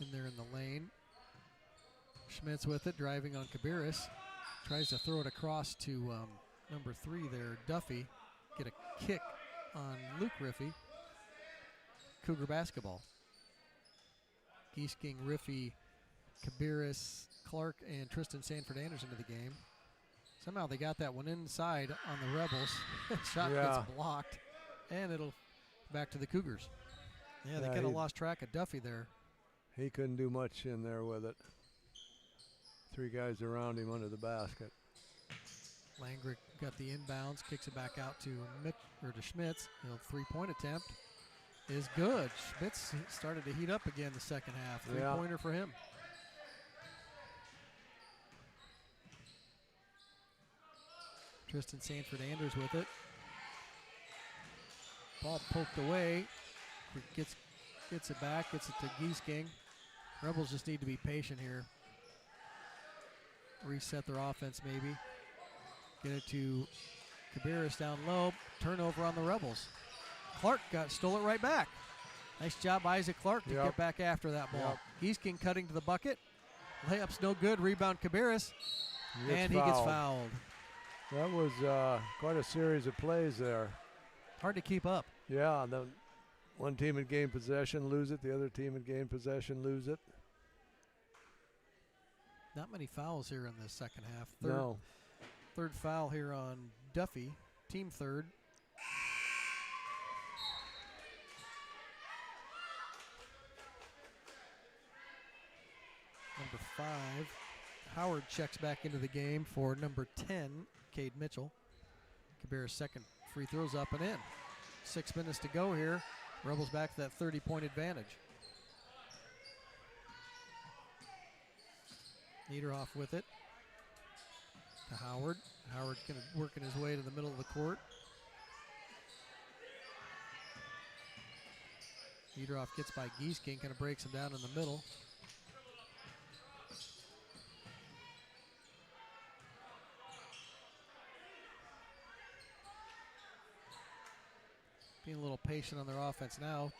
In there in the lane. Schmitz with it, driving on Kabiris. Tries to throw it across to number 3 there, Duffy. Get a kick on Luke Riffey. Cougar basketball. Giesking, Riffey, Kabiris, Clark, and Tristan Sanford-Anders into the game. Somehow they got that one inside on the Rebels. Shot gets blocked, and it'll back to the Cougars. Yeah, they kind of lost track of Duffy there. He couldn't do much in there with it. 3 guys around him under the basket. Langrick got the inbounds, kicks it back out to Schmitz. He'll 3-point attempt is good. Schmitz started to heat up again the second half. 3-pointer for him. Tristan Sanford-Anders with it. Ball poked away. Gets it back, gets it to Giesking. Rebels just need to be patient here. Reset their offense maybe. Get it to Kabiris down low. Turnover on the Rebels. Clark stole it right back. Nice job, Isaac Clark, to get back after that ball. Giesking cutting to the bucket. Layup's no good. Rebound Kabiris. And he gets fouled. That was quite a series of plays there. Hard to keep up. Yeah, the one team had gained possession, lose it. The other team had gained possession, lose it. Not many fouls here in the second half. Third foul here on Duffy, team third. Number 5, Howard checks back into the game for number 10, Cade Mitchell. Kabiris' second free throw's up and in. 6 minutes to go here. Rebels back to that 30-point advantage. Niederhoff with it to Howard. Howard kind of working his way to the middle of the court. Niederhoff gets by Giesking, kind of breaks him down in the middle. Being a little patient on their offense now.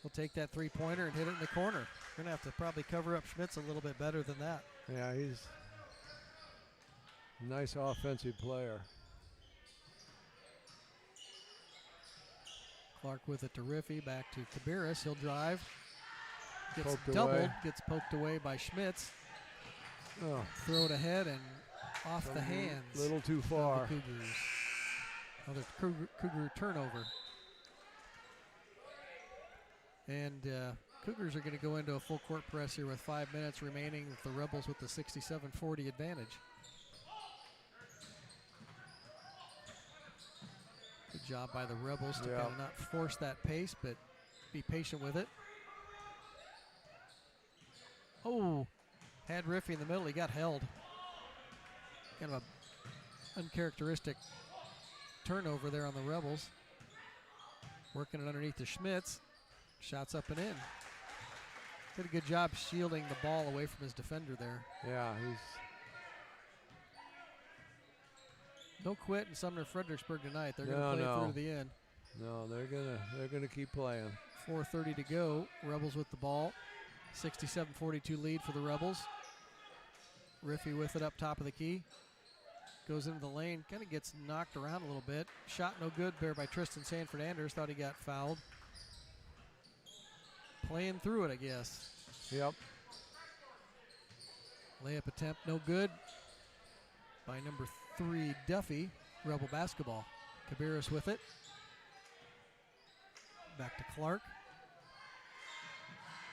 We'll take that 3-pointer and hit it in the corner. We're going to have to probably cover up Schmitz a little bit better than that. Yeah, he's a nice offensive player. Clark with it to Riffey, back to Kabiris. He'll drive. Gets Poked doubled, away. gets poked away by Schmitz. Oh, Throw it ahead and off the hands. a little too of far. the Cougars. Another Cougar turnover. And Cougars are going to go into a full court press here with 5 minutes remaining, with the Rebels with the 67-40 advantage. Good job by the Rebels to kind of not force that pace, but be patient with it. Oh, had Riffey in the middle. He got held. Kind of a uncharacteristic turnover there on the Rebels. Working it underneath to Schmitz. Shots up and in. Did a good job shielding the ball away from his defender there. Yeah, he's no quit in Sumner-Fredericksburg tonight. They're going to play through to the end. No, they're gonna keep playing. 4:30 to go. Rebels with the ball. 67-42 lead for the Rebels. Riffey with it up top of the key. Goes into the lane. Kind of gets knocked around a little bit. Shot no good there by Tristan Sanford-Anders. Thought he got fouled. Playing through it, I guess. Yep. Layup attempt no good by number 3, Duffy. Rebel basketball. Kabiris with it. Back to Clark.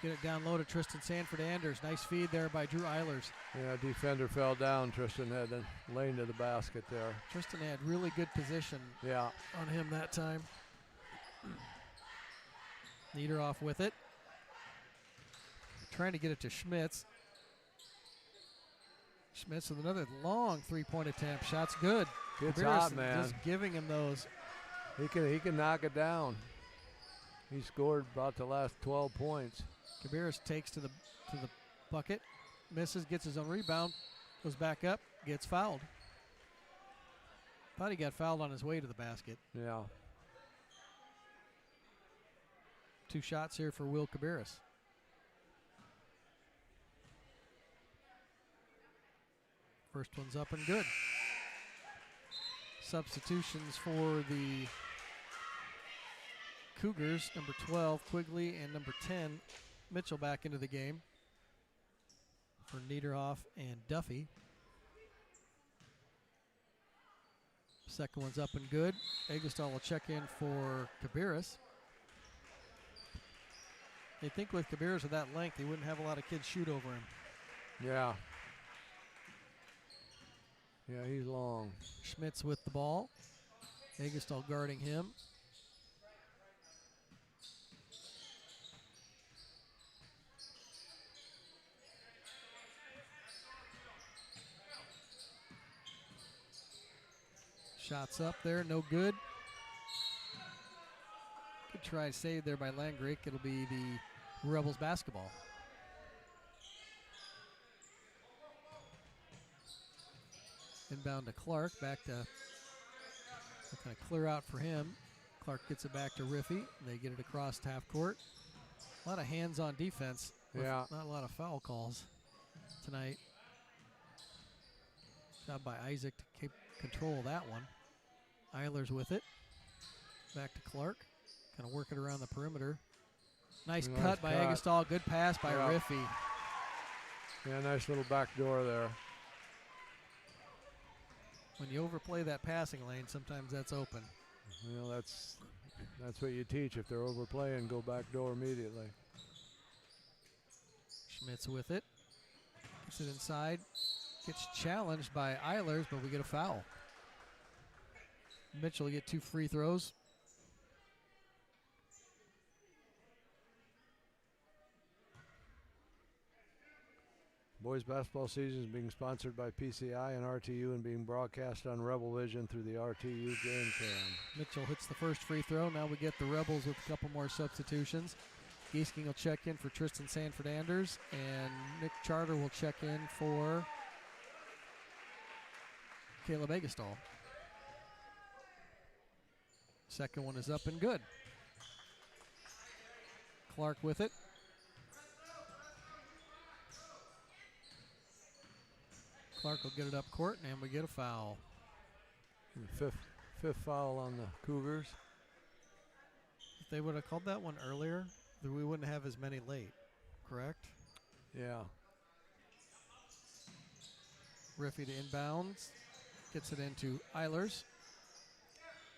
Get it down low to Tristan Sanford-Anders. Nice feed there by Drew Eilers. Yeah, defender fell down. Tristan had the lane to the basket there. Tristan had really good position on him that time. Niederhoff with it. Trying to get it to Schmitz. Schmitz with another long 3-point attempt. Shot's good. Gets Cabarrus hot, man. just giving him those. He can knock it down. He scored about the last 12 points. Cabarrus takes to the bucket, misses, gets his own rebound, goes back up, gets fouled. Thought he got fouled on his way to the basket. Yeah. 2 shots here for Will Cabarrus. First one's up and good. Substitutions for the Cougars, number 12, Quigley, and number 10, Mitchell back into the game for Niederhoff and Duffy. Second one's up and good. Eggleston will check in for Cabarrus. They think with Cabarrus of that length, he wouldn't have a lot of kids shoot over him. Yeah. Yeah, he's long. Schmitz with the ball. Eggleston guarding him. Shots up there, no good. Good try saved there by Langrick. It'll be the Rebels basketball. Inbound to Clark, back to kind of clear out for him. Clark gets it back to Riffey. They get it across half court. A lot of hands-on defense. Yeah. Not a lot of foul calls tonight. Job by Isaac to keep control of that one. Eilers with it. Back to Clark. Kind of work it around the perimeter. Nice cut by Eggleston. Good pass by Riffey. Yeah, nice little back door there. When you overplay that passing lane, sometimes that's open. Well, that's what you teach. If they're overplaying, go back door immediately. Schmitz with it. Gets it inside. Gets challenged by Eilers, but we get a foul. Mitchell will get 2 free throws. Boys basketball season is being sponsored by PCI and RTU and being broadcast on Rebel Vision through the RTU game cam. Mitchell hits the first free throw. Now we get the Rebels with a couple more substitutions. Giesking will check in for Tristan Sanford-Anders, and Nick Charter will check in for Caleb Eggleston. Second one is up and good. Clark with it. Clark will get it up court, and we get a foul. Fifth foul on the Cougars. If they would have called that one earlier, then we wouldn't have as many late, correct? Yeah. Riffey to inbounds. Gets it into Eilers.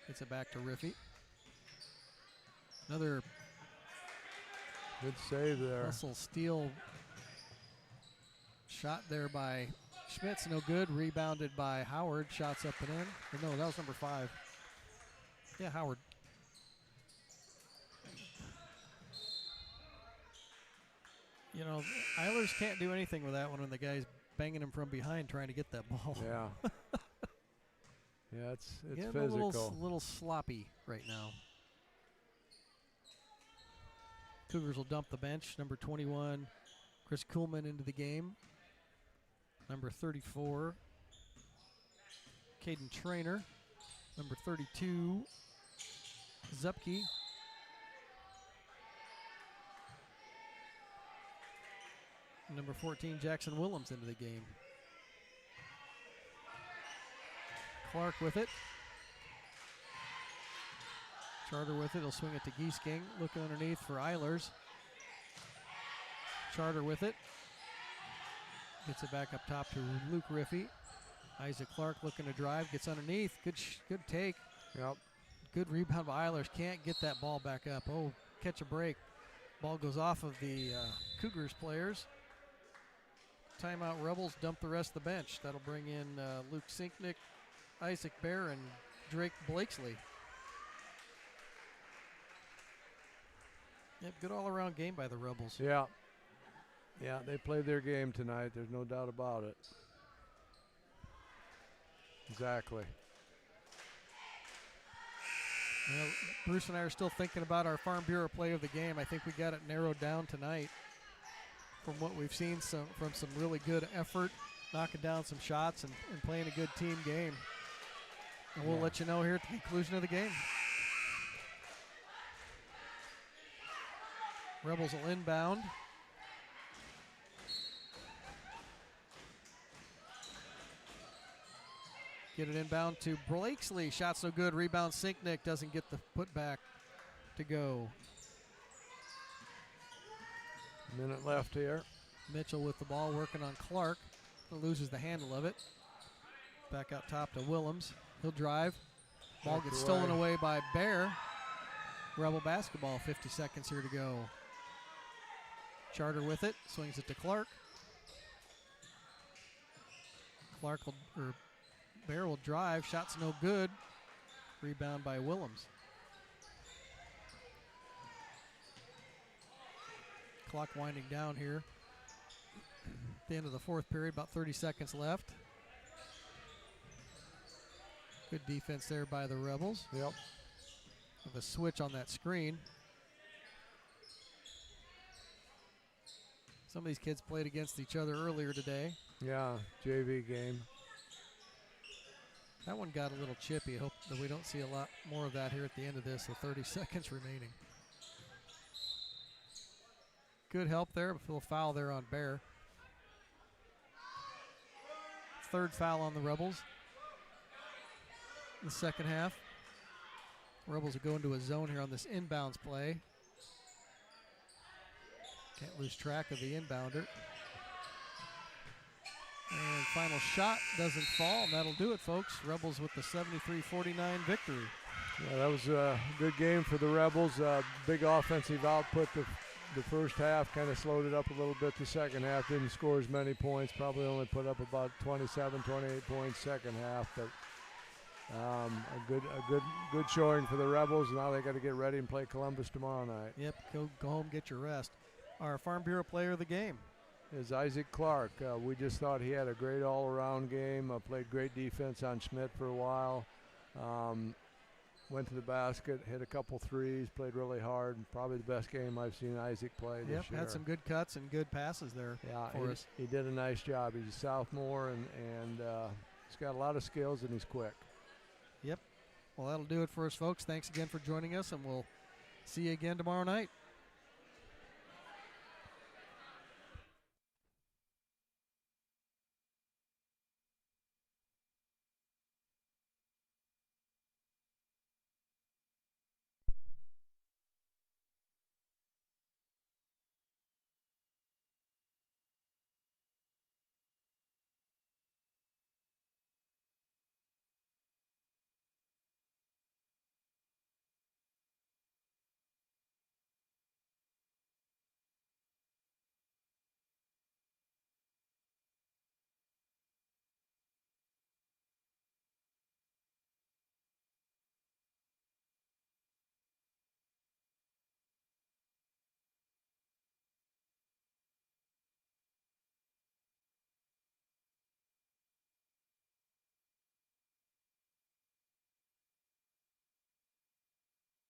Gets it back to Riffey. Another good save there. Russell Steele shot there by Schmitz, no good. Rebounded by Howard. Shots up and in. Or no, that was number 5. Yeah, Howard. You know, Eilers can't do anything with that one when the guy's banging him from behind trying to get that ball. Yeah. Yeah, it's Getting physical. A little sloppy right now. Cougars will dump the bench. Number 21, Chris Kuhlman into the game. Number 34, Caden Trainer. Number 32, Zupke. Number 14, Jackson Willems into the game. Clark with it. Charter with it. He'll swing it to Giesking. Looking underneath for Eilers. Charter with it. Gets it back up top to Luke Riffey. Isaac Clark looking to drive. Gets underneath. Good take. Yep. Good rebound by Eilers. Can't get that ball back up. Oh, catch a break. Ball goes off of the Cougars players. Timeout Rebels dump the rest of the bench. That'll bring in Luke Sinknick, Isaac Bear, and Drake Blakesley. Yep, good all-around game by the Rebels. Yeah. Yeah, they played their game tonight. There's no doubt about it. Exactly. Well, Bruce and I are still thinking about our Farm Bureau play of the game. I think we got it narrowed down tonight from what we've seen from some really good effort, knocking down some shots and playing a good team game. And we'll let you know here at the conclusion of the game. Rebels will inbound. Get it inbound to Blakesley. Shot's no good. Rebound Sinknick doesn't get the putback to go. Minute left here. Mitchell with the ball working on Clark. Loses the handle of it. Back out top to Willems. He'll drive. Ball gets stolen away by Bear. Rebel basketball, 50 seconds here to go. Charter with it. Swings it to Clark. Bear will drive. Shot's no good. Rebound by Willems. Clock winding down here. At the end of the fourth period, about 30 seconds left. Good defense there by the Rebels. Yep. With a switch on that screen. Some of these kids played against each other earlier today. Yeah, JV game. That one got a little chippy. Hope that we don't see a lot more of that here at the end of this. So 30 seconds remaining. Good help there, but a little foul there on Bear. Third foul on the Rebels in the second half. Rebels will go into a zone here on this inbounds play. Can't lose track of the inbounder. And final shot doesn't fall, and that'll do it, folks. Rebels with the 73-49 victory. Yeah, that was a good game for the Rebels. Big offensive output. The first half kind of slowed it up a little bit. The second half didn't score as many points. Probably only put up about 27, 28 points second half. But a good showing for the Rebels. Now they got to get ready and play Columbus tomorrow night. Yep, go home, get your rest. Our Farm Bureau player of the game is Isaac Clark. We just thought he had a great all-around game. Played great defense on Schmidt for a while. Went to the basket, hit a couple threes, played really hard. Probably the best game I've seen Isaac play this year. Had some good cuts and good passes there for us. He did a nice job. He's a sophomore, and he's got a lot of skills, and he's quick. Yep. Well, that'll do it for us, folks. Thanks again for joining us, and we'll see you again tomorrow night.